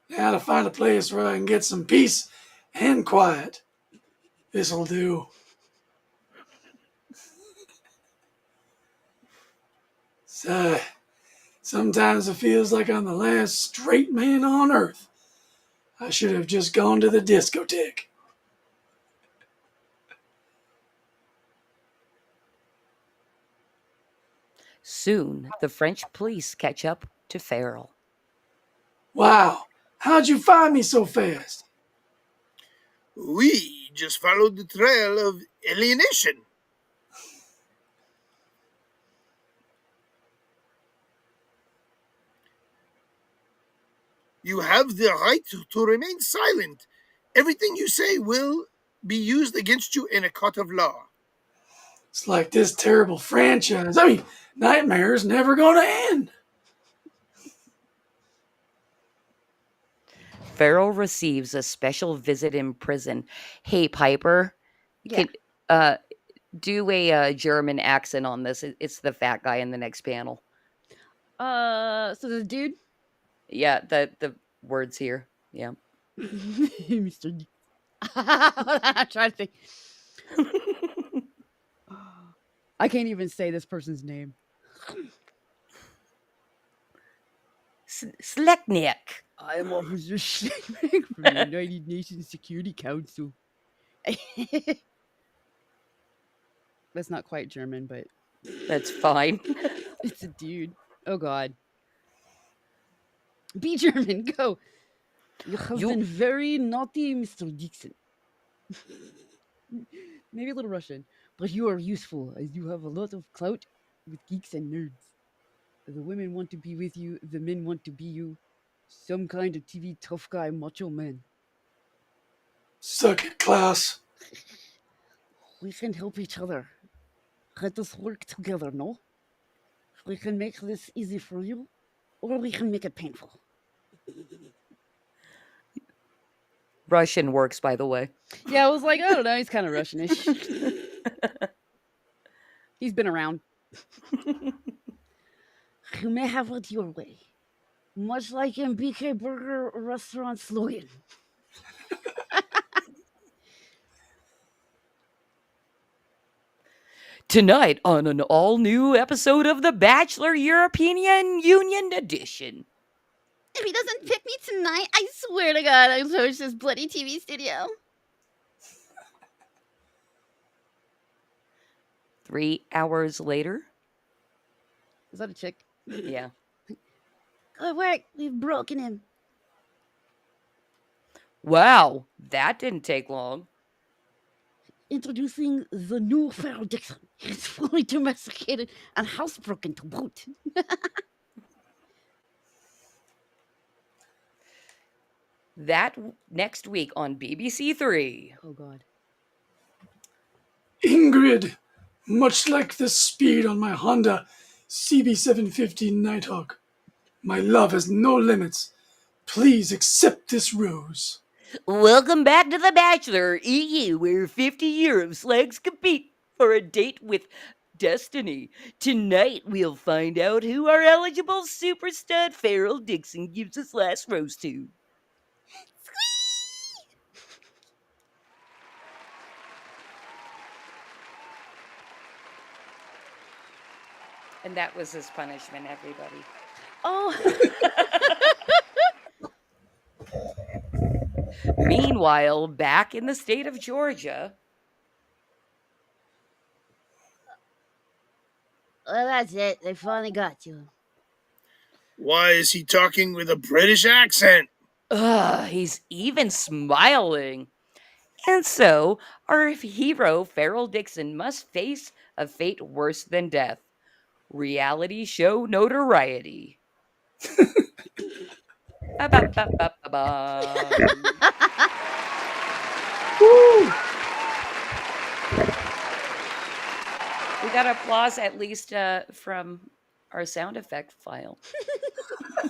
Now to find a place where I can get some peace and quiet. This'll do. So, sometimes it feels like I'm the last straight man on earth. I should have just gone to the discotheque. Soon, the French police catch up to Farrell. Wow, how'd you find me so fast? We just followed the trail of alienation. You have the right to remain silent. Everything you say will be used against you in a court of law. It's like this terrible franchise. I mean, Nightmare's never gonna end. Farrell receives a special visit in prison. Hey, Piper, Yeah. can do a German accent on this. It's the fat guy in the next panel. So the dude, Yeah, the words here. Yeah. Mr. D. I'm trying to think. I can't even say this person's name. Slecknick. I am Officer Schneckman from the United Nations Security Council. That's not quite German, but That's fine. it's a dude. Oh God. Be German, go. You have You- been very naughty, Mr. Dixon. Maybe a little Russian, but you are useful as you have a lot of clout with geeks and nerds. The women want to be with you, the men want to be you. Some kind of TV tough guy, macho man. Suck it, Klaus. We can help each other. Let us work together, no? We can make this easy for you, or we can make it painful. Russian works, by the way. Yeah, I was like, I don't know, he's kind of Russianish. He's been around. You may have it your way. Much like in BK Burger restaurant slogan. Tonight on an all-new episode of The Bachelor European Union Edition. If he doesn't pick me tonight, I swear to God, I'll torch this bloody TV studio. 3 hours later. Is that a chick? Yeah. Good work. We've broken him. Wow, that didn't take long. Introducing the new Feral Dixon. It's fully domesticated and housebroken to boot. That next week on BBC Three. Oh God. Ingrid, much like the speed on my Honda CB750 Nighthawk, my love has no limits. Please accept this rose. Welcome back to The Bachelor, EU, where 50 Euro slags compete for a date with destiny. Tonight, we'll find out who our eligible super stud Farrell Dixon gives his last rose to. And that was his punishment, everybody. Oh. Meanwhile, back in the state of Georgia, Well, that's it. They finally got you. Why is he talking with a British accent? he's even smiling. And so, our hero, Farrell Dixon, must face a fate worse than death reality show notoriety. Ba-ba-ba-ba-ba-ba. We got applause at least from our sound effect file.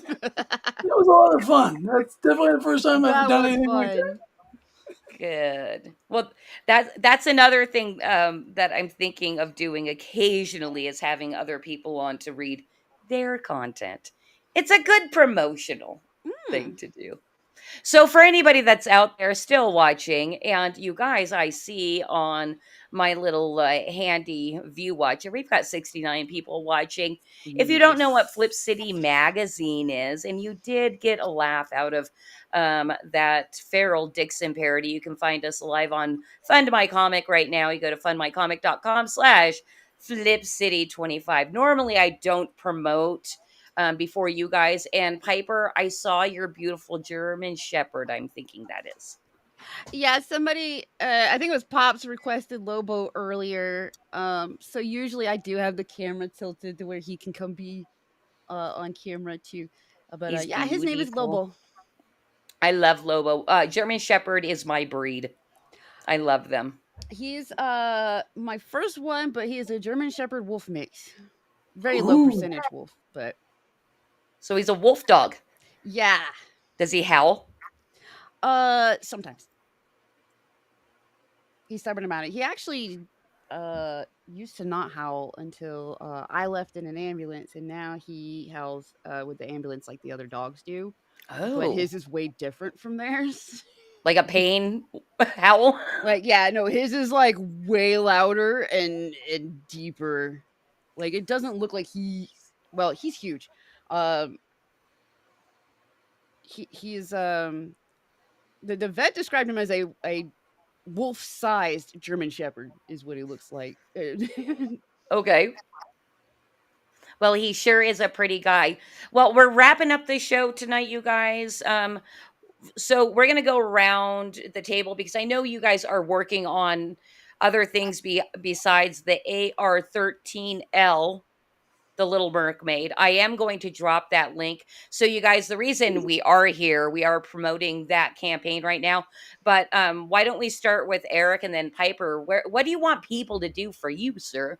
It was a lot of fun. That's definitely the first time I've That done was anything like that. fun. Good. Well, that's another thing that I'm thinking of doing occasionally is having other people on to read their content. It's a good promotional thing to do. So for anybody that's out there still watching, and you guys, I see on my little handy view watcher, we've got 69 people watching. If you don't know what Flip City Magazine is, and you did get a laugh out of that Farrell Dixon parody, you can find us live on Fund My Comic right now. You go to fundmycomic.com/FlipCity25. Normally, I don't promote before you guys. And Piper, I saw your beautiful German Shepherd. I'm thinking that is. Yeah, somebody, I think it was Pops requested Lobo earlier. So usually I do have the camera tilted to where he can come be on camera too. But He's yeah, his name is beautiful. Lobo. I love Lobo. German Shepherd is my breed. I love them. He's my first one, but he is a German Shepherd wolf mix. Very low percentage wolf, but So he's a wolf dog. yeah. Does he howl? Sometimes. He's stubborn about it. He actually used to not howl until I left in an ambulance, and now he howls with the ambulance like the other dogs do. Oh. But his is way different from theirs. Like a pain howl? Like, yeah, no, his is like way louder and deeper. Like, it doesn't look like he's huge. He's the vet described him as a wolf-sized German Shepherd is what he looks like. Okay. Well, he sure is a pretty guy. Well, we're wrapping up the show tonight, you guys. So we're going to go around the table because I know you guys are working on other things besides the AR-13L, the Little Mercmaid. I am going to drop that link. So you guys, the reason we are here, we are promoting that campaign right now. But why don't we start with Eric and then Piper? What do you want people to do for you, sir,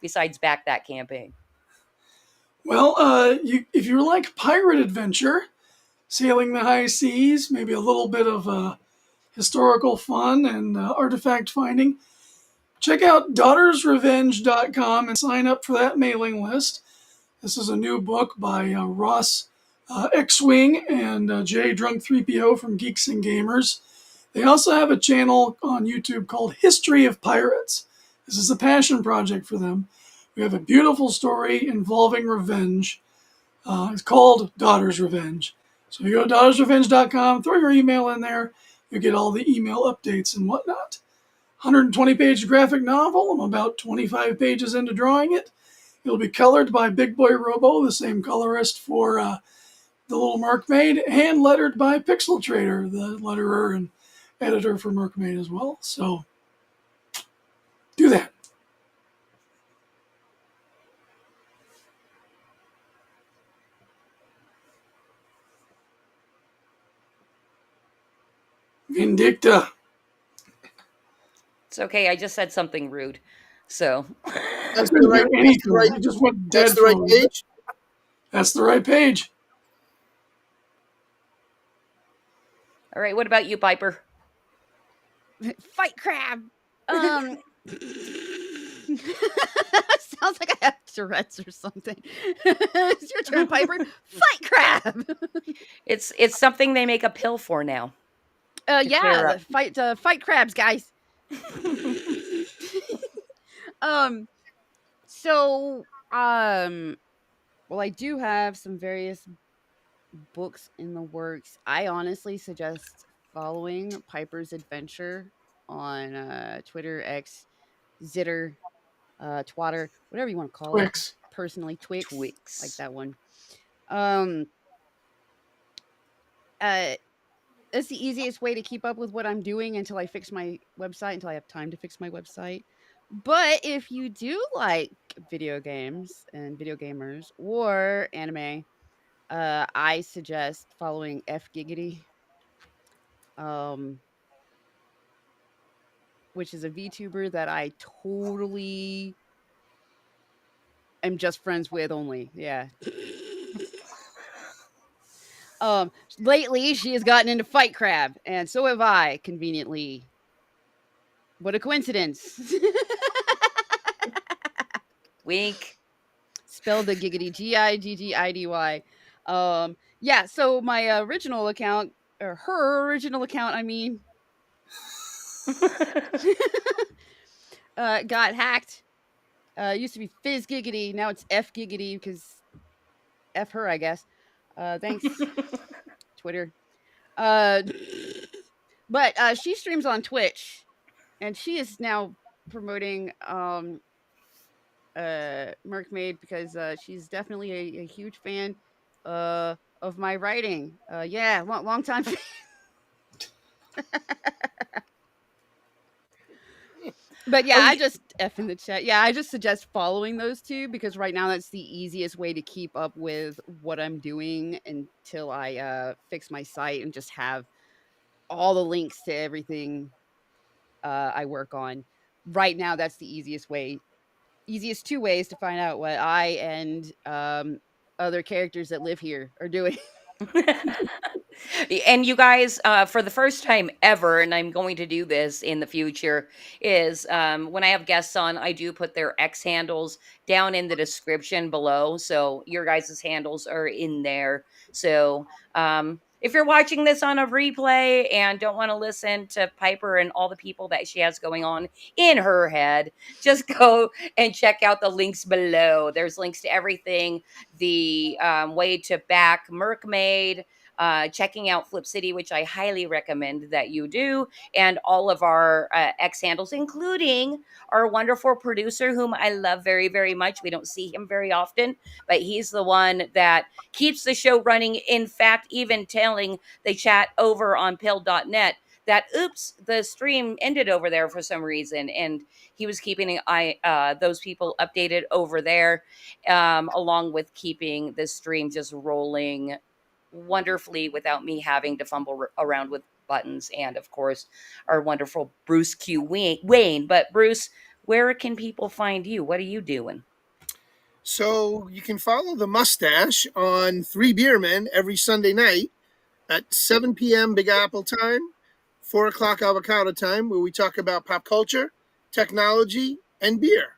besides back that campaign? Well, if you like pirate adventure, sailing the high seas, maybe a little bit of historical fun and artifact finding, check out daughtersrevenge.com and sign up for that mailing list. This is a new book by Ross X-Wing and Jay Drunk3PO from Geeks and Gamers. They also have a channel on YouTube called History of Pirates. This is a passion project for them. We have a beautiful story involving revenge. It's called Daughter's Revenge. So you go to daughtersrevenge.com, throw your email in there, you get all the email updates and whatnot. 120-page graphic novel. I'm about 25 pages into drawing it. It'll be colored by Big Boy Robo, the same colorist for The Little Mercmaid, and lettered by Pixel Trader, the letterer and editor for Mercmaid as well. So Do that. Vindicta. It's okay. I just said something rude. So, That's Didn't the do right. That's the anything. right. I just went That's dead the right for page. That's the right page. all right. What about you, Piper? Fight crab. Um, sounds like I have Tourette's or something. It's your turn, Piper. Fight crab. It's something they make a pill for now to Yeah, clear the up. fight crabs, guys. um, so well, I do have some various books in the works. I honestly suggest following Piper's Adventure on Twitter, X, Zitter, Twatter, whatever you want to call it. Twix. Personally, Twix, like Twix. that one. Um, uh, that's the easiest way to keep up with what I'm doing until I fix my website, until I have time to fix my website. But if you do like video games and video gamers or anime, I suggest following F Giggity, um, which is a VTuber that I totally am just friends with only. Yeah. Lately she has gotten into Fight Crab, and so have I, conveniently. What a coincidence. Wink. Spell the giggity Giggidy. Yeah, so my original account, or her original account, I mean, got hacked. It used to be Fizz Giggity, now it's F Giggity because F her, I guess. Thanks, Twitter. Uh, but she streams on Twitch, and she is now promoting Mercmaid because she's definitely a huge fan of my writing. Yeah, long time. But yeah, I just F in the chat. Yeah, I just suggest following those two because right now that's the easiest way to keep up with what I'm doing until I fix my site and just have all the links to everything I work on. Right now, that's the easiest two ways to find out what I and other characters that live here are doing. And you guys, for the first time ever, and I'm going to do this in the future, is when I have guests on, I do put their X handles down in the description below. So your guys' handles are in there. So if you're watching this on a replay and don't want to listen to Piper and all the people that she has going on in her head, just go and check out the links below. There's links to everything, the way to back Mercmaid, checking out Flip City, which I highly recommend that you do, and all of our X handles, including our wonderful producer, whom I love very, very much. We don't see him very often, but he's the one that keeps the show running. In fact, even telling the chat over on pill.net that oops, the stream ended over there for some reason, and he was keeping those people updated over there, along with keeping the stream just rolling wonderfully without me having to fumble around with buttons. And of course, our wonderful Bruce Q Wayne. But Bruce, where can people find you? What are you doing? So you can follow the mustache on Three Beermen every Sunday night at 7 p.m. Big Apple time, 4 o'clock avocado time, where we talk about pop culture, technology, and beer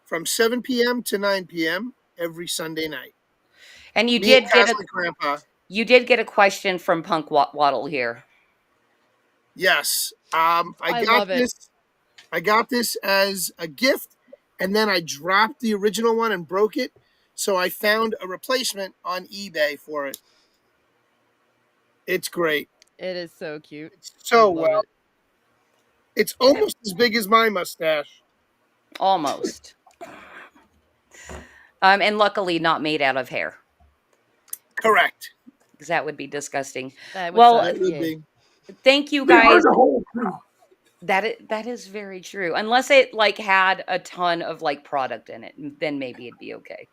from 7 p.m. to 9 p.m. every Sunday night. And you Me and did get a Catholic Grandpa. you did get a question from Punk Waddle here. Yes. I love it. I got this as a gift, and then I dropped the original one and broke it. So I found a replacement on eBay for it. It's great. It is so cute. It's so Love well. it. It's almost as big as my mustache. Almost. And luckily not made out of hair, Correct. because that would be disgusting. That would Well, suck. It would Yeah. be. thank you Be hard guys. to hold too. That is very true. Unless it like had a ton of like product in it, then maybe it'd be okay.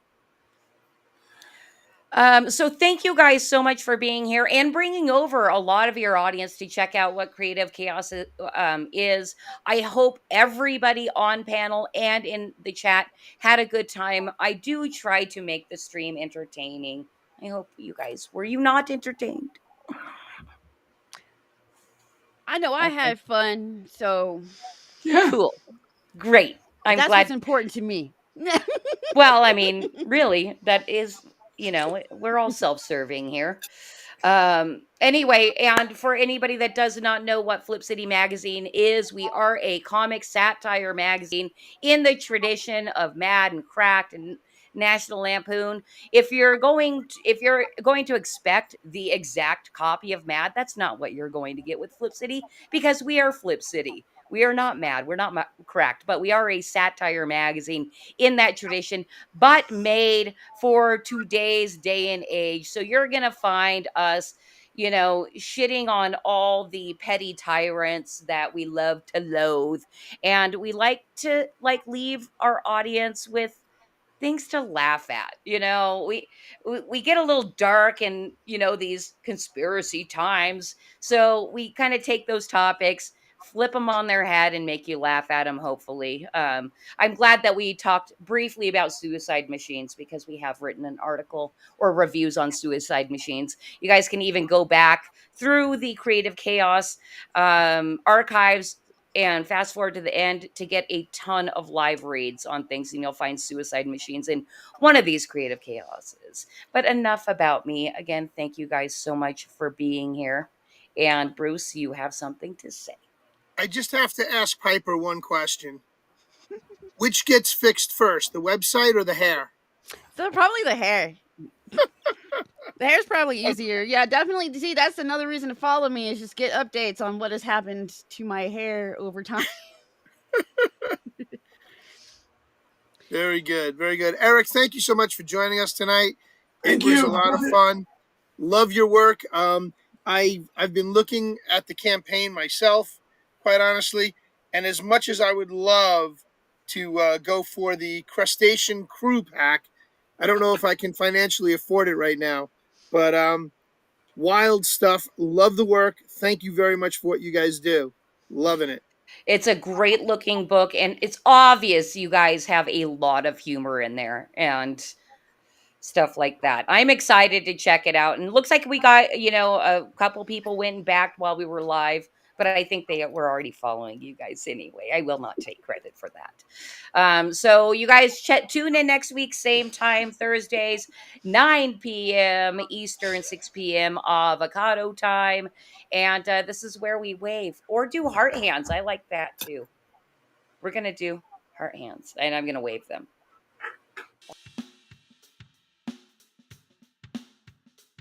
So thank you guys so much for being here and bringing over a lot of your audience to check out what Creative Chaos is. I hope everybody on panel and in the chat had a good time. I do try to make the stream entertaining. I hope you guys were you not entertained? I know I Okay, had fun, so Yeah. cool, great. I'm that's what's glad. important to me. Well, I mean, really, that is, we're all self-serving here. Anyway, and for anybody that does not know what Flip City Magazine is, we are a comic satire magazine in the tradition of Mad and Cracked and National Lampoon. If you're going to expect the exact copy of Mad, that's not what you're going to get with Flip City because we are Flip City. We are not Mad, we're not Cracked, but we are a satire magazine in that tradition, but made for today's day and age. So you're going to find us, shitting on all the petty tyrants that we love to loathe. And we like to leave our audience with things to laugh at. We get a little dark in, these conspiracy times. So we kind of take those topics, flip them on their head and make you laugh at them, hopefully. I'm glad that we talked briefly about suicide machines because we have written an article or reviews on suicide machines. You guys can even go back through the Creative Chaos archives and fast forward to the end to get a ton of live reads on things, and you'll find suicide machines in one of these Creative Chaoses. But enough about me. Again, thank you guys so much for being here. And Bruce, you have something to say. I just have to ask Piper one question. Which gets fixed first, the website or the hair? So probably the hair. The hair's probably easier. Yeah, definitely. See, that's another reason to follow me is just get updates on what has happened to my hair over time. Very good, very good. Eric, thank you so much for joining us tonight. It Thank was a you. lot of Love it. fun. Love your work. I've been looking at the campaign myself, quite honestly, and as much as I would love to go for the crustacean crew pack, I don't know if I can financially afford it right now. But wild stuff. Love the work. Thank you very much for what you guys do. Loving it. It's a great looking book, and it's obvious you guys have a lot of humor in there. And stuff like that. I'm excited to check it out. And it looks like we got, a couple people went and backed while we were live, but I think they were already following you guys anyway. I will not take credit for that. So you guys tune in next week, same time, Thursdays, 9 p.m. Eastern, 6 p.m. avocado time. And this is where we wave or do heart hands. I like that too. We're going to do heart hands and I'm going to wave them.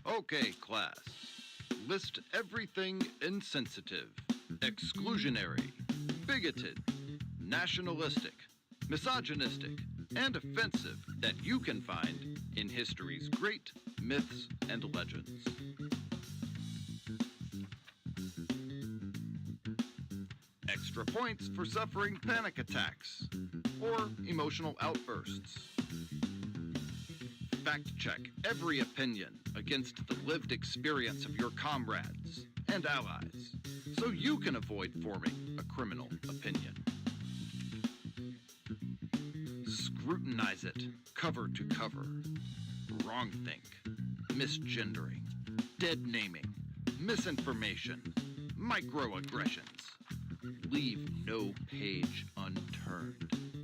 Okay, class. List everything insensitive, exclusionary, bigoted, nationalistic, misogynistic, and offensive that you can find in history's great myths and legends. Extra points for suffering panic attacks or emotional outbursts. Fact check every opinion against the lived experience of your comrades and allies, so you can avoid forming a criminal opinion. Scrutinize it cover to cover. Wrongthink, misgendering, dead naming, misinformation, microaggressions. Leave no page unturned.